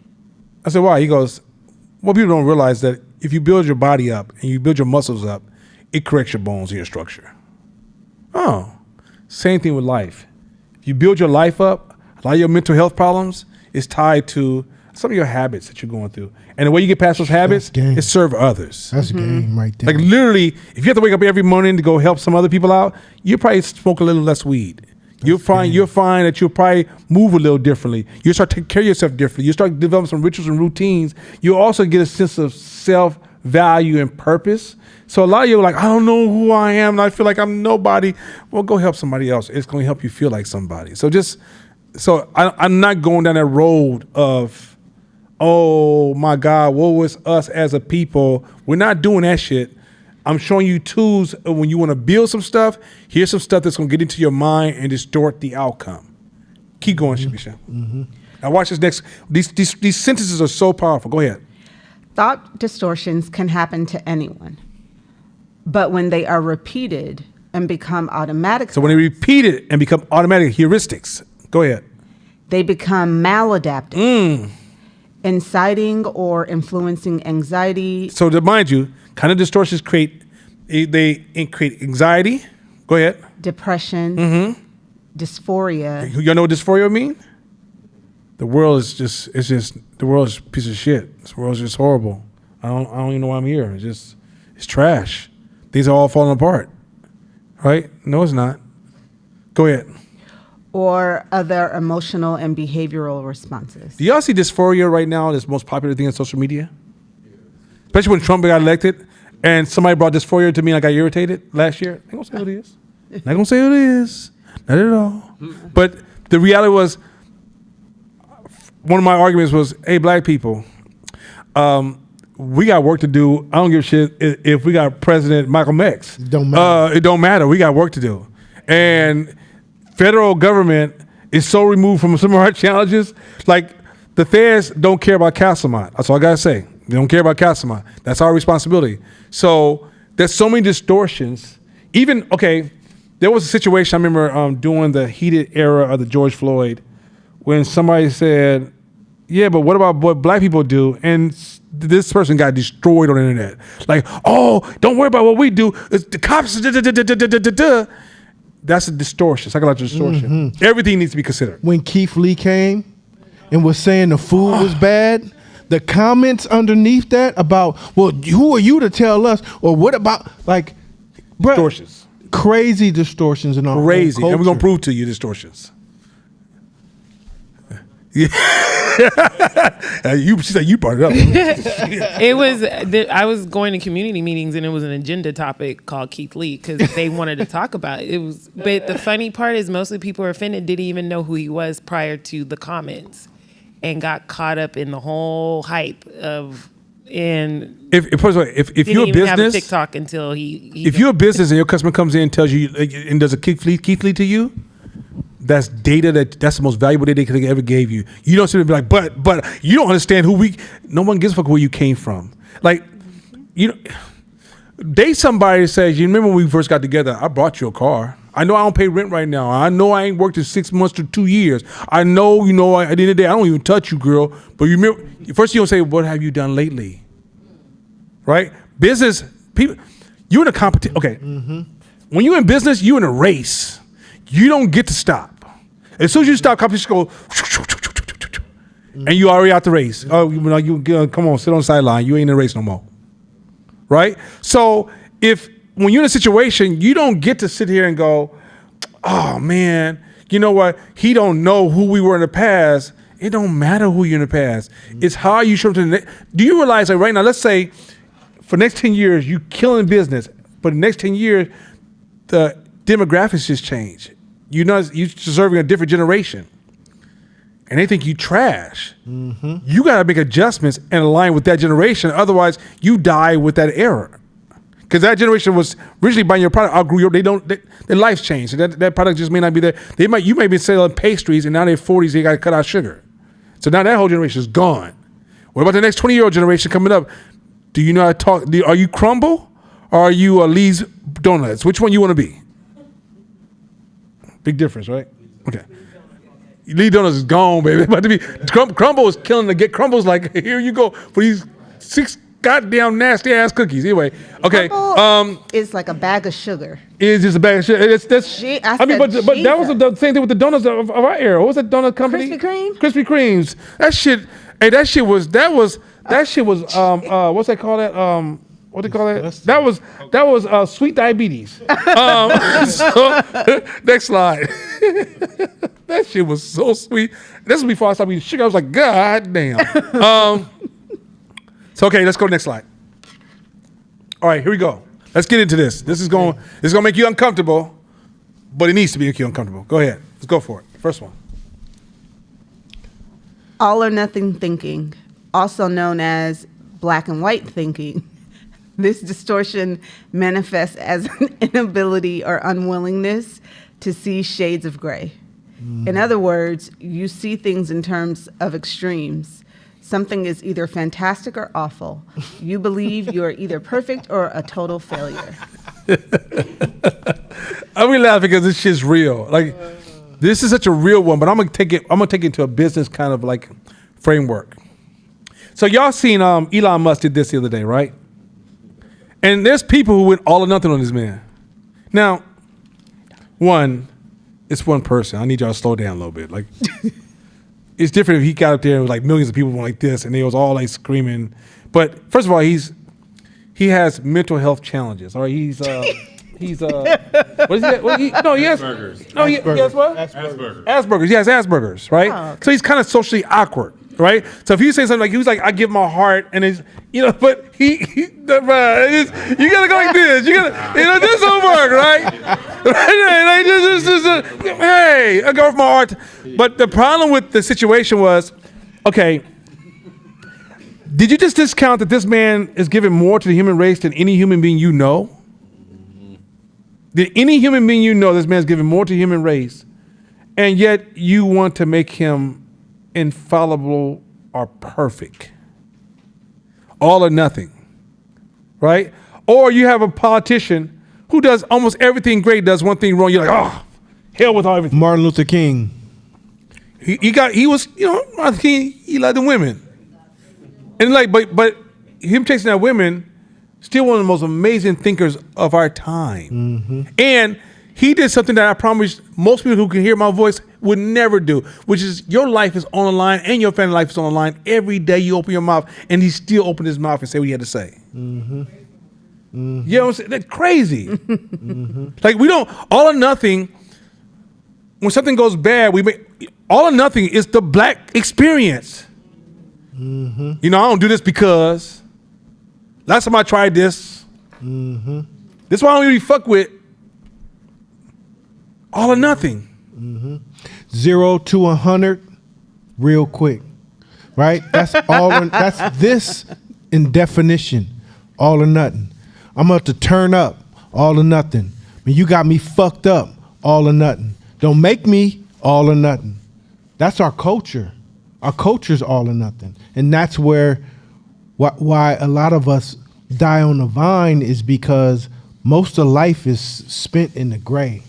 I said, why? He goes, well, people don't realize that if you build your body up and you build your muscles up, it corrects your bones and your structure. Oh, same thing with life. If you build your life up, a lot of your mental health problems is tied to some of your habits that you're going through. And the way you get past those habits is serve others. That's a game right there. Like literally, if you have to wake up every morning to go help some other people out, you probably smoke a little less weed. You'll find that you'll probably move a little differently. You'll start taking care of yourself differently. You start developing some rituals and routines. You'll also get a sense of self-value and purpose. So a lot of you are like, I don't know who I am, and I feel like I'm nobody. Well, go help somebody else. It's going to help you feel like somebody. So I'm not going down that road of, oh my God, woe is us as a people. We're not doing that shit. I'm showing you tools when you want to build some stuff. Here's some stuff that's going to get into your mind and distort the outcome. Keep going, Shabisha. Now watch this next. These sentences are so powerful. Go ahead. Thought distortions can happen to anyone, but when they are repeated and become automatic, So when they repeat it and become automatic heuristics, go ahead. they become maladaptive, inciting or influencing anxiety, So to mind you, kind of distortions create anxiety. Go ahead. depression, dysphoria, Y'all know what dysphoria mean? The world is just the world is a piece of shit. This world is just horrible. I don't even know why I'm here. It's trash. These are all falling apart. Right? No, it's not. Go ahead. or other emotional and behavioral responses. Do y'all see dysphoria right now? This most popular thing on social media? Especially when Trump got elected and somebody brought dysphoria to me and I got irritated last year. I ain't gonna say who it is. Not gonna say who it is. Not at all. But the reality was, one of my arguments was, hey, black people, we got work to do. I don't give a shit if we got President Malcolm X. It don't matter. It don't matter. We got work to do. And federal government is so removed from some of our challenges. Like the feds don't care about Castlemont. That's all I gotta say. They don't care about Castlemont. That's our responsibility. So there's so many distortions. Even, okay, there was a situation I remember during the heated era of the George Floyd when somebody said, yeah, but what about what black people do? And this person got destroyed on the internet. Like, oh, don't worry about what we do. It's the cops. That's a distortion, psychological distortion. Everything needs to be considered. When Keith Lee came and was saying the food was bad, the comments underneath that about, well, who are you to tell us? Or what about, like, bruh, Distortions. crazy distortions in our Crazy. whole And we're going to culture. prove to you distortions. Yeah. She said you brought it up. It was I was going to community meetings and it was an agenda topic called Keith Lee because they wanted to talk about it. It was, but the funny part is mostly people who are offended didn't even know who he was prior to the comments, and got caught up in the whole hype of and If first of all, if didn't you're a even have a business, TikTok until he if you're a business and your customer comes in and tells you and does a Keith Lee to you, that's data that's the most valuable data they could ever gave you. You don't sit and be like, but you don't understand no one gives a fuck where you came from. Like, you know, date somebody that says, you remember when we first got together, I brought you a car. I know I don't pay rent right now. I know I ain't worked in 6 months to 2 years. I know, at the end of the day, I don't even touch you, girl. But you remember, first you don't say, what have you done lately? Right? Business, people, you're in a competition. Okay. When you're in business, you're in a race. You don't get to stop. As soon as you stop, competition go, and you already out the race. Oh, come on, sit on the sideline. You ain't in the race no more. Right? So when you're in a situation, you don't get to sit here and go, oh man, you know what? He don't know who we were in the past. It don't matter who you're in the past. It's how you show up to the do you realize that right now, let's say for the next 10 years, you killing business, but the next 10 years, the demographics just change. You're serving a different generation. And they think you trash. You got to make adjustments and align with that generation. Otherwise, you die with that era. Because that generation was originally buying your product, outgrew their life's changed. So that product just may not be there. You may be selling pastries, and now they're 40s, they got to cut out sugar. So now that whole generation is gone. What about the next 20-year-old generation coming up? Do you know how to talk? Are you Crumble or are you Lee's Donuts? Which one you want to be? Big difference, right? Okay. Lee Donuts is gone, baby. About to be Crumble is killing the get. Crumble's like, here you go for these 6 goddamn nasty ass cookies. Anyway, okay. Crumble is like a bag of sugar. It's just a bag of sugar. But that was the same thing with the donuts of our era. What was that donut company? Krispy Kreme? Krispy Kremes. That shit. Hey, that shit was. What's that called? That what do they call that? That was sweet diabetes. So, next slide. That shit was so sweet. This was before I stopped eating sugar. I was like, God damn. So okay, let's go next slide. All right, here we go. Let's get into this. This is going to make you uncomfortable, but it needs to make you uncomfortable. Go ahead. Let's go for it. First one. All or nothing thinking, also known as black and white thinking. This distortion manifests as an inability or unwillingness to see shades of gray. In other words, you see things in terms of extremes. Something is either fantastic or awful. You believe you are either perfect or a total failure. I'm really laughing because this shit's real. Like, this is such a real one, but I'm gonna take it into a business kind of like framework. So y'all seen Elon Musk did this the other day, right? And there's people who went all or nothing on this man. Now, it's one person. I need y'all to slow down a little bit. Like, it's different if he got up there and was like millions of people went like this and they was all like screaming. But first of all, he has mental health challenges. All right, he has Asperger's. No, he has what? Asperger's. He has Asperger's, right? Oh, okay. So he's kind of socially awkward, right? So if you say something like, he was like, I give my heart, and it's, but you gotta go like this. This don't work, right? Hey, I go with my heart. But the problem with the situation was, okay, did you just discount that this man is giving more to the human race than any human being you know? Did any human being you know, this man's given more to the human race, and yet you want to make him infallible or perfect? All or nothing, right? Or you have a politician who does almost everything great, does one thing wrong. You're like, oh, hell with all everything. Martin Luther King. He was, I think he loved the women. And like, but him chasing that women, still one of the most amazing thinkers of our time. Mm-hmm. And he did something that I promise most people who can hear my voice would never do, which is your life is on the line and your family life is on the line. Every day you open your mouth, and he still opened his mouth and said what he had to say. Mm-hmm. Mm-hmm. You know what I'm saying? That's crazy. Mm-hmm. Like, we don't, all or nothing, when something goes bad, all or nothing is the black experience. Mm-hmm. I don't do this because last time I tried this. Mm-hmm. This is why I don't really fuck with all or nothing. Mm-hmm. 0 to 100 real quick, right? That's all. That's this in definition, all or nothing. I'm about to turn up, all or nothing. When you got me fucked up, all or nothing. Don't make me all or nothing. That's our culture. Our culture's all or nothing, and that's where why a lot of us die on the vine is because most of life is spent in the gray.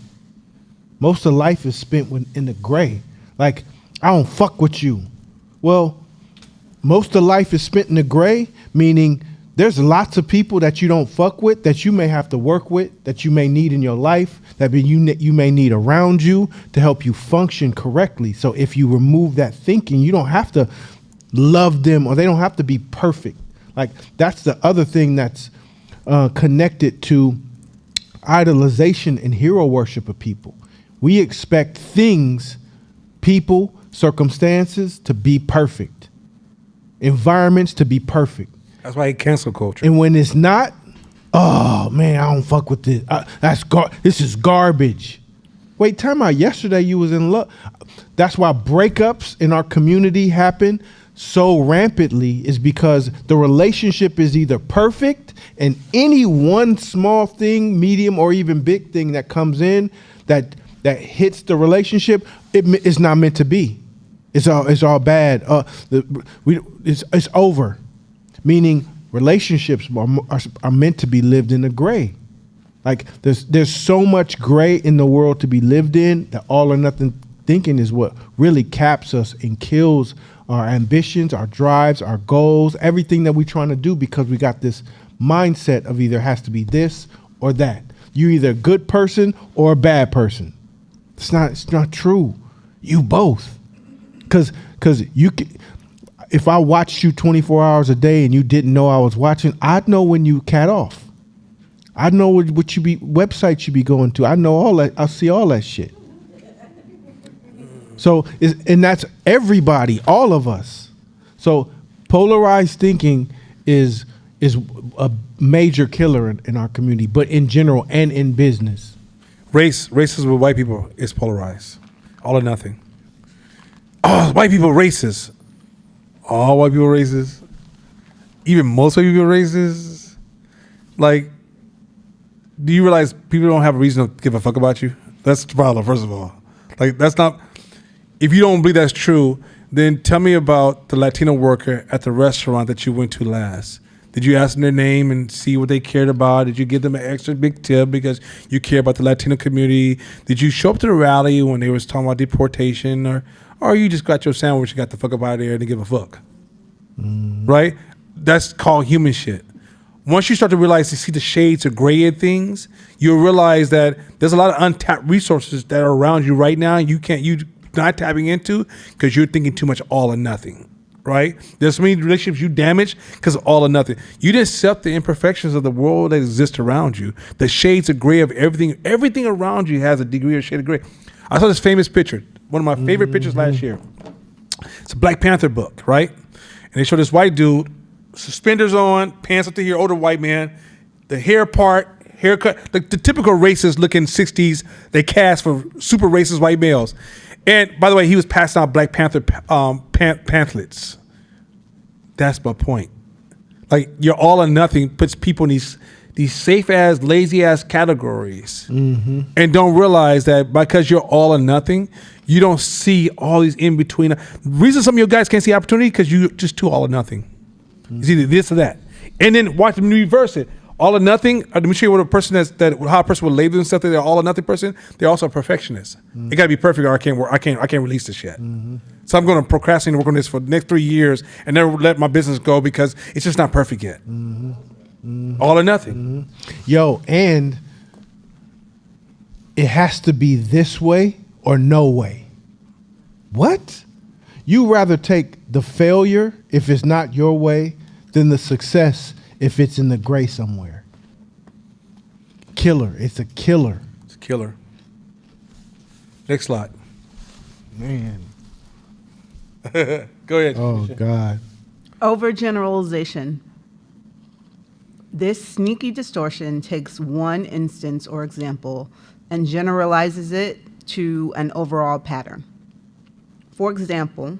Most of life is spent in the gray. Like, I don't fuck with you. Well, most of life is spent in the gray, meaning there's lots of people that you don't fuck with, that you may have to work with, that you may need in your life, that you may need around you to help you function correctly. So if you remove that thinking, you don't have to love them, or they don't have to be perfect. Like, that's the other thing that's connected to idolization and hero worship of people. We expect things, people, circumstances to be perfect, environments to be perfect. That's why he cancel culture. And when it's not, oh man, I don't fuck with this. This is garbage. Wait, time out. Yesterday you was in love. That's why breakups in our community happen so rampantly, is because the relationship is either perfect, and any one small thing, medium or even big thing that comes in that hits the relationship, it's not meant to be. It's all bad. It's over. Meaning relationships are meant to be lived in the gray. Like, there's so much gray in the world to be lived in that all or nothing thinking is what really caps us and kills our ambitions, our drives, our goals, everything that we're trying to do, because we got this mindset of either has to be this or that. You're either a good person or a bad person. It's not true. You both. Because you can, if I watched you 24 hours a day and you didn't know I was watching, I'd know when you cat off. I'd know what websites you be going to. I know all that. I see all that shit. So, and that's everybody, all of us. So polarized thinking is a major killer in our community, but in general and in business. Racism with white people is polarized. All or nothing. Oh, white people racist. All white people racist. Even most white people racist. Like, do you realize people don't have a reason to give a fuck about you? That's the problem, first of all. Like, that's not, if you don't believe that's true, then tell me about the Latino worker at the restaurant that you went to last. Did you ask them their name and see what they cared about? Did you give them an extra big tip because you care about the Latino community? Did you show up to the rally when they was talking about deportation, or you just got your sandwich and got the fuck up out of there and didn't give a fuck? Right? That's called human shit. Once you start to realize, to see the shades of gray in things, you'll realize that there's a lot of untapped resources that are around you right now. You're not tapping into because you're thinking too much all or nothing, right? There's so many relationships you damage because of all or nothing. You didn't accept the imperfections of the world that exists around you. The shades of gray of everything. Everything around you has a degree or shade of gray. I saw this famous picture, one of my favorite pictures last year. It's a Black Panther book, right? And they show this white dude, suspenders on, pants up to here, older white man, the hair part, haircut, like the typical racist looking 60s they cast for super racist white males. And by the way, he was passing out Black Panther pamphlets. That's my point. Like, your all or nothing puts people in these these safe ass, lazy ass categories, and don't realize that because you're all or nothing, you don't see all these in between. The reason some of you guys can't see opportunity because you just too all or nothing. It's either this or that, and then watch them reverse it. All or nothing. Let me show you what a person how a person would label themselves that they're all or nothing person. They're also a perfectionist. It got to be perfect, or I can't work. I can't release this yet. So I'm going to procrastinate and work on this for the next 3 years and never let my business go because it's just not perfect yet. All or nothing. Yo, and it has to be this way or no way. What? You rather take the failure if it's not your way than the success if it's in the gray somewhere. Killer. It's a killer. It's a killer. Next slide. Man. Go ahead. Oh, God. Overgeneralization. This sneaky distortion takes one instance or example and generalizes it to an overall pattern. For example,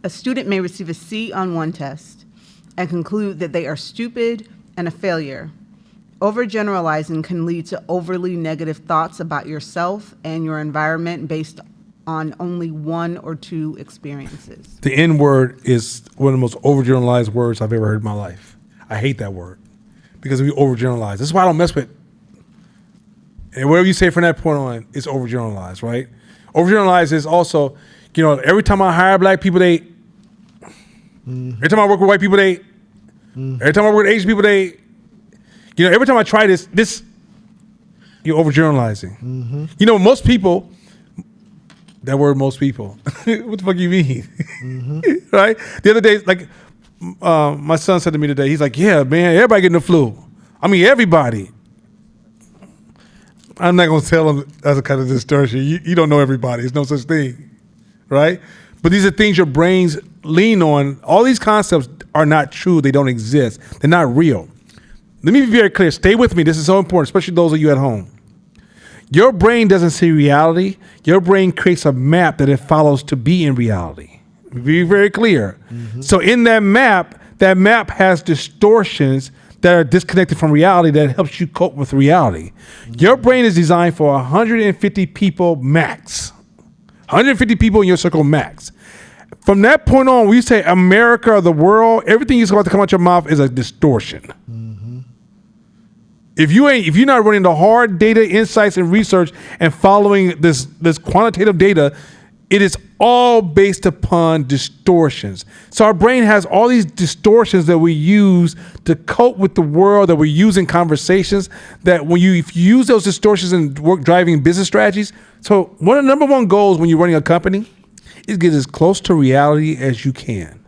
a student may receive a C on one test and conclude that they are stupid and a failure. Overgeneralizing can lead to overly negative thoughts about yourself and your environment based on only one or two experiences. The N word is one of the most overgeneralized words I've ever heard in my life. I hate that word because we overgeneralize. This is why I don't mess with. And whatever you say from that point on, it's overgeneralized, right? Overgeneralized is also, every time I hire black people, every time I work with white people, every time I work with Asian people, every time I try this, you're overgeneralizing. Most people, that word, most people, what the fuck you mean? Right? The other day, my son said to me today, he's like, yeah, man, everybody getting the flu. I mean, everybody. I'm not going to tell him that's a kind of distortion. You don't know everybody. There's no such thing, right? But these are things your brains lean on. All these concepts are not true. They don't exist. They're not real. Let me be very clear. Stay with me. This is so important, especially those of you at home. Your brain doesn't see reality. Your brain creates a map that it follows to be in reality. Be very clear. So in that map has distortions that are disconnected from reality that helps you cope with reality. Your brain is designed for 150 people max. 150 people in your circle max. From that point on, when you say America or the world, everything you're about to come out your mouth is a distortion. If you're not running the hard data insights and research and following this quantitative data, it is all based upon distortions. So our brain has all these distortions that we use to cope with the world, that we use in conversations, that if you use those distortions in driving business strategies. So one of the number one goals when you're running a company is get as close to reality as you can.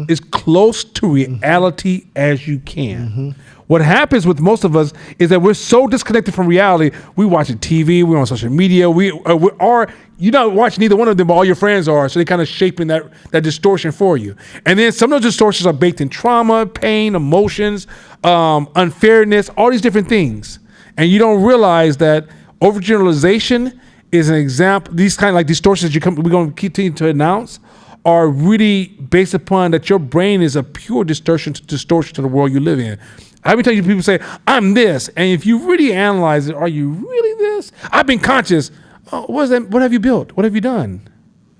As close to reality as you can. What happens with most of us is that we're so disconnected from reality. We watching TV, we're on social media. You're not watching either one of them, but all your friends are. So they're kind of shaping that distortion for you. And then some of those distortions are baked in trauma, pain, emotions, unfairness, all these different things. And you don't realize that overgeneralization is an example. These kind of like distortions we're going to continue to announce are really based upon that your brain is a pure distortion to the world you live in. How many times people say, I'm this? And if you really analyze it, are you really this? I've been conscious. Oh, what is that? What have you built? What have you done?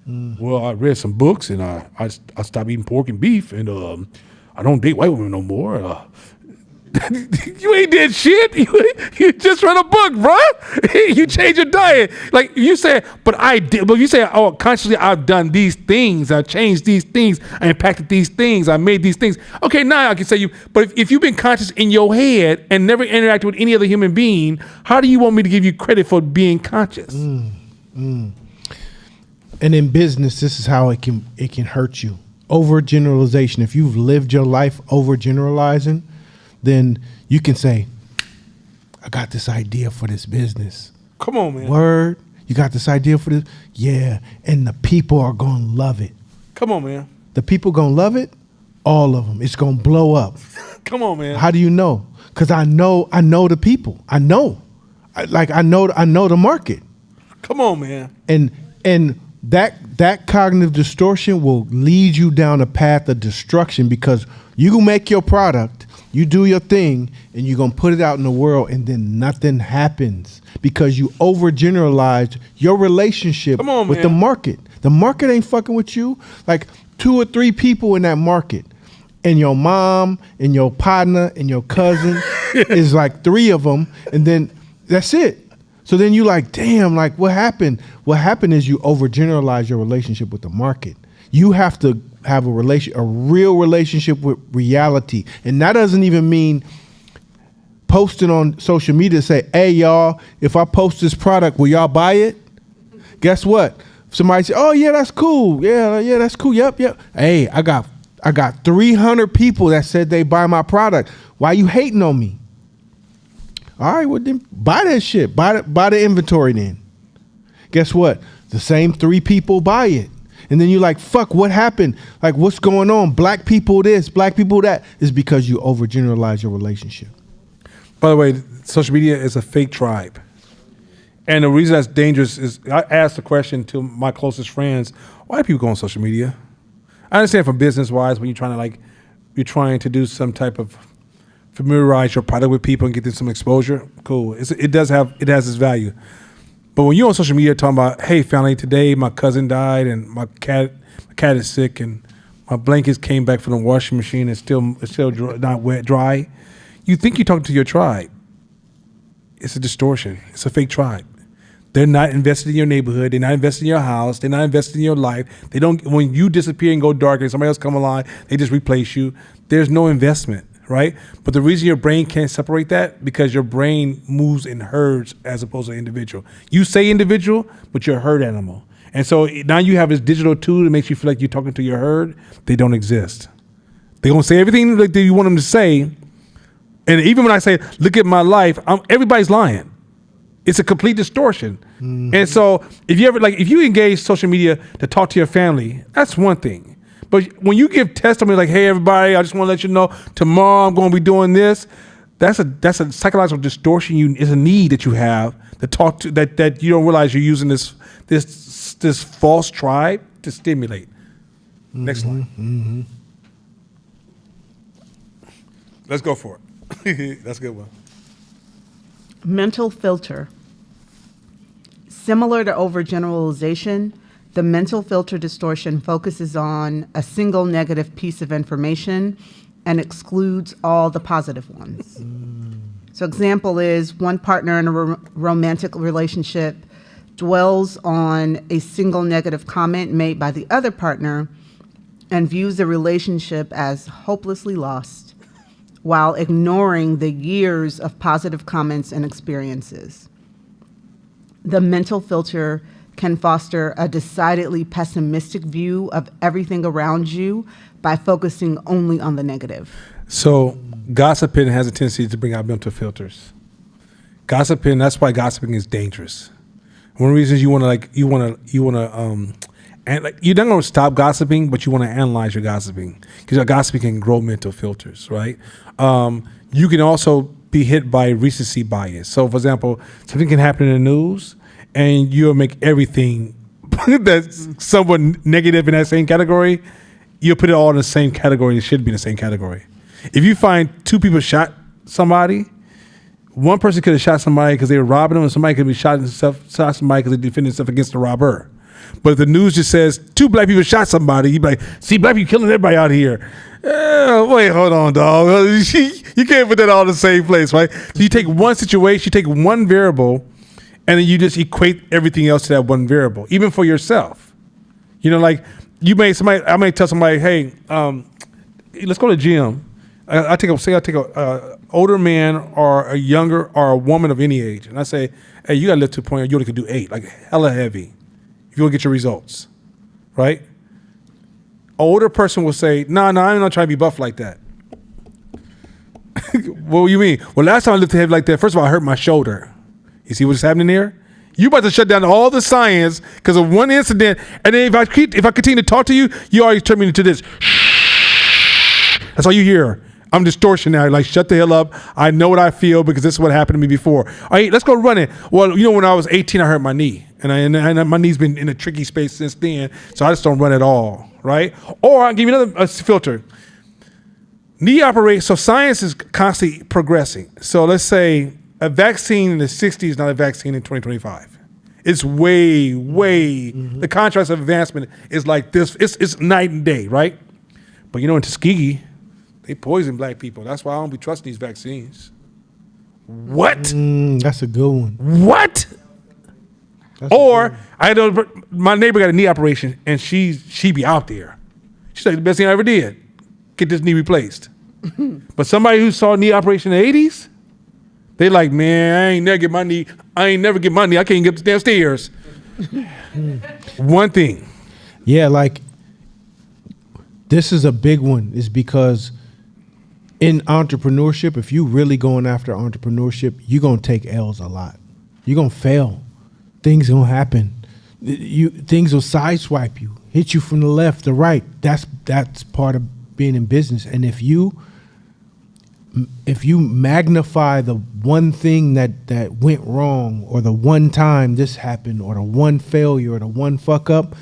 Well, I read some books and I stopped eating pork and beef and I don't date white women no more. You ain't did shit. You just read a book, bro. You change your diet. Like you say, but I did. But you say, oh, consciously, I've done these things. I changed these things. I impacted these things. I made these things. Okay, now I can say you. But if you've been conscious in your head and never interacted with any other human being, how do you want me to give you credit for being conscious? And in business, this is how it can hurt you. Overgeneralization. If you've lived your life overgeneralizing, then you can say, I got this idea for this business. Come on, man. Word. You got this idea for this? Yeah. And the people are going to love it. Come on, man. The people going to love it? All of them. It's going to blow up. Come on, man. How do you know? Because I know the people. I know. I know the market. Come on, man. And that cognitive distortion will lead you down a path of destruction because you make your product, You do your thing, and you're gonna put it out in the world, and then nothing happens because you overgeneralize your relationship Come on, with man. the market. The market ain't fucking with you. Like 2 or 3 people in that market, and your mom, and your partner, and your cousin is like 3 of them, and then that's it. So then you like, damn, like what happened? What happened is you overgeneralize your relationship with the market. You have to have a real relationship with reality. And that doesn't even mean posting on social media to say, hey y'all, if I post this product, will y'all buy it? Guess what? Somebody say, oh yeah, that's cool. Yeah, that's cool. Yep. Hey, I got 300 people that said they buy my product. Why you hating on me? All right, well then buy that shit. Buy the inventory then. Guess what? The same 3 people buy it. And then you're like, fuck, what happened? Like, what's going on? Black people this, black people that. Is because you overgeneralize your relationship. By the way, social media is a fake tribe. And the reason that's dangerous is I asked the question to my closest friends, why do people go on social media? I understand from business wise when you're trying to do some type of familiarize your product with people and get them some exposure. Cool. It has its value. But when you're on social media talking about, hey, family, today my cousin died and my cat is sick and my blankets came back from the washing machine and it's still not wet, dry. You think you're talking to your tribe. It's a distortion. It's a fake tribe. They're not invested in your neighborhood. They're not invested in your house. They're not invested in your life. They don't. When you disappear and go dark and somebody else come along, they just replace you. There's no investment. Right? But the reason your brain can't separate that because your brain moves in herds as opposed to individual. You say individual, but you're a herd animal. And so now you have this digital tool that makes you feel like you're talking to your herd. They don't exist. They're going to say everything that you want them to say. And even when I say, look at my life, everybody's lying. It's a complete distortion. Mm-hmm. And so if you engage social media to talk to your family, that's one thing. But when you give testimony like, hey, everybody, I just want to let you know, tomorrow I'm going to be doing this, that's a psychological distortion. It's a need that you have to talk to, that you don't realize you're using this false tribe to stimulate. Mm-hmm. Next slide. Mm-hmm. Let's go for it. That's a good one. Mental filter. Similar to overgeneralization, the mental filter distortion focuses on a single negative piece of information and excludes all the positive ones. So example is one partner in a romantic relationship dwells on a single negative comment made by the other partner and views the relationship as hopelessly lost while ignoring the years of positive comments and experiences. The mental filter can foster a decidedly pessimistic view of everything around you by focusing only on the negative. So gossiping has a tendency to bring out mental filters. Gossiping, that's why gossiping is dangerous. One of the reasons you're not going to stop gossiping, but you want to analyze your gossiping because your gossiping can grow mental filters, right? You can also be hit by recency bias. So, for example, something can happen in the news, and you'll make everything that's somewhat negative in that same category. You'll put it all in the same category. It should be in the same category. If you find 2 people shot somebody, one person could have shot somebody because they were robbing them, and somebody could be shot somebody because they defended themselves against the robber. But if the news just says 2 black people shot somebody, you'd be like, see, black people killing everybody out here. Wait, hold on, dog. You can't put that all in the same place, right? So you take one situation, you take one variable, and then you just equate everything else to that one variable, even for yourself. You know, like I may tell somebody, hey, let's go to the gym. I take a older man or a younger or a woman of any age, and I say, hey, you gotta lift to a point where you only can do 8, like hella heavy, if you want to get your results, right? An older person will say, nah, I'm not trying to be buff like that. What do you mean? Well, last time I lifted heavy like that, first of all, I hurt my shoulder. You see what's happening there? You about to shut down all the science because of one incident, and then if I continue to talk to you, you always turn me into this. That's all you hear. I'm distortion now. Like, shut the hell up. I know what I feel because this is what happened to me before. All right, let's go running. Well, when I was 18, I hurt my knee, and my knee's been in a tricky space since then, so I just don't run at all, right? Or I'll give you another filter. Knee operation. So science is constantly progressing. So let's say a vaccine in the 60s is not a vaccine in 2025. It's way, the contrast of advancement is like this. It's night and day, right? But in Tuskegee, they poison black people. That's why I don't be trusting these vaccines. What? That's a good one. What? That's a Or good one. I know my neighbor got a knee operation and she be out there. She's like, the best thing I ever did, get this knee replaced. But somebody who saw a knee operation in the 80s, they like, man, I ain't never get my knee. I can't get up the damn stairs. One thing. Yeah, like this is a big one, is because in entrepreneurship, if you really going after entrepreneurship, you're gonna take L's a lot. You're gonna fail. Things gonna happen. Things will sideswipe you, hit you from the left, the right. That's part of being in business. And if you magnify the one thing that went wrong, or the one time this happened, or the one failure, or the one fuck up,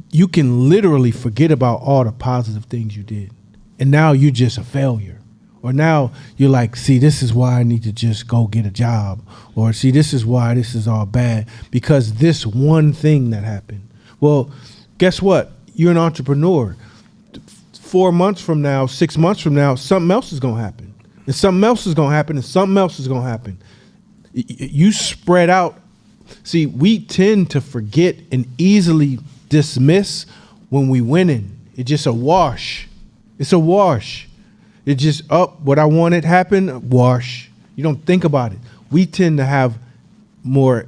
you can literally forget about all the positive things you did. And now you're just a failure. Or now you're like, see, this is why I need to just go get a job. Or see, this is why this is all bad, because this one thing that happened. Well, guess what? You're an entrepreneur. 4 months from now, 6 months from now, something else is going to happen. And something else is going to happen, and something else is going to happen. You spread out. See, we tend to forget and easily dismiss when we winning. It's just a wash. It's a wash. It's just, what I wanted happened, wash. You don't think about it. We tend to have more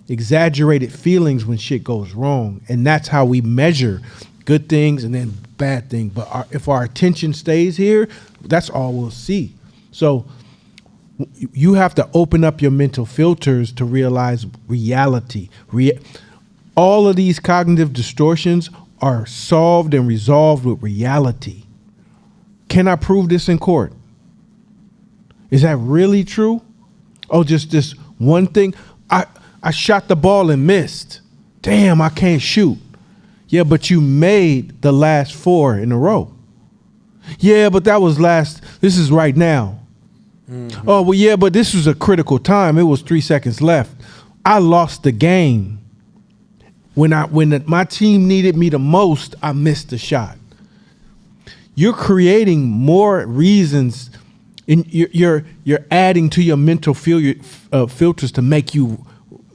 exaggerated feelings when shit goes wrong. And that's how we measure good things and then bad things. But if our attention stays here, that's all we'll see. So you have to open up your mental filters to realize reality. All of these cognitive distortions are solved and resolved with reality. Can I prove this in court? Is that really true? Oh, just this one thing? I shot the ball and missed. Damn, I can't shoot. Yeah, but you made the last 4 in a row. Yeah, but this is right now. Mm-hmm. Oh, well, yeah, but this was a critical time. It was 3 seconds left. I lost the game. When my team needed me the most, I missed the shot. You're creating more reasons, and you're adding to your mental filters to make you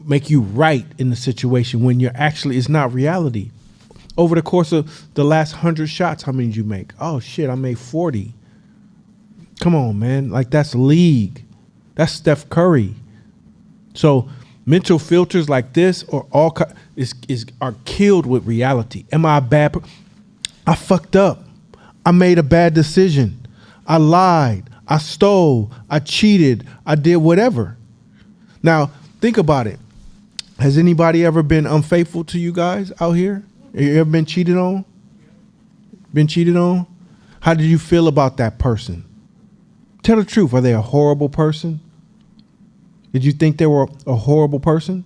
right in the situation when you're actually, it's not reality. Over the course of the last 100 shots, how many did you make? Oh shit, I made 40. Come on, man. Like, that's league. That's Steph Curry. So mental filters like this are killed with reality. Am I a bad person? I fucked up. I made a bad decision. I lied. I stole. I cheated. I did whatever. Now, think about it. Has anybody ever been unfaithful to you guys out here? You ever been cheated on? Been cheated on? How did you feel about that person? Tell the truth. Are they a horrible person? Did you think they were a horrible person?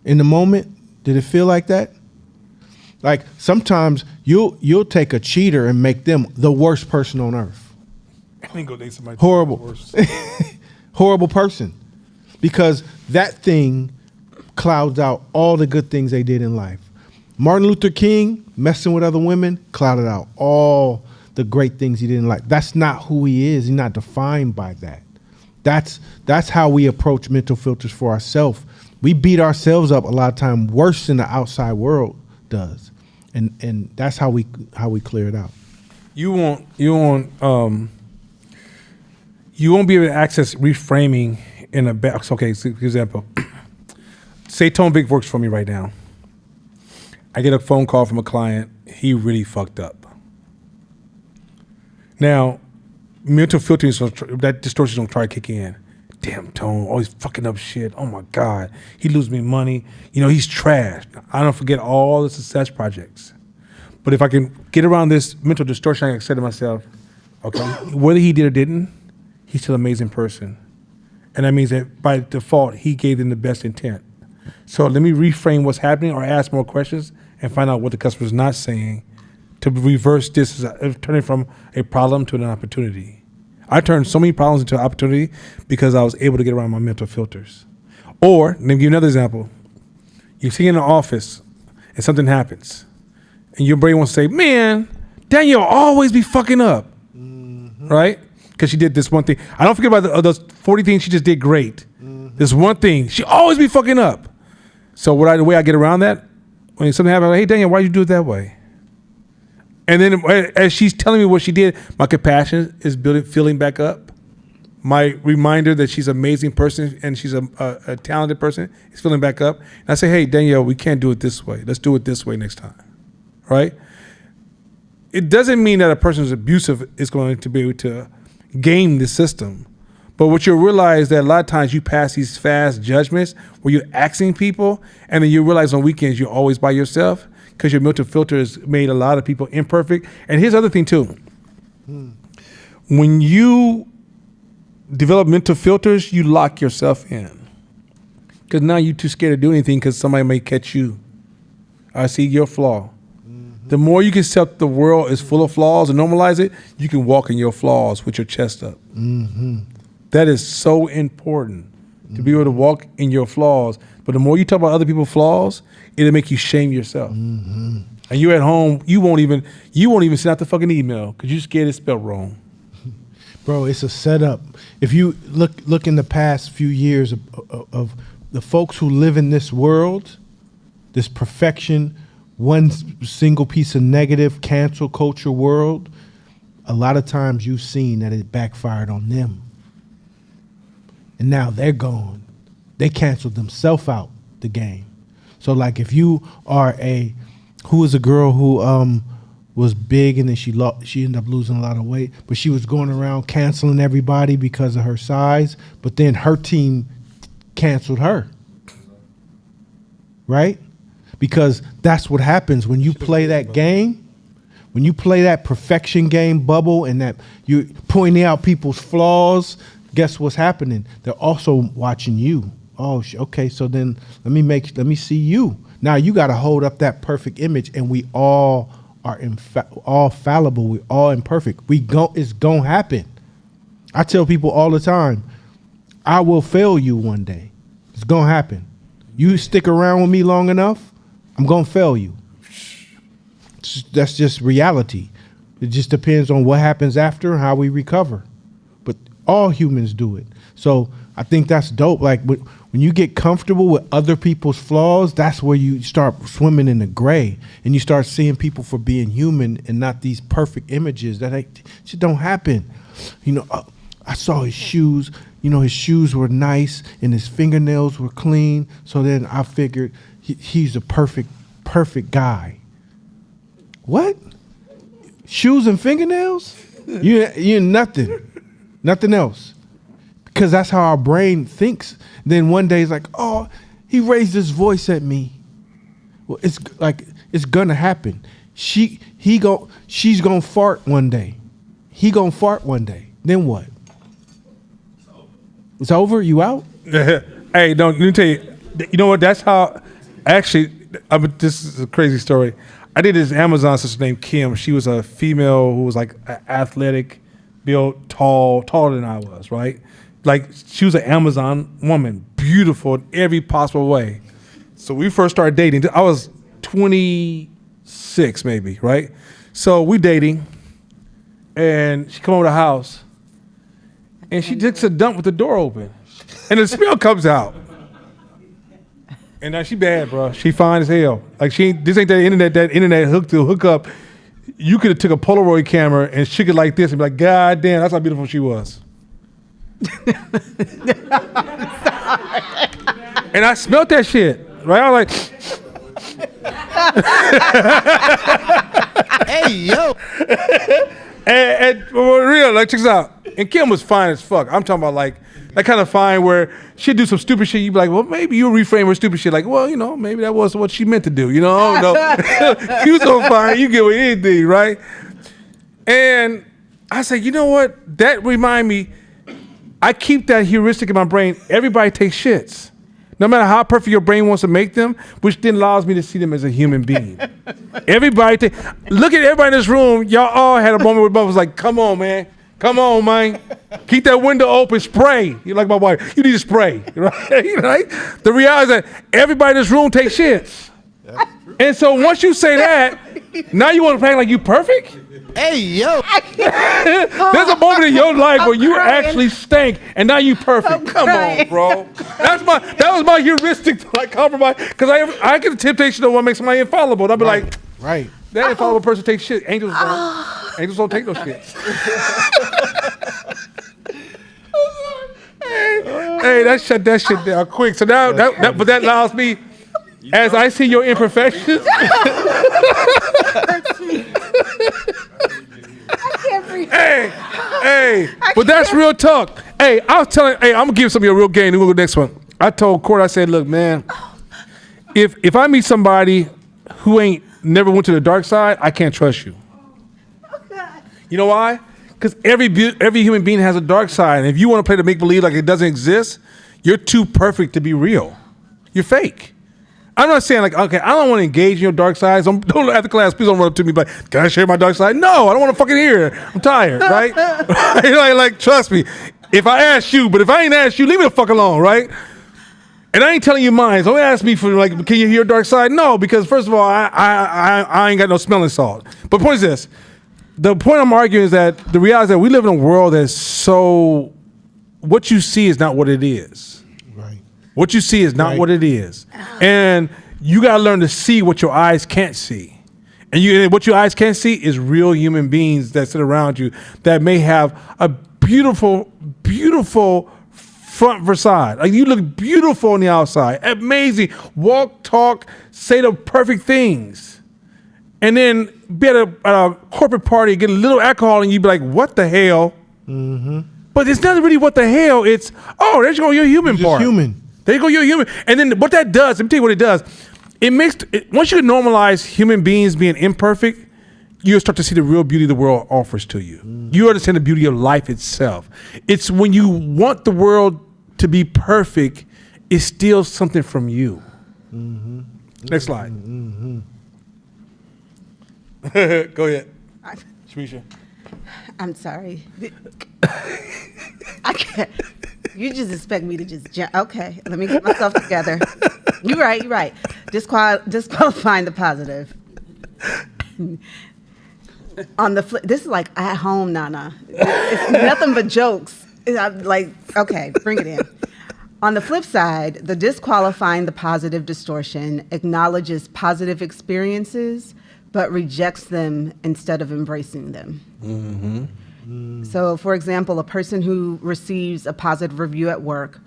In the moment, did it feel like that? Like, sometimes you'll take a cheater and make them the worst person on earth. I think go date somebody horrible. Horrible person. Because that thing clouds out all the good things they did in life. Martin Luther King, messing with other women, clouded out all the great things he did in life. That's not who he is. He's not defined by that. That's how we approach mental filters for ourselves. We beat ourselves up a lot of time worse than the outside world does. And that's how we clear it out. You won't be able to access reframing in a back. Okay, so for example, say Tone Vic works for me right now. I get a phone call from a client. He really fucked up. Now, mental filtering, that distortion don't try to kick in. Damn, Tone, always fucking up shit. Oh my God, he lose me money. He's trash. I don't forget all the success projects. But if I can get around this mental distortion, I can say to myself, okay, whether he did or didn't, he's still an amazing person. And that means that by default, he gave them the best intent. So let me reframe what's happening or ask more questions and find out what the customer's not saying to reverse this, turning from a problem to an opportunity. I turned so many problems into an opportunity because I was able to get around my mental filters. Or, let me give you another example. You're sitting in an office and something happens. And your brain wants to say, man, Danielle always be fucking up. Right? Because she did this one thing. I don't forget about those 40 things she just did great. This one thing, she always be fucking up. So the way I get around that, when something happens, I'm like, hey, Danielle, why'd you do it that way? And then as she's telling me what she did, my compassion is filling back up. My reminder that she's an amazing person and she's a talented person is filling back up. And I say, hey, Danielle, we can't do it this way. Let's do it this way next time. Right? It doesn't mean that a person who's abusive is going to be able to game the system. But what you'll realize that a lot of times you pass these fast judgments where you're asking people, and then you realize on weekends you're always by yourself because your mental filter has made a lot of people imperfect. And here's the other thing too. When you develop mental filters, you lock yourself in. Because now you're too scared to do anything because somebody may catch you. I see your flaw. The more you can accept the world is full of flaws and normalize it, you can walk in your flaws with your chest up. That is so important to be able to walk in your flaws. But the more you talk about other people's flaws, it'll make you shame yourself. And you at home, you won't even send out the fucking email because you're scared it's spelled wrong. Bro, it's a setup. If you look in the past few years of the folks who live in this world, this perfection, one single piece of negative cancel culture world, a lot of times you've seen that it backfired on them. And now they're gone. They canceled themselves out the game. So like if you are who was a girl who was big and then she ended up losing a lot of weight, but she was going around canceling everybody because of her size, but then her team canceled her. Right? Because that's what happens when you play that game, when you play that perfection game bubble and that you're pointing out people's flaws, guess what's happening? They're also watching you. Oh, okay, so then let me see you. Now you got to hold up that perfect image, and we all are all fallible. We're all imperfect. It's going to happen. I tell people all the time, I will fail you one day. It's going to happen. You stick around with me long enough, I'm going to fail you. That's just reality. It just depends on what happens after and how we recover. But all humans do it. So I think that's dope. Like when you get comfortable with other people's flaws, that's where you start swimming in the gray and you start seeing people for being human and not these perfect images that shit don't happen. I saw his shoes. His shoes were nice and his fingernails were clean. So then I figured he's a perfect guy. What? Shoes and fingernails? You nothing else. Because that's how our brain thinks. Then one day it's like, oh, he raised his voice at me. Well, it's gonna happen. She's gonna fart one day. He gonna fart one day. Then what? It's over? You out? Hey, let me tell you. You know what? That's how. Actually, this is a crazy story. I did this Amazon sister named Kim. She was a female who was like athletic, built, taller than I was, right? Like she was an Amazon woman, beautiful in every possible way. So we first started dating. I was 26 maybe, right? So we dating, and she come over to the house, and she takes a dump with the door open, and the smell comes out. And now she bad, bro. She fine as hell. Like this ain't that internet hook up. You could have took a Polaroid camera and shook it like this and be like, God damn, that's how beautiful she was. And I smelled that shit, right? I was like, Hey, yo. and for real, like, check this out. And Kim was fine as fuck. I'm talking about like that kind of fine where she'd do some stupid shit. You'd be like, well, maybe you reframe her stupid shit. Like, well, maybe that was what she meant to do. No. You was so fine, you get with anything, right? And I said, you know what? That remind me, I keep that heuristic in my brain. Everybody takes shits. no matter how perfect your brain wants to make them, which then allows me to see them as a human being. Everybody, look at everybody in this room. Y'all all had a moment where both was like, come on, man. Come on, man. Keep that window open. Spray. You're like my wife. You need to spray. Right? Right? The reality is that everybody in this room takes shits. And so once you say that, now you want to play like you perfect? Hey, yo. There's a moment in your life where you actually stink, and now you perfect. Come on, bro. That was my heuristic to like compromise, because I get the temptation to want to make somebody infallible. And I'll be like, Right. that infallible person takes shit. Angels don't. Angels don't take no shit. Hey, shut that shit down quick. So now but that allows me, as I see your imperfections. Hey, but that's real talk. Hey, I'm gonna give some of your real game. Then we'll go to the next one. I told Court, I said, look, man, if I meet somebody who ain't never went to the dark side, I can't trust you. You know why? Because every human being has a dark side. And if you want to play the make-believe like it doesn't exist, you're too perfect to be real. You're fake. I'm not saying like, okay, I don't want to engage in your dark sides. Don't after class, please don't run up to me like, can I share my dark side? No, I don't want to fucking hear it. I'm tired, right? like, trust me. If I ask you, but if I ain't asked you, leave me the fuck alone, right? And I ain't telling you mine. Don't ask me for like, can you hear your dark side? No, because first of all, I ain't got no smelling salt. But the point is this. The point I'm arguing is that the reality is that we live in a world that's so, what you see is not what it is. Right. What you see is not what it is. And you got to learn to see what your eyes can't see. And what your eyes can't see is real human beings that sit around you that may have a beautiful, beautiful front facade. Like you look beautiful on the outside. Amazing. Walk, talk, say the perfect things. And then be at a corporate party, get a little alcohol, and you be like, what the hell? Mm-hmm. But it's not really what the hell. It's, oh, there you go, your human part. Human. There you go, you're human. And then what that does, let me tell you what it does. Once you normalize human beings being imperfect, you'll start to see the real beauty the world offers to you. You understand the beauty of life itself. It's when you want the world to be perfect, it steals something from you. Mm-hmm. Next slide. Mm-hmm. Go ahead. Shamisha. I'm sorry. I can't. You just expect me to just jump. Okay, let me get myself together. You're right. Disqualifying the positive. On the flip, this is like at home, Nana. It's nothing but jokes. I'm like, okay, bring it in. On the flip side, the disqualifying the positive distortion acknowledges positive experiences, but rejects them instead of embracing them. Mm-hmm. So, for example, a person who receives a positive review at work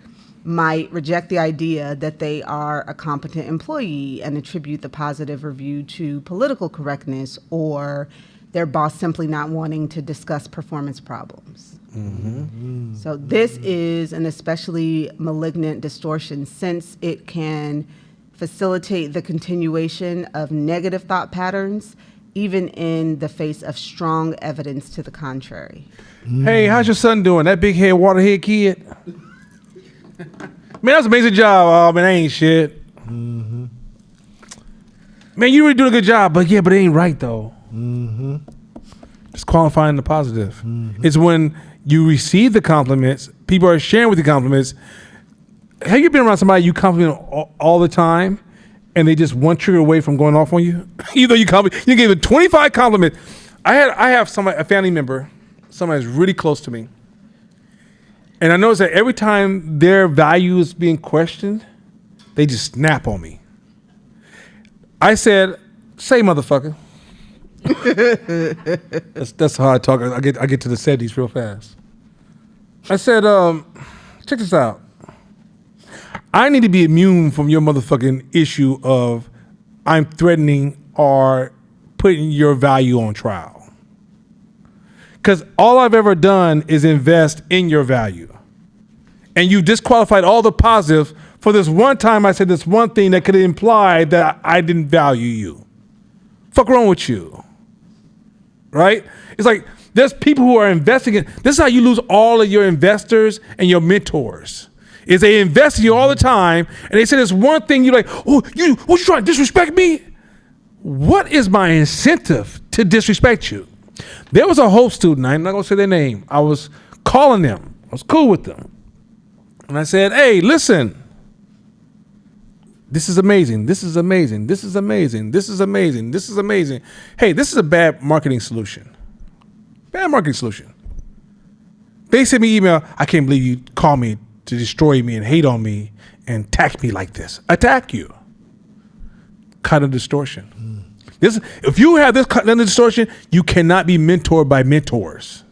might reject the idea that they are a competent employee and attribute the positive review to political correctness or their boss simply not wanting to discuss performance problems. Mm-hmm. So this is an especially malignant distortion since it can facilitate the continuation of negative thought patterns, even in the face of strong evidence to the contrary. Hey, how's your son doing? That big head, waterhead kid? Man, that's an amazing job. Oh, man, that ain't shit. Mm-hmm. Man, you really doing a good job, but it ain't right, though. Mm-hmm. Just qualifying the positive. Mm-hmm. It's when you receive the compliments, people are sharing with you compliments. Have you been around somebody you compliment all the time, and they just one trigger away from going off on you? You gave them 25 compliments. I have a family member, somebody that's really close to me, and I notice that every time their value is being questioned, they just snap on me. I said, "Say motherfucker." That's how I talk. I get to the 70s real fast. I said, check this out. I need to be immune from your motherfucking issue of I'm threatening or putting your value on trial. Because all I've ever done is invest in your value. And you disqualified all the positives for this one time I said this one thing that could imply that I didn't value you. Fuck wrong with you? Right? It's like there's people who are investing in, this is how you lose all of your investors and your mentors. is they invest in you all the time, and they say there's one thing you're like, oh, you trying to disrespect me? What is my incentive to disrespect you? There was a Hope student, I'm not gonna say their name. I was calling them, I was cool with them. And I said, hey, listen, this is amazing, this is amazing, this is amazing, this is amazing, this is amazing. Hey, this is a bad marketing solution. Bad marketing solution. They sent me email, I can't believe you called me to destroy me and hate on me and attack me like this. Attack you. Kind of distortion. This, if you have this kind of distortion, you cannot be mentored by mentors.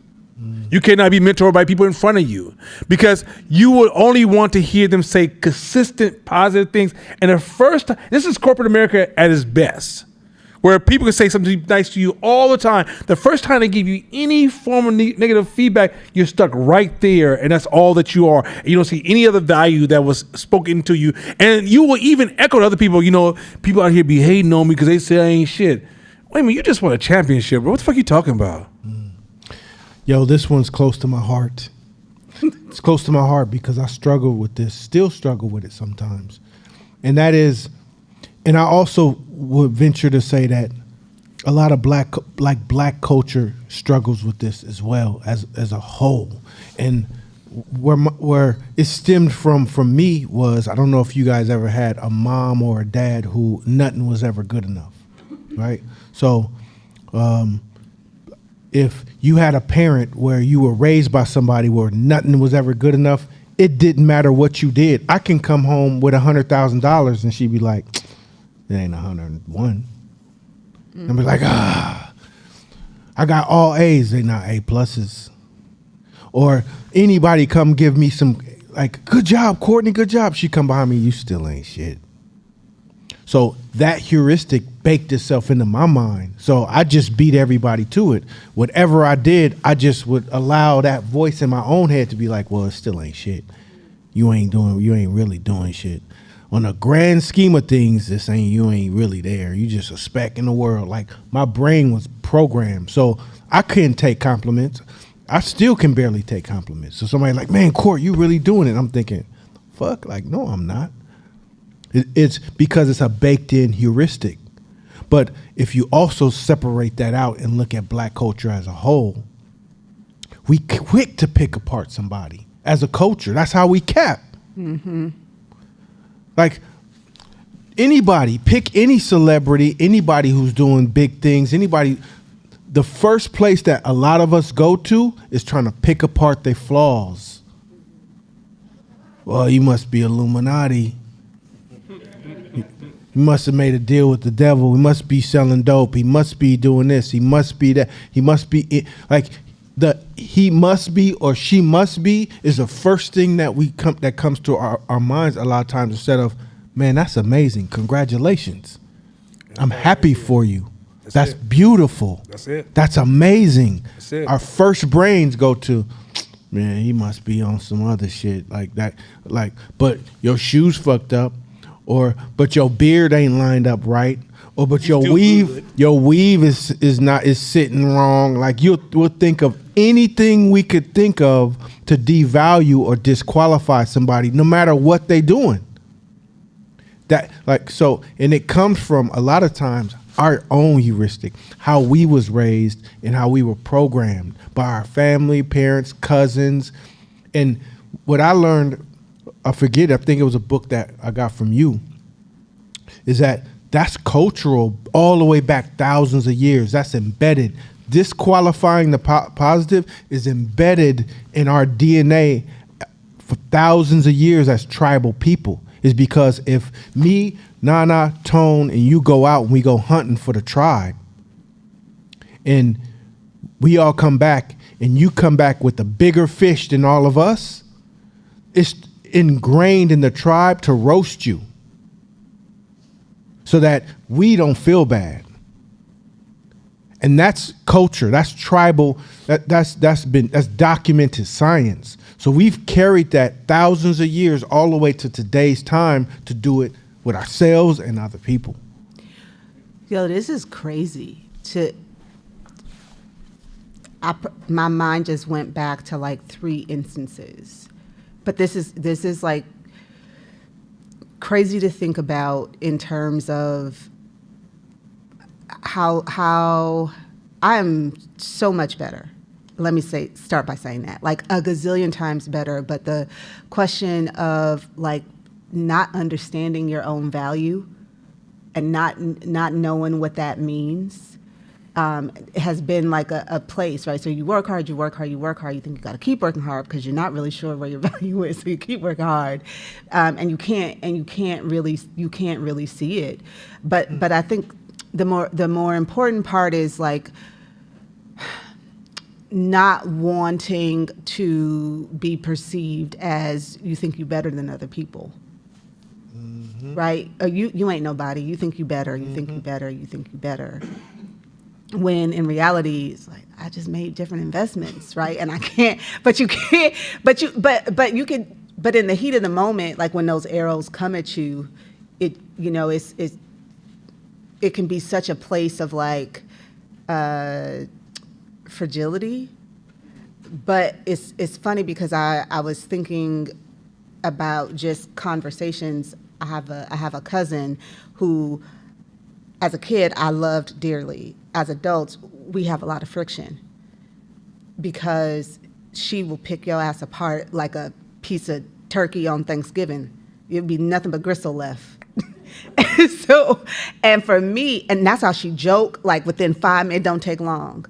You cannot be mentored by people in front of you, because you will only want to hear them say consistent positive things. And the first time, this is corporate America at its best, where people can say something nice to you all the time. The first time they give you any form of negative feedback, you're stuck right there, and that's all that you are. And you don't see any other value that was spoken to you. And you will even echo to other people, people out here be hating on me because they say I ain't shit. Wait a minute, you just won a championship, bro. What the fuck are you talking about? Yo, this one's close to my heart. It's close to my heart because I struggle with this, still struggle with it sometimes. And that is, and I also would venture to say that a lot of black culture struggles with this as well as a whole. And where it stemmed from me was, I don't know if you guys ever had a mom or a dad who nothing was ever good enough, right? So if you had a parent where you were raised by somebody where nothing was ever good enough, it didn't matter what you did. I can come home with $100,000 and she'd be like, it ain't 101. And be like, I got all A's. They not A pluses. Or anybody come give me some, like, good job, Courtney, good job. She come behind me, you still ain't shit. So that heuristic baked itself into my mind. So I just beat everybody to it. Whatever I did, I just would allow that voice in my own head to be like, well, it still ain't shit. You ain't really doing shit. On a grand scheme of things, you ain't really there. You just a speck in the world. Like, my brain was programmed. So I couldn't take compliments. I still can barely take compliments. So somebody like, man, Court, you really doing it. I'm thinking, fuck, like, no, I'm not. It's because it's a baked in heuristic. But if you also separate that out and look at black culture as a whole, we quick to pick apart somebody as a culture. That's how we cap. Mm-hmm. Like, anybody, pick any celebrity, anybody who's doing big things, anybody, the first place that a lot of us go to is trying to pick apart their flaws. Well, you must be Illuminati. He must have made a deal with the devil. He must be selling dope. He must be doing this. He must be that. He must be like he must be or she must be is the first thing that comes to our minds a lot of times, instead of, man, that's amazing. Congratulations. I'm happy for you. That's beautiful. That's it. That's amazing. That's it. Our first brains go to, man, he must be on some other shit like that. Like, but your shoes fucked up. But your beard ain't lined up right, but your weave is sitting wrong. Like, we'll think of anything we could think of to devalue or disqualify somebody, no matter what they doing. That, like, so, and it comes from a lot of times our own heuristic, how we was raised and how we were programmed by our family, parents, cousins. And what I learned, I think it was a book that I got from you, is that's cultural all the way back thousands of years. That's embedded. Disqualifying the positive is embedded in our DNA for thousands of years as tribal people. Is because if me, Nana, Tone, and you go out and we go hunting for the tribe, and we all come back, and you come back with a bigger fish than all of us, it's ingrained in the tribe to roast you so that we don't feel bad. And that's culture, that's tribal, that's documented science. So we've carried that thousands of years all the way to today's time to do it with ourselves and other people. Yo, this is crazy. My mind just went back to like 3 instances. But this is like crazy to think about in terms of how I am so much better. Let me start by saying that, like a gazillion times better. But the question of like not understanding your own value and not knowing what that means has been like a place, right? So you work hard, you think you got to keep working hard because you're not really sure where your value is, so you keep working hard, and you can't really see it. But I think the more important part is like not wanting to be perceived as you think you better than other people. Right? Or you ain't nobody. You think you better. You think you better. You think you better. When in reality, it's like I just made different investments, right? And I can't. But you can't. But you can. But in the heat of the moment, like when those arrows come at you, it can be such a place of like fragility. But it's funny because I was thinking about just conversations. I have a cousin who, as a kid, I loved dearly. As adults, we have a lot of friction because she will pick your ass apart like a piece of turkey on Thanksgiving. It'd be nothing but gristle left. And for me, and that's how she joke, like within 5 minutes, it don't take long.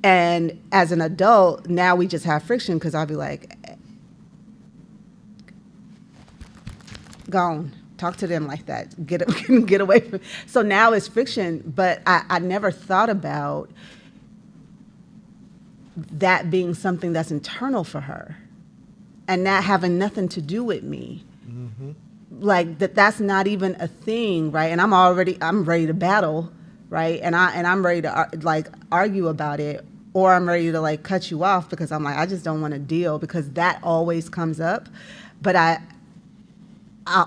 And as an adult, now we just have friction because I'll be like, gone. Talk to them like that. Get away from. So now it's friction, but I never thought about that being something that's internal for her, and that having nothing to do with me. Like that's not even a thing, right? And I'm ready to battle, right? And I'm ready to like argue about it, or I'm ready to like cut you off because I'm like I just don't want to deal because that always comes up, but I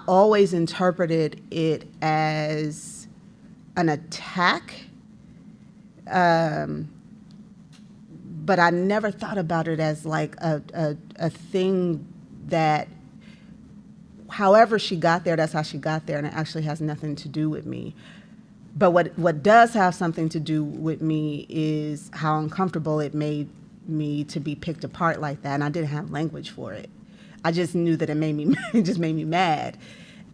always interpreted it as an attack, but I never thought about it as like a thing that, however she got there, that's how she got there, and it actually has nothing to do with me. But what does have something to do with me is how uncomfortable it made me to be picked apart like that, and I didn't have language for it. I just knew that it just made me mad.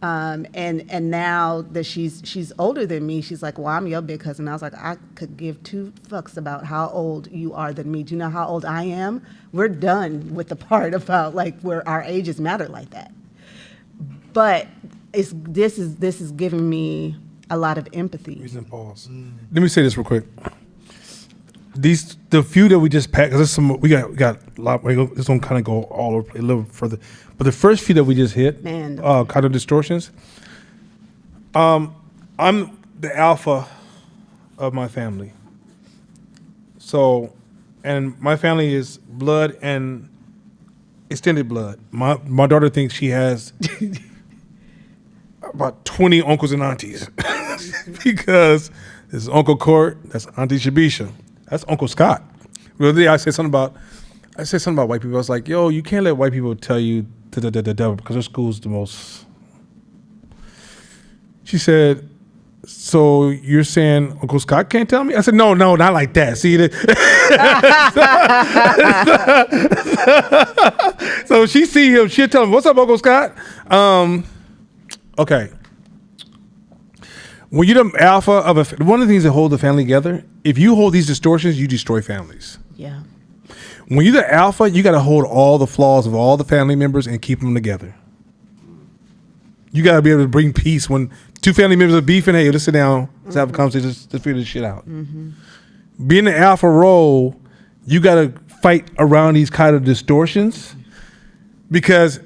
And now that she's older than me, she's like, well, I'm your big cousin. I was like, I could give two fucks about how old you are than me. Do you know how old I am? We're done with the part about like where our ages matter like that. But this is giving me a lot of empathy. Reason pause. Let me say this real quick. The few that we just packed, because we got a lot. It's gonna kind of go all over a little further. But the first few that we just hit, kind of Distortions. I'm the alpha of my family. So, and my family is blood and extended blood. My daughter thinks she has about 20 uncles and aunties because this is Uncle Court, that's Auntie Shabisha. That's Uncle Scott. The other day I said something about white people. I was like, yo, you can't let white people tell you the devil because their school's the most. She said, so you're saying Uncle Scott can't tell me? I said, no, not like that. See, so she see him, she'll tell him, what's up, Uncle Scott? Okay. When you're the alpha of one of the things that hold the family together, if you hold these distortions, you destroy families. Yeah. When you're the alpha, you got to hold all the flaws of all the family members and keep them together. You got to be able to bring peace when two family members are beefing. Hey, let's sit down, let's have a conversation, let's figure this shit out. Being the alpha role, you got to fight around these kind of distortions because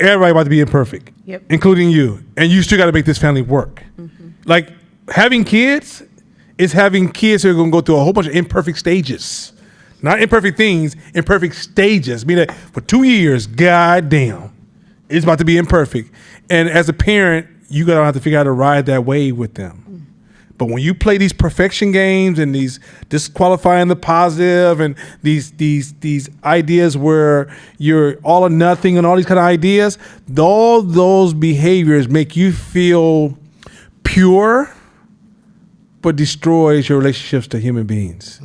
everybody about to be imperfect, including you, and you still got to make this family work. Like having kids is having kids who are going to go through a whole bunch of imperfect stages, not imperfect things, imperfect stages. Meaning that for 2 years, goddamn, it's about to be imperfect. And as a parent, you gotta have to figure out how to ride that wave with them. But when you play these perfection games and these disqualifying the positive and these ideas where you're all or nothing and all these kind of ideas, all those behaviors make you feel pure, but destroys your relationships to human beings.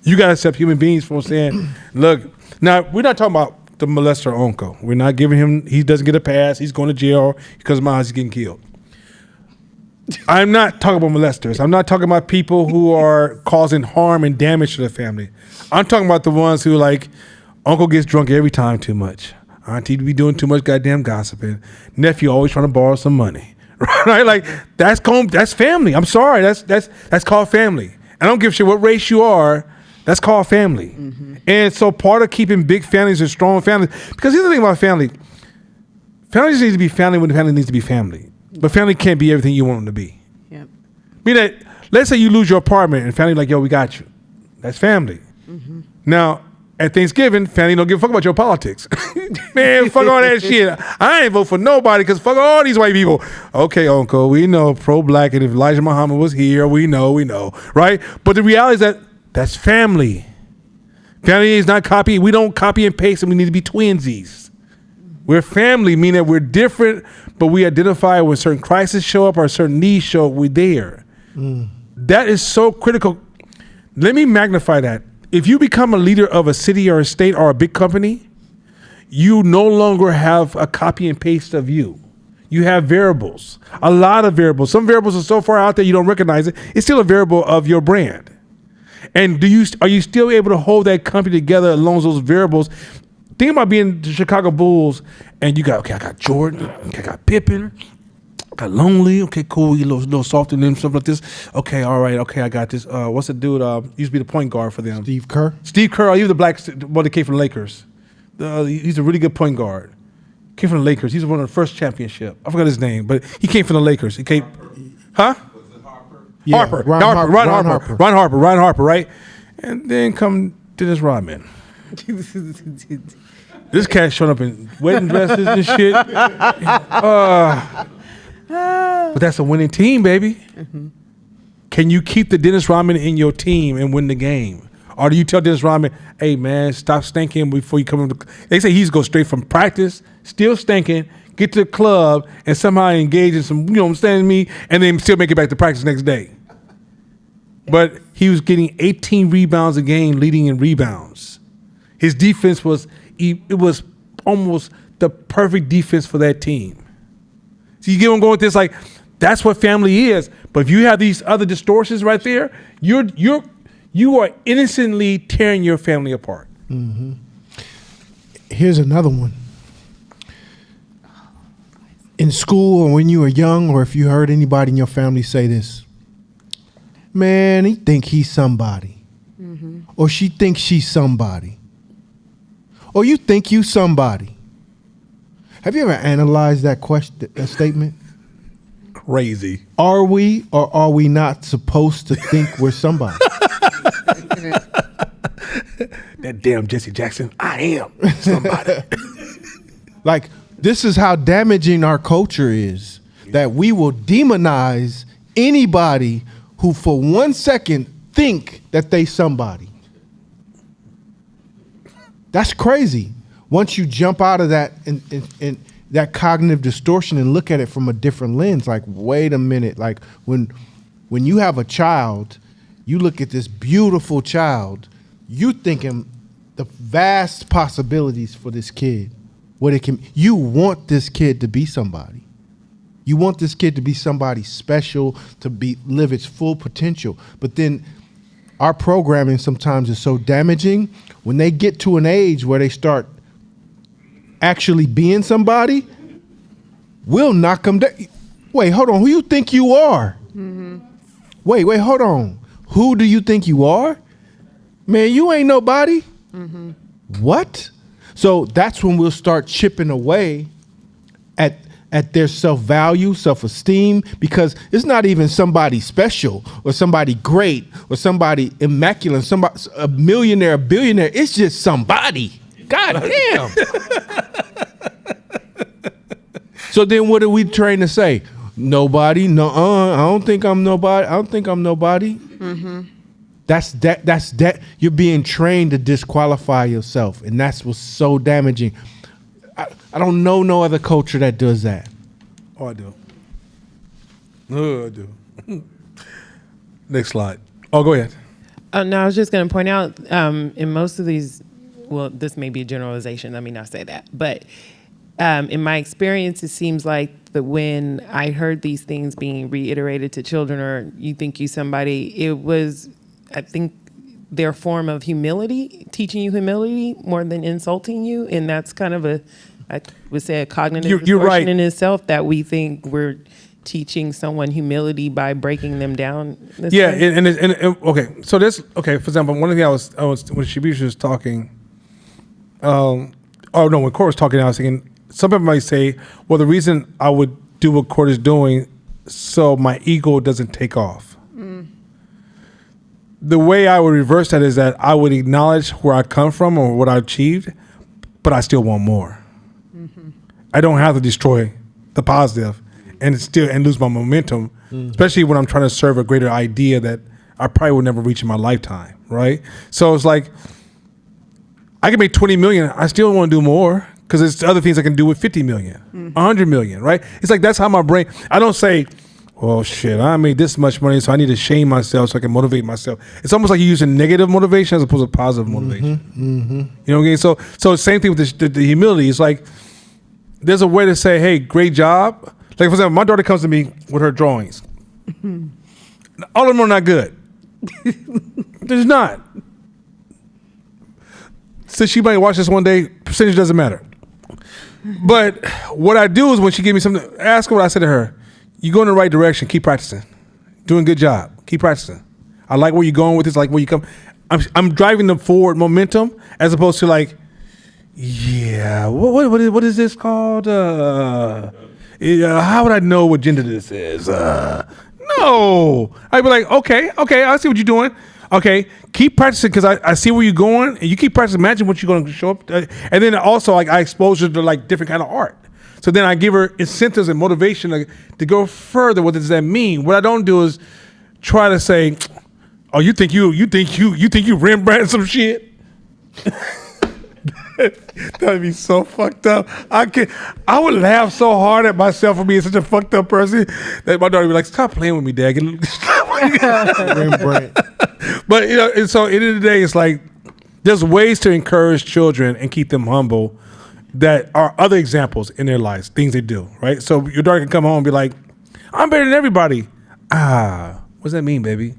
You got to accept human beings for saying, look, now we're not talking about the molester uncle. We're not giving him, he doesn't get a pass. He's going to jail because of my house, he's getting killed. I'm not talking about molesters. I'm not talking about people who are causing harm and damage to the family. I'm talking about the ones who like, uncle gets drunk every time too much. Auntie be doing too much goddamn gossiping. Nephew always trying to borrow some money. Right? Like that's family. I'm sorry. That's called family. I don't give a shit what race you are. That's called family. Mm-hmm. And so part of keeping big families and strong families, because here's the thing about family. Family just needs to be family when the family needs to be family. But family can't be everything you want them to be. Yep. Mean that, let's say you lose your apartment and family like, yo, we got you. That's family. Mm-hmm. Now, at Thanksgiving, family don't give a fuck about your politics. Man, fuck all that shit. I ain't vote for nobody because fuck all these white people. Okay, uncle, we know pro-black, and if Elijah Muhammad was here, we know, right? But the reality is that that's family. Family is not copy. We don't copy and paste, and we need to be twinsies. We're family, meaning that we're different, but we identify when certain crises show up or certain needs show up, we're there. That is so critical. Let me magnify that. If you become a leader of a city or a state or a big company, you no longer have a copy and paste of you. You have variables, a lot of variables. Some variables are so far out there you don't recognize it. It's still a variable of your brand. And are you still able to hold that company together along those variables? Think about being the Chicago Bulls, and you got, okay, I got Jordan, okay, I got Pippen, I got Lonely, okay, cool, you little softer and stuff like this. Okay, all right, okay, I got this. What's the dude? Used to be the point guard for them. Steve Kerr. Steve Kerr. He was the black boy that came from the Lakers. He's a really good point guard. Came from the Lakers. He's one of the first championship. I forgot his name, but he came from the Lakers. He came, huh? Yeah, Harper. Ron Harper, right? And then come Dennis Rodman. This cat showing up in wedding dresses and shit. But that's a winning team, baby. Mm-hmm. Can you keep the Dennis Rodman in your team and win the game? Or do you tell Dennis Rodman, hey, man, stop stinking before you come in? They say he's go straight from practice, still stinking, get to the club, and somehow engage in some, understand me, and then still make it back to practice next day. But he was getting 18 rebounds a game, leading in rebounds. His defense was almost the perfect defense for that team. So you get where I'm going with this? Like, that's what family is. But if you have these other distortions right there, you are innocently tearing your family apart. Mm-hmm. Here's another one. In school or when you were young, or if you heard anybody in your family say this, man, he think he's somebody. Mm-hmm. Or she thinks she's somebody. Or you think you somebody. Have you ever analyzed that statement? Crazy. Are we or are we not supposed to think we're somebody? That damn Jesse Jackson, I am somebody. Like, this is how damaging our culture is, that we will demonize anybody who for 1 second think that they somebody. That's crazy. Once you jump out of that and that cognitive distortion and look at it from a different lens, like, wait a minute, like when you have a child, you look at this beautiful child, you thinking the vast possibilities for this kid, what it can. You want this kid to be somebody. You want this kid to be somebody special, to live its full potential. But then our programming sometimes is so damaging. When they get to an age where they start actually being somebody, we'll knock them down. Wait, hold on. Who you think you are? Mm-hmm. Wait, hold on. Who do you think you are? Man, you ain't nobody. Mm-hmm. What? So that's when we'll start chipping away at their self-value, self-esteem, because it's not even somebody special or somebody great or somebody immaculate, somebody a millionaire, a billionaire. It's just somebody. God damn. So then what are we trying to say? nobody. No, I don't think I'm nobody. I don't think I'm nobody. That's that. You're being trained to disqualify yourself, and that's what's so damaging. I don't know no other culture that does that. Oh, I do. Oh, I do. Next slide. Oh, go ahead. No, I was just going to point out in most of these, well, this may be a generalization. Let me not say that. But in my experience, it seems like that when I heard these things being reiterated to children, or you think you somebody, it was, I think, their form of humility, teaching you humility more than insulting you. And that's kind of I would say a cognitive You're distortion right. in itself, that we think we're teaching someone humility by breaking them down. Yeah, and okay. So for example, one of the things I was when Shabisha was talking, when Cora was talking, I was thinking, some people might say, well, the reason I would do what Cora's doing so my ego doesn't take off. The way I would reverse that is that I would acknowledge where I come from or what I achieved, but I still want more. I don't have to destroy the positive and lose my momentum, especially when I'm trying to serve a greater idea that I probably would never reach in my lifetime, right? So it's like, I can make 20 million, I still want to do more because there's other things I can do with 50 million, 100 million, right? It's like, that's how my brain, I don't say, well, shit, I made this much money, so I need to shame myself so I can motivate myself. It's almost like you're using negative motivation as opposed to positive motivation. You know what I mean? So same thing with the humility. It's like, there's a way to say, hey, great job. Like, for example, my daughter comes to me with her drawings. All of them are not good. There's not. So she might watch this one day, percentage doesn't matter. But what I do is when she gives me something, ask her what I said to her. You go in the right direction, keep practicing. Doing a good job, keep practicing. I like where you're going with this, I like where you come. I'm driving the forward momentum as opposed to like, yeah, what is this called? How would I know what gender this is? No. I'd be like, okay, I see what you're doing. Okay, keep practicing because I see where you're going, and you keep practicing. Imagine what you're going to show up. And then also, like, I expose her to like different kind of art. So then I give her incentives and motivation to go further. What does that mean? What I don't do is try to say, oh, you think you Rembrandt some shit? That'd be so fucked up. I would laugh so hard at myself for being such a fucked up person that my daughter would be like, stop playing with me, Dad. Rembrandt. But and so at the end of the day, it's like there's ways to encourage children and keep them humble that are other examples in their lives, things they do, right? So your daughter can come home and be like, I'm better than everybody. What does that mean, baby?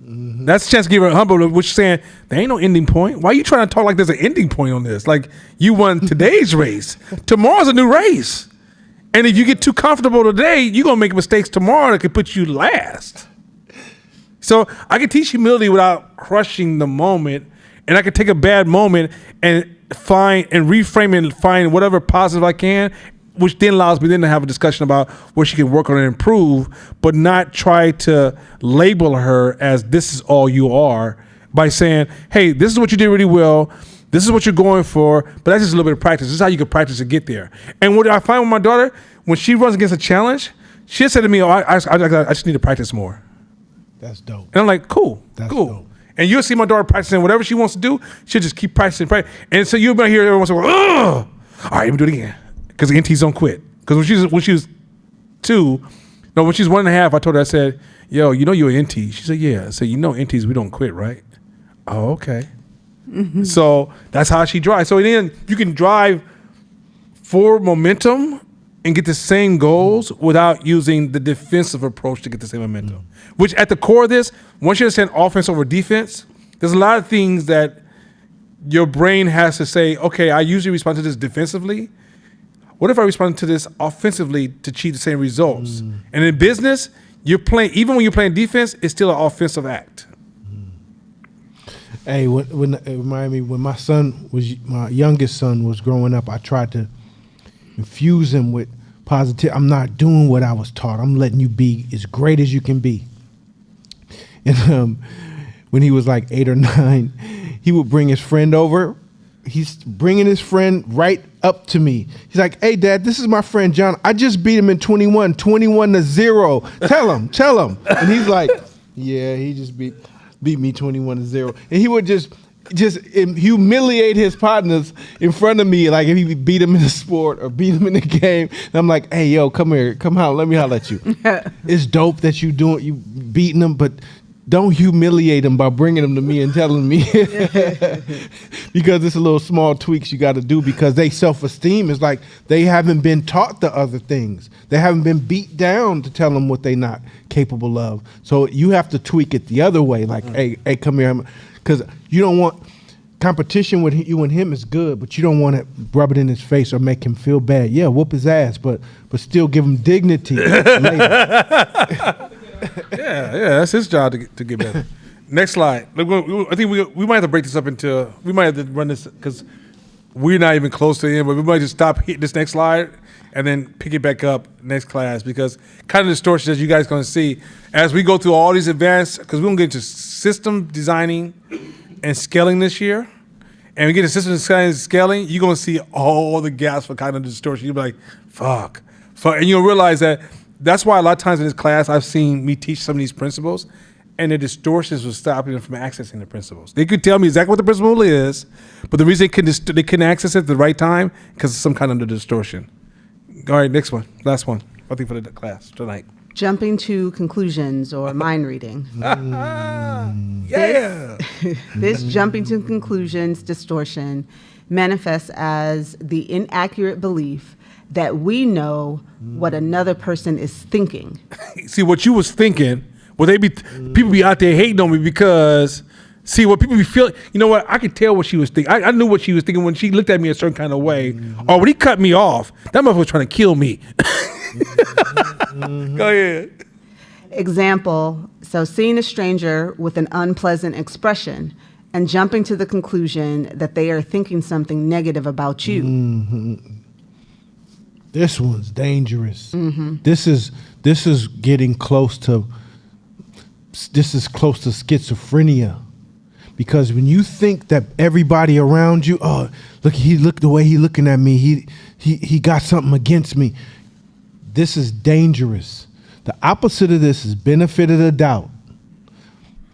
That's a chance to give her humble, which is saying there ain't no ending point. Why are you trying to talk like there's an ending point on this? Like, you won today's race. Tomorrow's a new race. And if you get too comfortable today, you're going to make mistakes tomorrow that could put you last. So I can teach humility without crushing the moment. And I can take a bad moment and reframe and find whatever positive I can, which then allows me then to have a discussion about where she can work on and improve, but not try to label her as this is all you are by saying, hey, this is what you did really well. This is what you're going for, but that's just a little bit of practice. This is how you can practice to get there. And what I find with my daughter, when she runs against a challenge, she'll say to me, I just need to practice more. That's dope. And I'm like, cool. Dope. And you'll see my daughter practicing whatever she wants to do. She'll just keep practicing. And so you'll hear everyone say, ugh. All right, let me do it again. Because the NTs don't quit. Because when she was 2, no, when she was 1.5, I told her, I said, yo, you know you're an NT. She said, yeah. I said, you know NTs, we don't quit, right? Oh, okay. So that's how she drives. So then you can drive for momentum and get the same goals without using the defensive approach to get the same momentum. Which at the core of this, once you understand offense over defense, there's a lot of things that your brain has to say, okay, I usually respond to this defensively. What if I respond to this offensively to achieve the same results? And in business, you're playing, even when you're playing defense, it's still an offensive act. Hey, when it reminded me when my youngest son was growing up, I tried to infuse him with positive. I'm not doing what I was taught. I'm letting you be as great as you can be. And when he was like 8 or 9, he would bring his friend over he's bringing his friend right up to me. He's like, "Hey, Dad, this is my friend John. I just beat him in 21-0. Tell him." And he's like, "Yeah, he just beat me 21-0." And he would just humiliate his partners in front of me, like if he beat him in the sport or beat him in the game. And I'm like, "Hey, yo, come here, come holler, let me holler at you." It's dope that you beating him, but don't humiliate him by bringing him to me and telling me, because it's a little small tweaks you got to do, because they self-esteem is like they haven't been taught the other things. They haven't been beat down to tell them what they're not capable of. So you have to tweak it the other way. Like, hey, come here. Because you don't want competition with you and him is good, but you don't want to rub it in his face or make him feel bad. Yeah, whoop his ass, but still give him dignity later. Yeah, that's his job to get better. Next slide. I think we might have to break this up into. We might have to run this because we're not even close to the end. But we might just stop hitting this next slide and then pick it back up next class, because kind of distortions as you guys going to see as we go through all these advanced, because we're going to get into system designing and scaling this year. And we get to system design and scaling, you're going to see all the gaps for kind of distortion. You'll be like, fuck. And you'll realize that. That's why a lot of times in this class, I've seen me teach some of these principles, and the distortions was stopping them from accessing the principles. They could tell me exactly what the principle is, but the reason they couldn't access it at the right time because of some kind of distortion. All right, next one, last one. I think for the class tonight. Jumping to conclusions or mind reading. Yeah. This jumping to conclusions distortion manifests as the inaccurate belief that we know what another person is thinking. See, what you was thinking, people be out there hating on me because, see, what people be feeling, you know what, I could tell what she was thinking. I knew what she was thinking when she looked at me a certain kind of way, or when he cut me off, that motherfucker was trying to kill me. Go ahead. Example, so seeing a stranger with an unpleasant expression and jumping to the conclusion that they are thinking something negative about you. This one's dangerous. This is getting close to. This is close to schizophrenia, because when you think that everybody around you, oh, look the way he looking at me, he got something against me. This is dangerous. The opposite of this is benefit of the doubt.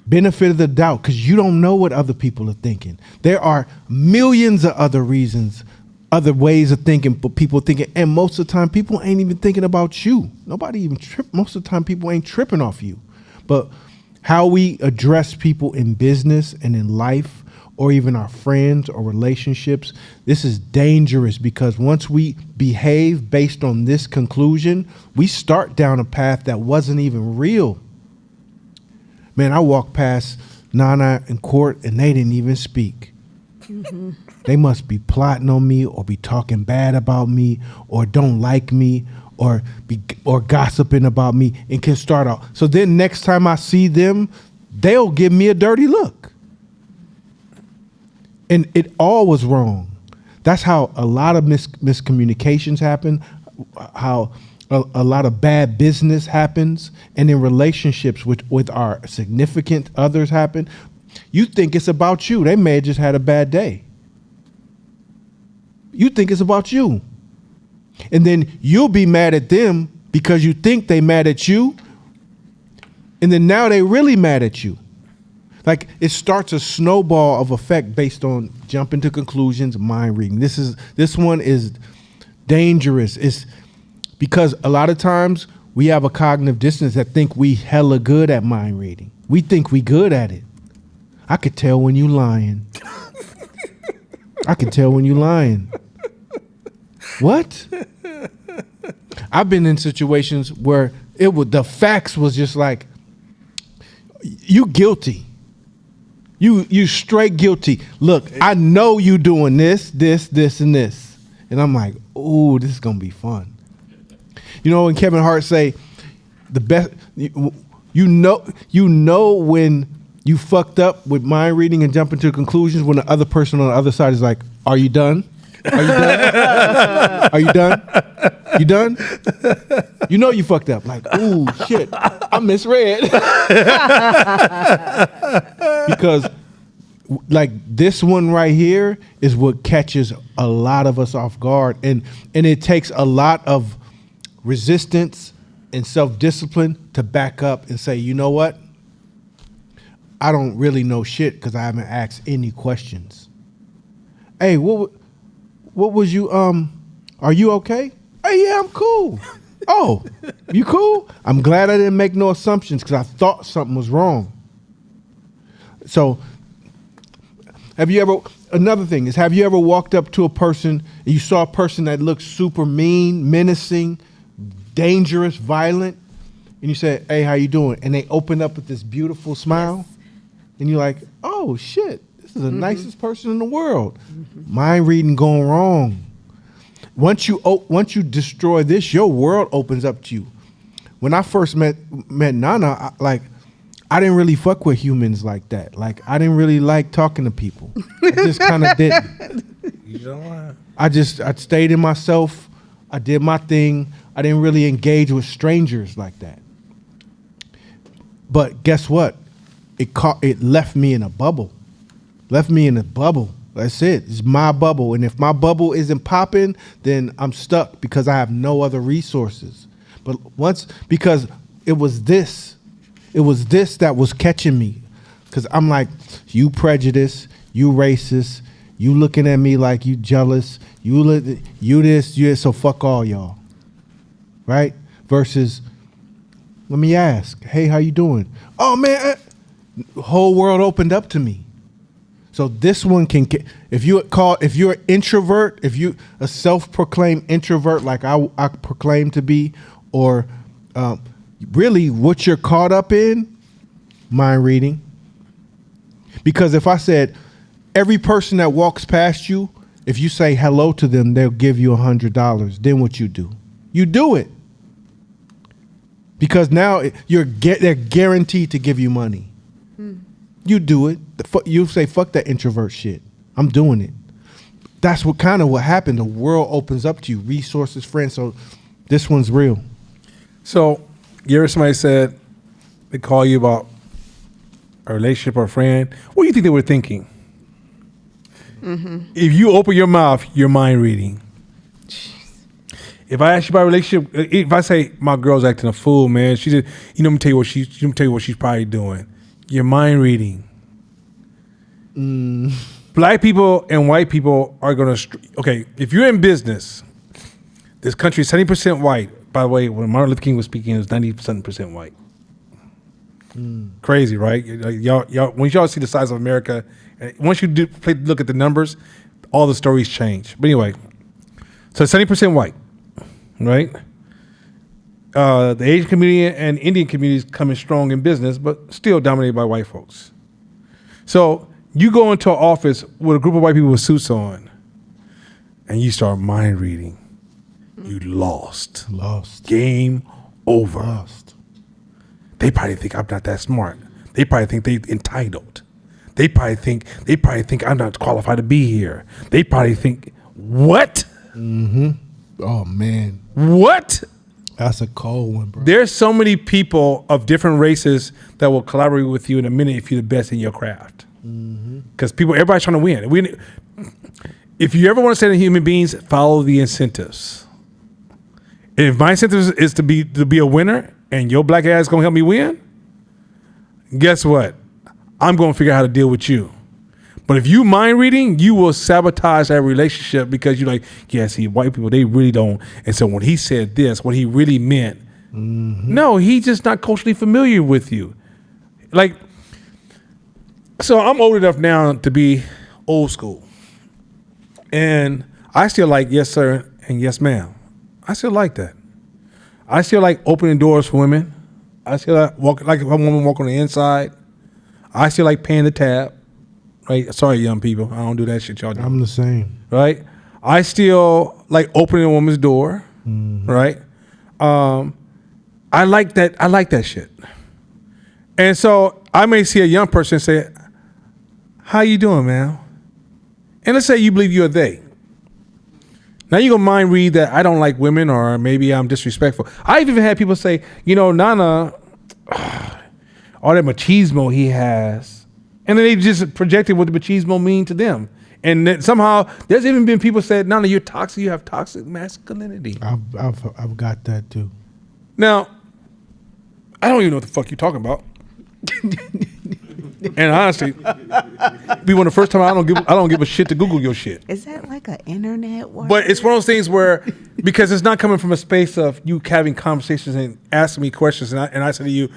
Benefit of the doubt, because you don't know what other people are thinking. There are millions of other reasons, other ways of thinking, but people thinking, and most of the time people ain't even thinking about you. Nobody even most of the time people ain't tripping off you. But how we address people in business and in life, or even our friends or relationships, this is dangerous, because once we behave based on this conclusion, we start down a path that wasn't even real. Man, I walked past Nana in court and they didn't even speak. They must be plotting on me, or be talking bad about me, or don't like me, or gossiping about me, and can start out. So then next time I see them, they'll give me a dirty look. And it all was wrong. That's how a lot of miscommunications happen, how a lot of bad business happens, and in relationships with our significant others happen. You think it's about you. They may have just had a bad day. You think it's about you. And then you'll be mad at them because you think they mad at you. And then now they really mad at you. Like, it starts a snowball of effect based on jumping to conclusions, mind reading. This one is dangerous. It's because a lot of times we have a cognitive dissonance that think we hella good at mind reading. We think we good at it. I could tell when you lying. I can tell when you lying. What? I've been in situations where the facts was just like, you guilty. You straight guilty. Look, I know you doing this, and this. And I'm like, ooh, this is gonna be fun. You know when Kevin Hart say, the best, you know when you fucked up with mind reading and jumping to conclusions when the other person on the other side is like, are you done? Are you done? Are you done? You done? You know you fucked up. Like, ooh, shit, I misread. Because like this one right here is what catches a lot of us off guard, and it takes a lot of resistance and self-discipline to back up and say, you know what, I don't really know shit because I haven't asked any questions. Hey, what was you are you okay? Hey, yeah, I'm cool. Oh, you cool? I'm glad I didn't make no assumptions because I thought something was wrong. So have you ever walked up to a person and you saw a person that looked super mean, menacing, dangerous, violent, and you said, hey, how you doing? And they open up with this beautiful smile, and you're like, oh shit, this is the nicest person in the world. Mind reading going wrong. Once you destroy this, your world opens up to you. When I first met Nana, I didn't really fuck with humans like that. Like, I didn't really like talking to people. I just kind of didn't. You know what? I stayed in myself. I did my thing. I didn't really engage with strangers like that. But guess what? It left me in a bubble. Left me in a bubble. That's it. It's my bubble. And if my bubble isn't popping, then I'm stuck because I have no other resources. But because it was this that was catching me. Because I'm like, you prejudice, you racist, you looking at me like you jealous, you this, so fuck all y'all. Right? Versus, let me ask, hey, how you doing? Oh man, the whole world opened up to me. So this one can, if you're an introvert, if you a self-proclaimed introvert like I proclaim to be, or really what you're caught up in, mind reading. Because if I said every person that walks past you, if you say hello to them, they'll give you $100. Then what you do? You do it. Because now they're guaranteed to give you money. You do it. You say, fuck that introvert shit. I'm doing it. That's what happened. The world opens up to you. Resources, friends. So this one's real. So, you ever somebody said they call you about a relationship or a friend? What do you think they were thinking? If you open your mouth, you're mind reading. If I ask you about a relationship, if I say my girl's acting a fool, man, she just, let me tell you what she's probably doing. You're mind reading. Black people and white people are gonna. Okay, if you're in business, this country is 70% white. By the way, when Martin Luther King was speaking, it was 90% white. Crazy, right? Y'all, when y'all see the size of America, once you look at the numbers, all the stories change. But anyway, so 70% white, right? The Asian community and Indian communities coming strong in business, but still dominated by white folks. So you go into an office with a group of white people with suits on, and you start mind reading. You lost. Game over. Lost. They probably think I'm not that smart. They probably think they're entitled. They probably think I'm not qualified to be here. They probably think, what? Oh man. What? That's a cold one, bro. There's so many people of different races that will collaborate with you in a minute if you're the best in your craft. Because everybody's trying to win. If you ever want to say to human beings, follow the incentives. If my incentive is to be a winner and your black ass gonna help me win, guess what? I'm gonna figure out how to deal with you. But if you mind reading, you will sabotage that relationship because you're like, yeah, see, white people, they really don't. And so when he said this, what he really meant, no, he's just not culturally familiar with you. Like, so I'm old enough now to be old school. And I still like yes, sir, and yes, ma'am. I still like that. I still like opening doors for women. I still like a woman walk on the inside. I still like paying the tab. Right? Sorry, young people. I don't do that shit y'all do. I'm the same. Right? I still like opening a woman's door. Right? I like that. I like that shit. And so I may see a young person say, how you doing, man? And let's say you believe you're they. Now you're going to mind read that I don't like women or maybe I'm disrespectful. I've even had people say, Nana, all that machismo he has, And then they just projected what the machismo mean to them. And then somehow there's even been people said, "No, you're toxic. You have toxic masculinity." I've got that too. Now, I don't even know what the fuck you're talking about. And honestly, be one of the first time I don't give a shit to Google your shit. Is that like an internet word? But it's one of those things where, because it's not coming from a space of you having conversations and asking me questions, and I say to you,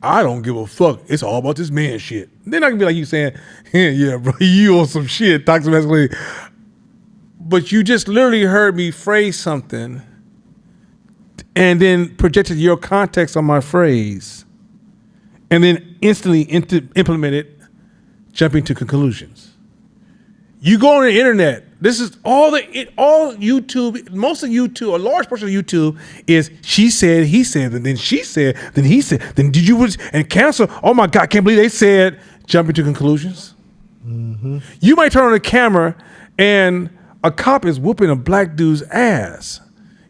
I don't give a fuck. It's all about this man shit. Then I can be like you saying, yeah, bro, you on some shit, toxic masculinity. But you just literally heard me phrase something and then projected your context on my phrase and then instantly implemented jumping to conclusions. You go on the internet. This is all YouTube. Most of YouTube, a large portion of YouTube is she said, he said, and then she said, then he said, then did you and cancel? Oh my God, I can't believe they said jumping to conclusions. Mm-hmm. You might turn on the camera and a cop is whooping a black dude's ass.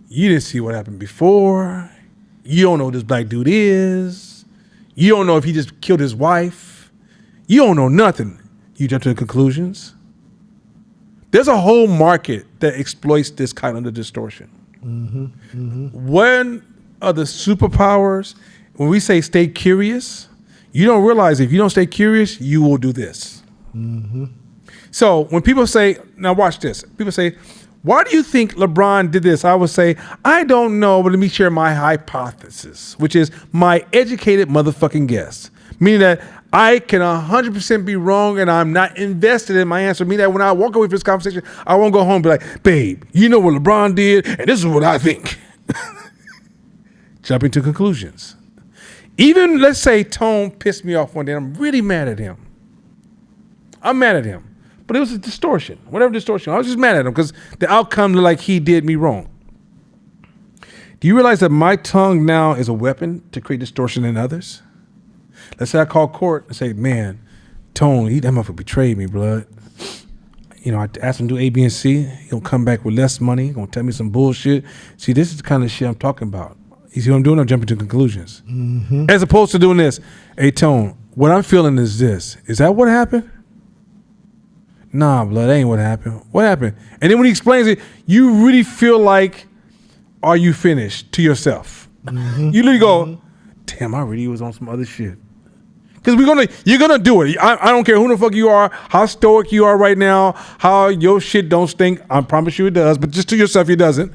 You didn't see what happened before. You don't know who this black dude is. You don't know if he just killed his wife. You don't know nothing. You jump to the conclusions. There's a whole market that exploits this kind of distortion. Mm-hmm. Mm-hmm. One of the superpowers, when we say stay curious, you don't realize if you don't stay curious, you will do this. Mm-hmm. So when people say, now watch this. People say, why do you think LeBron did this? I would say, I don't know, but let me share my hypothesis, which is my educated motherfucking guess. Meaning that I can 100% be wrong and I'm not invested in my answer. Meaning that when I walk away from this conversation, I won't go home and be like, babe, you know what LeBron did and this is what I think. Jumping to conclusions. Even let's say Tone pissed me off one day. I'm really mad at him. I'm mad at him. But it was a distortion, whatever distortion. I was just mad at him because the outcome looked like he did me wrong. Do you realize that my tongue now is a weapon to create distortion in others? Let's say I call court and say, man, Tone, that motherfucker betrayed me, blood. You know, I asked him to do A, B, and C. He'll come back with less money. He's going to tell me some bullshit. See, this is the kind of shit I'm talking about. You see what I'm doing? I'm jumping to conclusions. Mm-hmm. As opposed to doing this, hey, Tone, what I'm feeling is this. Is that what happened? Nah, blood, that ain't what happened. What happened? And then when he explains it, you really feel like, are you finished to yourself? Mm-hmm. You literally go, damn, I really was on some other shit. Because you're gonna do it. I don't care who the fuck you are, how stoic you are right now, how your shit don't stink. I promise you it does, but just to yourself it doesn't.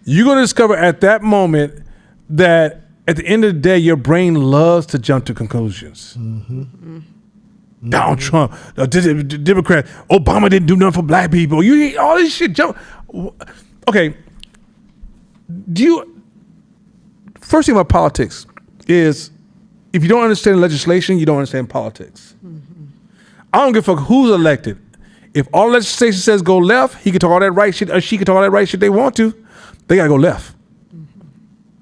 You're gonna discover at that moment that at the end of the day, your brain loves to jump to conclusions. Mm-hmm. Mm-hmm. Donald Trump, Democrat, Obama didn't do nothing for black people. You hear all this shit jump. Okay. First thing about politics is if you don't understand legislation, you don't understand politics. Mm-hmm. I don't give a fuck who's elected. If all legislation says go left, he can talk all that right shit, or she can talk all that right shit they want to. They gotta go left. Mm-hmm.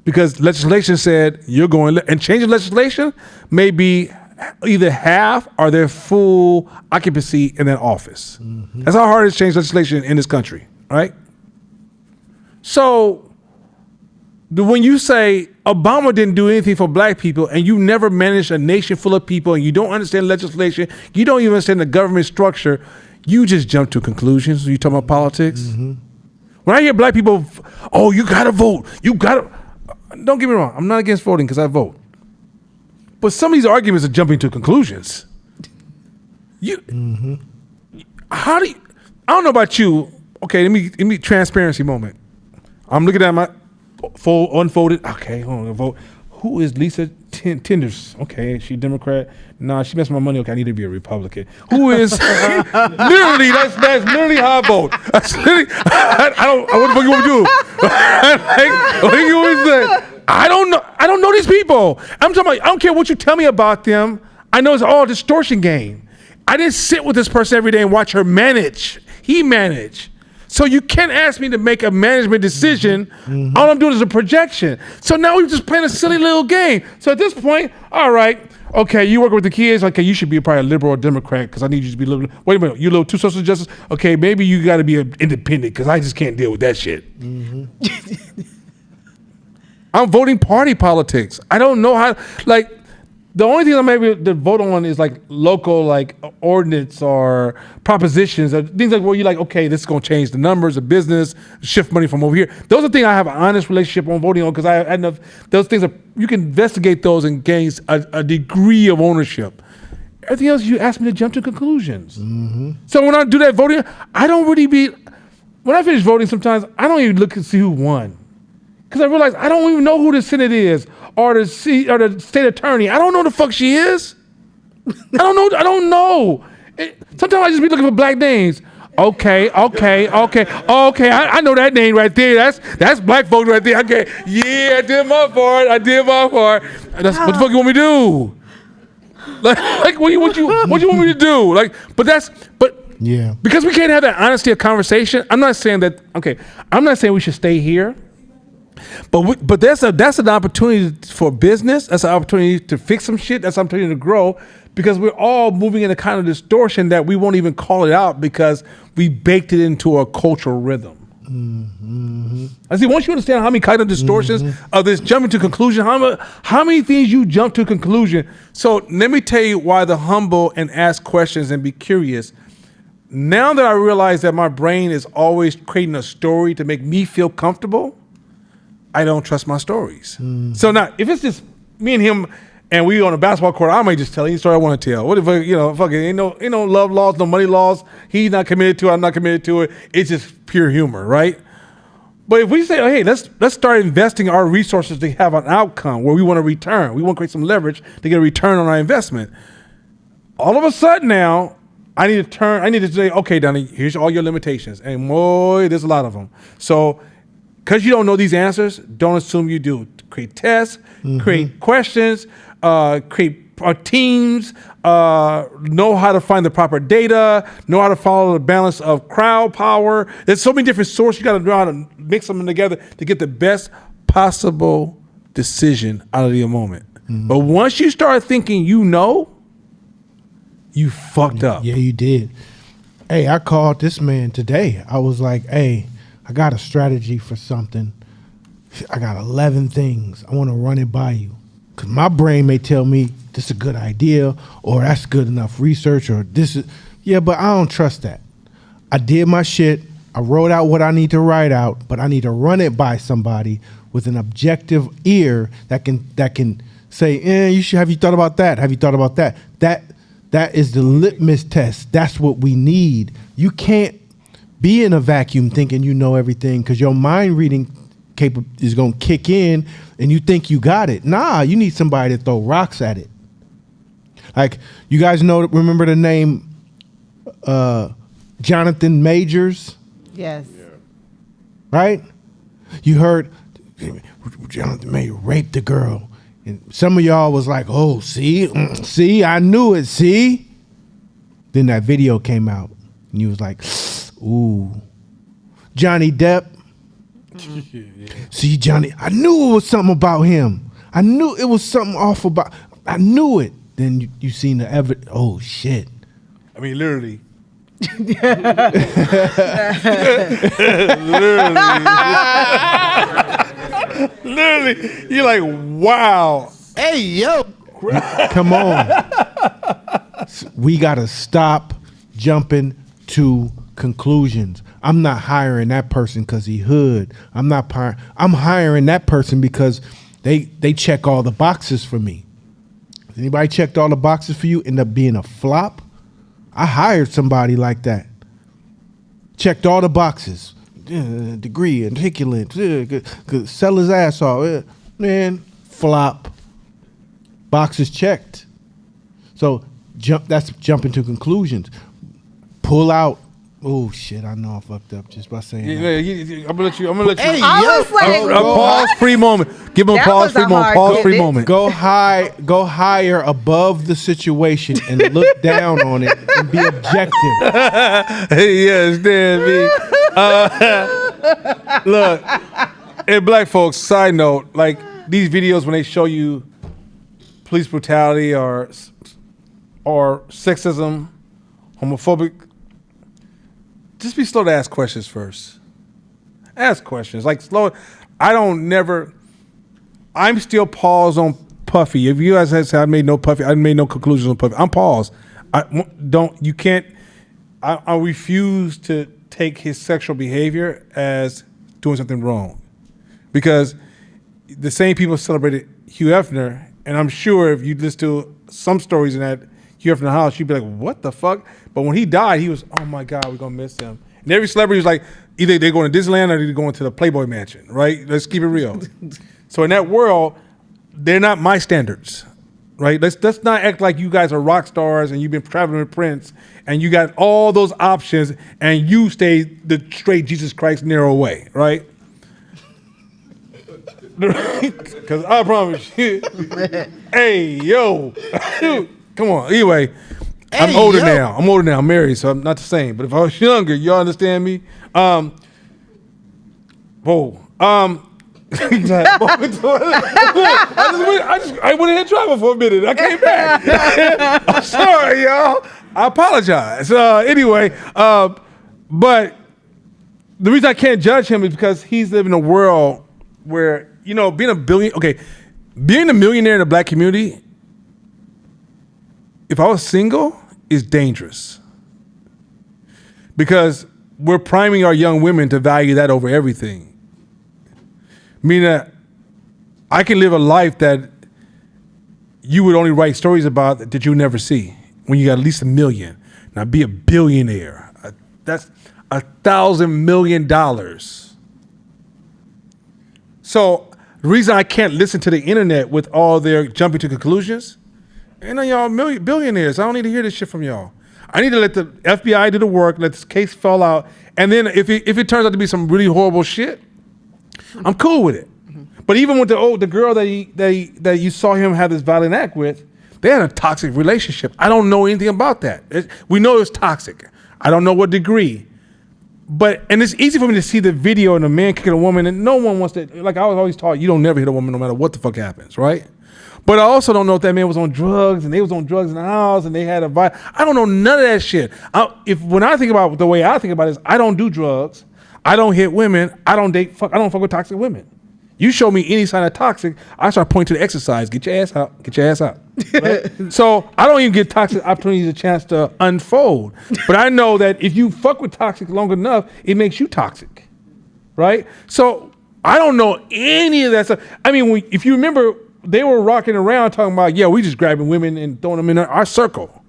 Because legislation said you're going left. And changing legislation may be either half or their full occupancy in that office. Mm-hmm. That's how hard it is to change legislation in this country, right? So when you say Obama didn't do anything for black people and you never managed a nation full of people and you don't understand legislation, you don't even understand the government structure, you just jump to conclusions when you talk about politics. Mm-hmm. When I hear black people, oh, you gotta vote, don't get me wrong, I'm not against voting because I vote. But some of these arguments are jumping to conclusions. I don't know about you. Okay, let me transparency moment. I'm looking at my unfolded. Okay, hold on, vote. Who is Lisa Tenders? Okay, she Democrat. Nah, she messed my money. Okay, I need to be a Republican. Who is literally? That's literally how I vote. That's literally. What the fuck you want me to do? What do you always say? I don't know these people. I'm talking about, I don't care what you tell me about them. I know it's all a distortion game. I didn't sit with this person every day and watch her manage. He managed. So you can't ask me to make a management decision. Mm-hmm. All I'm doing is a projection. So now we're just playing a silly little game. So at this point, all right, okay, you work with the kids. Okay, you should be probably a liberal or Democrat because I need you to be liberal. Wait a minute, you little too social justice. Okay, maybe you got to be an independent because I just can't deal with that shit. Mm-hmm. I'm voting party politics. I don't know how, The only thing I maybe to vote on is like local, like ordinance or propositions or things like where you're like, okay, this is going to change the numbers of business, shift money from over here. Those are things I have an honest relationship on voting on because I had enough. Those things are you can investigate those and gain a degree of ownership. Everything else, you ask me to jump to conclusions. So when I do that voting, I don't really be. When I finish voting, sometimes I don't even look and see who won. Because I realize I don't even know who the Senate is or the state attorney. I don't know the fuck she is. I don't know. Sometimes I just be looking for black names. Okay. I know that name right there. That's black folks right there. Okay. Yeah, I did my part. That's what the fuck you want me to do? Like what you want me to do? Yeah. Because we can't have that honesty of conversation. I'm not saying that. Okay. I'm not saying we should stay here. But that's an opportunity for business. That's an opportunity to fix some shit. That's an opportunity to grow because we're all moving in a kind of distortion that we won't even call it out because we baked it into a cultural rhythm. I see. Once you understand how many kind of distortions of this jumping to conclusion, how many things you jump to conclusion. So let me tell you why the humble and ask questions and be curious. Now that I realize that my brain is always creating a story to make me feel comfortable, I don't trust my stories. So now, if it's just me and him, and we on a basketball court, I might just tell any story I want to tell. What if fuck it, ain't no love laws, no money laws. He's not committed to it. I'm not committed to it. It's just pure humor, right? But if we say, hey, let's start investing our resources to have an outcome where we want to return. We want to create some leverage to get a return on our investment. All of a sudden now, I need to say, okay, Donnie, here's all your limitations, and boy, there's a lot of them. So. Because you don't know these answers, don't assume you do. Create tests, create questions, create teams, know how to find the proper data, know how to follow the balance of crowd power. There's so many different sources. You got to know how to mix them together to get the best possible decision out of the moment. But once you start thinking you fucked up. Yeah, you did. Hey, I called this man today. I was like, hey, I got a strategy for something. I got 11 things. I want to run it by you. Because my brain may tell me this is a good idea or that's good enough research or this is, yeah, but I don't trust that. I did my shit. I wrote out what I need to write out, but I need to run it by somebody with an objective ear that can say, have you thought about that? Have you thought about that? That is the litmus test. That's what we need. You can't be in a vacuum thinking you know everything because your mind reading is going to kick in and you think you got it. Nah, you need somebody to throw rocks at it. Like, you guys remember the name Jonathan Majors? Yes. Right? You heard Jonathan Majors raped the girl. And some of y'all was like, oh, see, I knew it, see? Then that video came out and you was like, ooh, Johnny Depp. See, Johnny, I knew it was something about him. I knew it was something off about. I knew it. Then you seen the evidence. Oh shit! I mean, literally. Literally, you're like, wow. Hey, yo. Come on. We got to stop jumping to conclusions. I'm not hiring that person because he hood. I'm hiring that person because they check all the boxes for me. If anybody checked all the boxes for you, end up being a flop? I hired somebody like that. Checked all the boxes. Degree, articulate, could sell his ass off. Man, flop. Boxes checked. So that's jumping to conclusions. Pull out. Oh shit! I know I fucked up just by saying that. I'm gonna let you. Hey, I was like, a pause-free moment. Give him a That was pause-free a moment. hard Pause-free pivot. moment. Go higher above the situation and look down on it and be objective. Yes, Dan B. Look, and black folks, side note, like these videos when they show you police brutality or sexism, homophobic, just be slow to ask questions first. Ask questions. Like slow. I'm still paused Puffy. If you guys had said I made no Puffy, I made no conclusions on Puffy. I'm paused. You can't. I refuse to take his sexual behavior as doing something wrong, because the same people celebrated Hugh Hefner, and I'm sure if you listen to some stories in that Hugh Hefner house, you'd be like, "What the fuck?" But when he died, he was, "Oh my God, we're gonna miss him." And every celebrity was like, either they're going to Disneyland or they're going to the Playboy Mansion, right? Let's keep it real. So in that world, they're not my standards, right? Let's not act like you guys are rock stars and you've been traveling with Prince and you got all those options and you stay the straight Jesus Christ narrow way, right? Because I promise you, hey, yo, come on. Anyway, I'm older now. I'm married, so I'm not the same. But if I was younger, y'all understand me? I went ahead and traveled for a minute. I came back. I'm sorry, y'all. I apologize. Anyway, but the reason I can't judge him is because he's living in a world where, being a millionaire in the black community, if I was single, is dangerous. Because we're priming our young women to value that over everything. Meaning I can live a life that you would only write stories about that you never see when you got at least $1 million. Now be a billionaire. That's $1,000 million. So the reason I can't listen to the internet with all their jumping to conclusions, ain't none of y'all billionaires. I don't need to hear this shit from y'all. I need to let the FBI do the work, let this case fall out, and then if it turns out to be some really horrible shit, I'm cool with it. But even with the girl that you saw him have this violent act with, they had a toxic relationship. I don't know anything about that. We know it's toxic. I don't know what degree. And it's easy for me to see the video and a man kicking a woman, and no one wants to, like I was always taught, you don't never hit a woman no matter what the fuck happens, right? But I also don't know if that man was on drugs and they was on drugs in the house and they had I don't know none of that shit. When I think about the way I think about it is I don't do drugs. I don't hit women. I don't fuck with toxic women. You show me any sign of toxic, I start pointing to the exercise. Get your ass out. Get your ass out. Right? So I don't even get toxic opportunities a chance to unfold. But I know that if you fuck with toxic long enough, it makes you toxic. Right? So I don't know any of that stuff. I mean, if you remember, they were rocking around talking about, we just grabbing women and throwing them in our circle.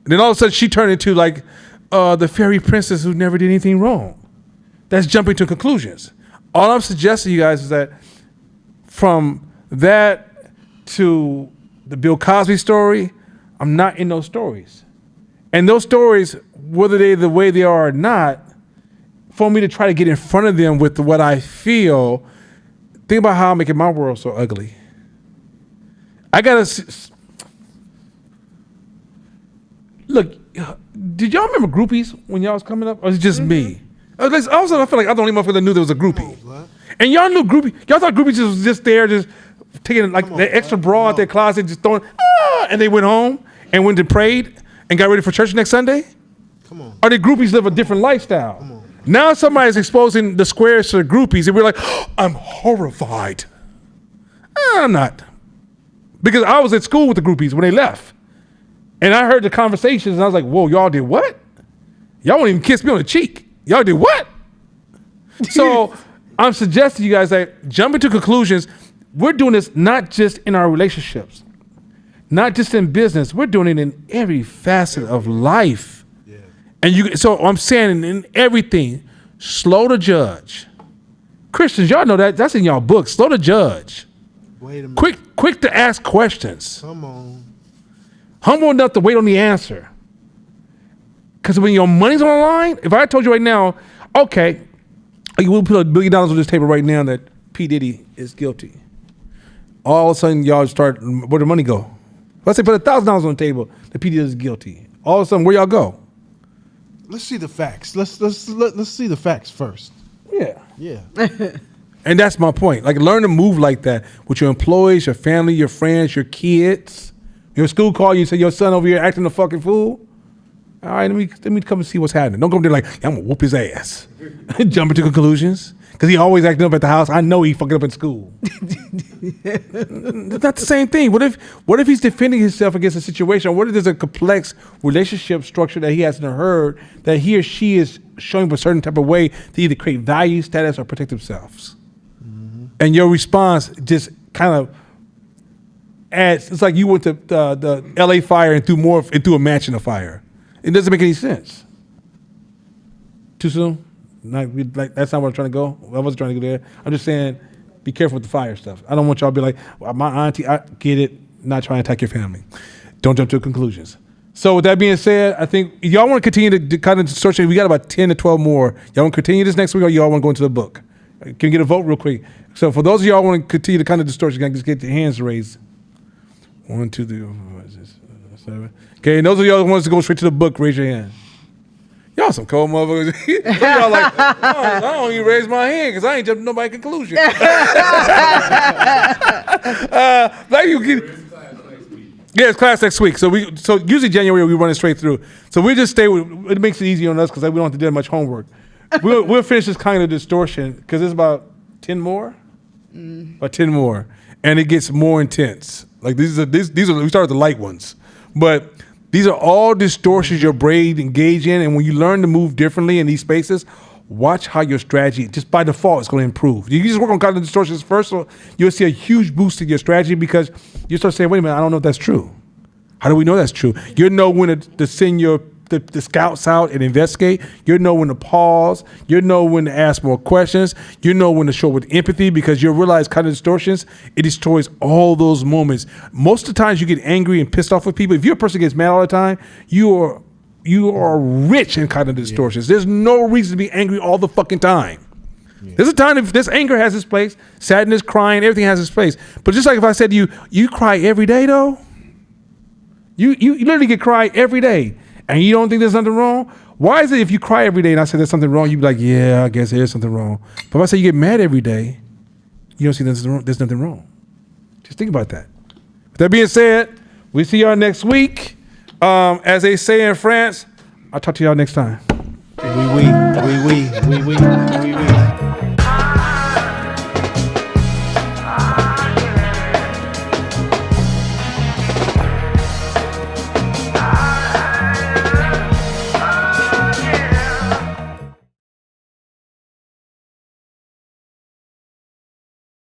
And then all of a sudden she turned into like the fairy princess who never did anything wrong. That's jumping to conclusions. All I'm suggesting you guys is that from that to the Bill Cosby story, I'm not in those stories. And those stories, whether they're the way they are or not, for me to try to get in front of them with what I feel, think about how I'm making my world so ugly. I gotta look. Did y'all remember groupies when y'all was coming up, or is it just me? All of a sudden, I feel like I'm the only motherfucker that knew there was a groupie. And y'all knew groupie. Y'all thought groupies was just there, just taking like the extra bra out their closet, just throwing, and they went home and went and prayed and got ready for church next Sunday. Come on. Or did groupies live a different lifestyle? Come on. Now somebody's exposing the squares to the groupies, and we're like, I'm horrified. I'm not. Because I was at school with the groupies when they left. And I heard the conversations and I was like, whoa, y'all did what? Y'all won't even kiss me on the cheek. Y'all did what? So I'm suggesting you guys that jumping to conclusions, we're doing this not just in our relationships, not just in business, we're doing it in every facet of life. Yeah. And so I'm saying in everything, slow to judge. Christians, y'all know that's in y'all books, slow to judge. Wait a minute. Quick to ask questions. Come on. Humble enough to wait on the answer. Because when your money's on the line, if I told you right now, okay, we'll put $1 billion on this table right now that P. Diddy is guilty. All of a sudden, y'all start, where'd the money go? Let's say put $1,000 on the table that P. Diddy is guilty. All of a sudden, where y'all go? Let's see the facts. Let's see the facts first. Yeah. Yeah. And that's my point. Like, learn to move like that with your employees, your family, your friends, your kids. Your school call you and say, your son over here acting a fucking fool. All right, let me come and see what's happening. Don't go there like, I'm gonna whoop his ass. Jumping to conclusions. because he always acting up at the house. I know he fucking up in school. It's not the same thing. What if he's defending himself against a situation? What if there's a complex relationship structure that he hasn't heard that he or she is showing a certain type of way to either create value, status, or protect themselves? And your response just kind of adds. It's like you went to the LA fire and threw a match in the fire. It doesn't make any sense. Too soon? That's not where I'm trying to go. I wasn't trying to go there. I'm just saying, be careful with the fire stuff. I don't want y'all to be like, well, my auntie, I get it, not trying to attack your family. Don't jump to conclusions. So with that being said, I think y'all want to continue to kind of search. We got about 10 to 12 more. Y'all want to continue this next week, or y'all want to go into the book? Can we get a vote real quick? So for those of y'all who want to continue to kind of distortion, just get your hands raised. 1, 2, 3, 4, 5, 6, 7. Okay, and those of y'all who wants to go straight to the book, raise your hand. Y'all some cold motherfuckers. Y'all like, I don't even raise my hand because I ain't jumping to nobody's conclusion. Yeah, it's class next week. So usually January we run it straight through. So we just stay with it. Makes it easy on us because we don't have to do that much homework. We'll finish this kind of distortion because it's about 10 more. About 10 more, and it gets more intense. Like these are we start with the light ones, but these are all distortions your brain engage in, and when you learn to move differently in these spaces, watch how your strategy, just by default, is going to improve. You just work on cognitive distortions first, so you'll see a huge boost in your strategy because you start saying, wait a minute, I don't know if that's true. How do we know that's true? You know when to send the scouts out and investigate. You know when to pause. You know when to ask more questions. You know when to show with empathy because you realize cognitive distortions, it destroys all those moments. Most of the times you get angry and pissed off with people. If you're a person who gets mad all the time, you are rich in cognitive distortions. There's no reason to be angry all the fucking time. There's a time if this anger has its place, sadness, crying, everything has its place. But just like if I said to you, you cry every day though? You literally get cry every day. And you don't think there's something wrong? Why is it if you cry every day and I say there's something wrong, you'd be like, yeah, I guess there's something wrong. But if I say you get mad every day, you don't see there's nothing wrong. Just think about that. With that being said, we see y'all next week. As they say in France, I'll talk to y'all next time. Oui.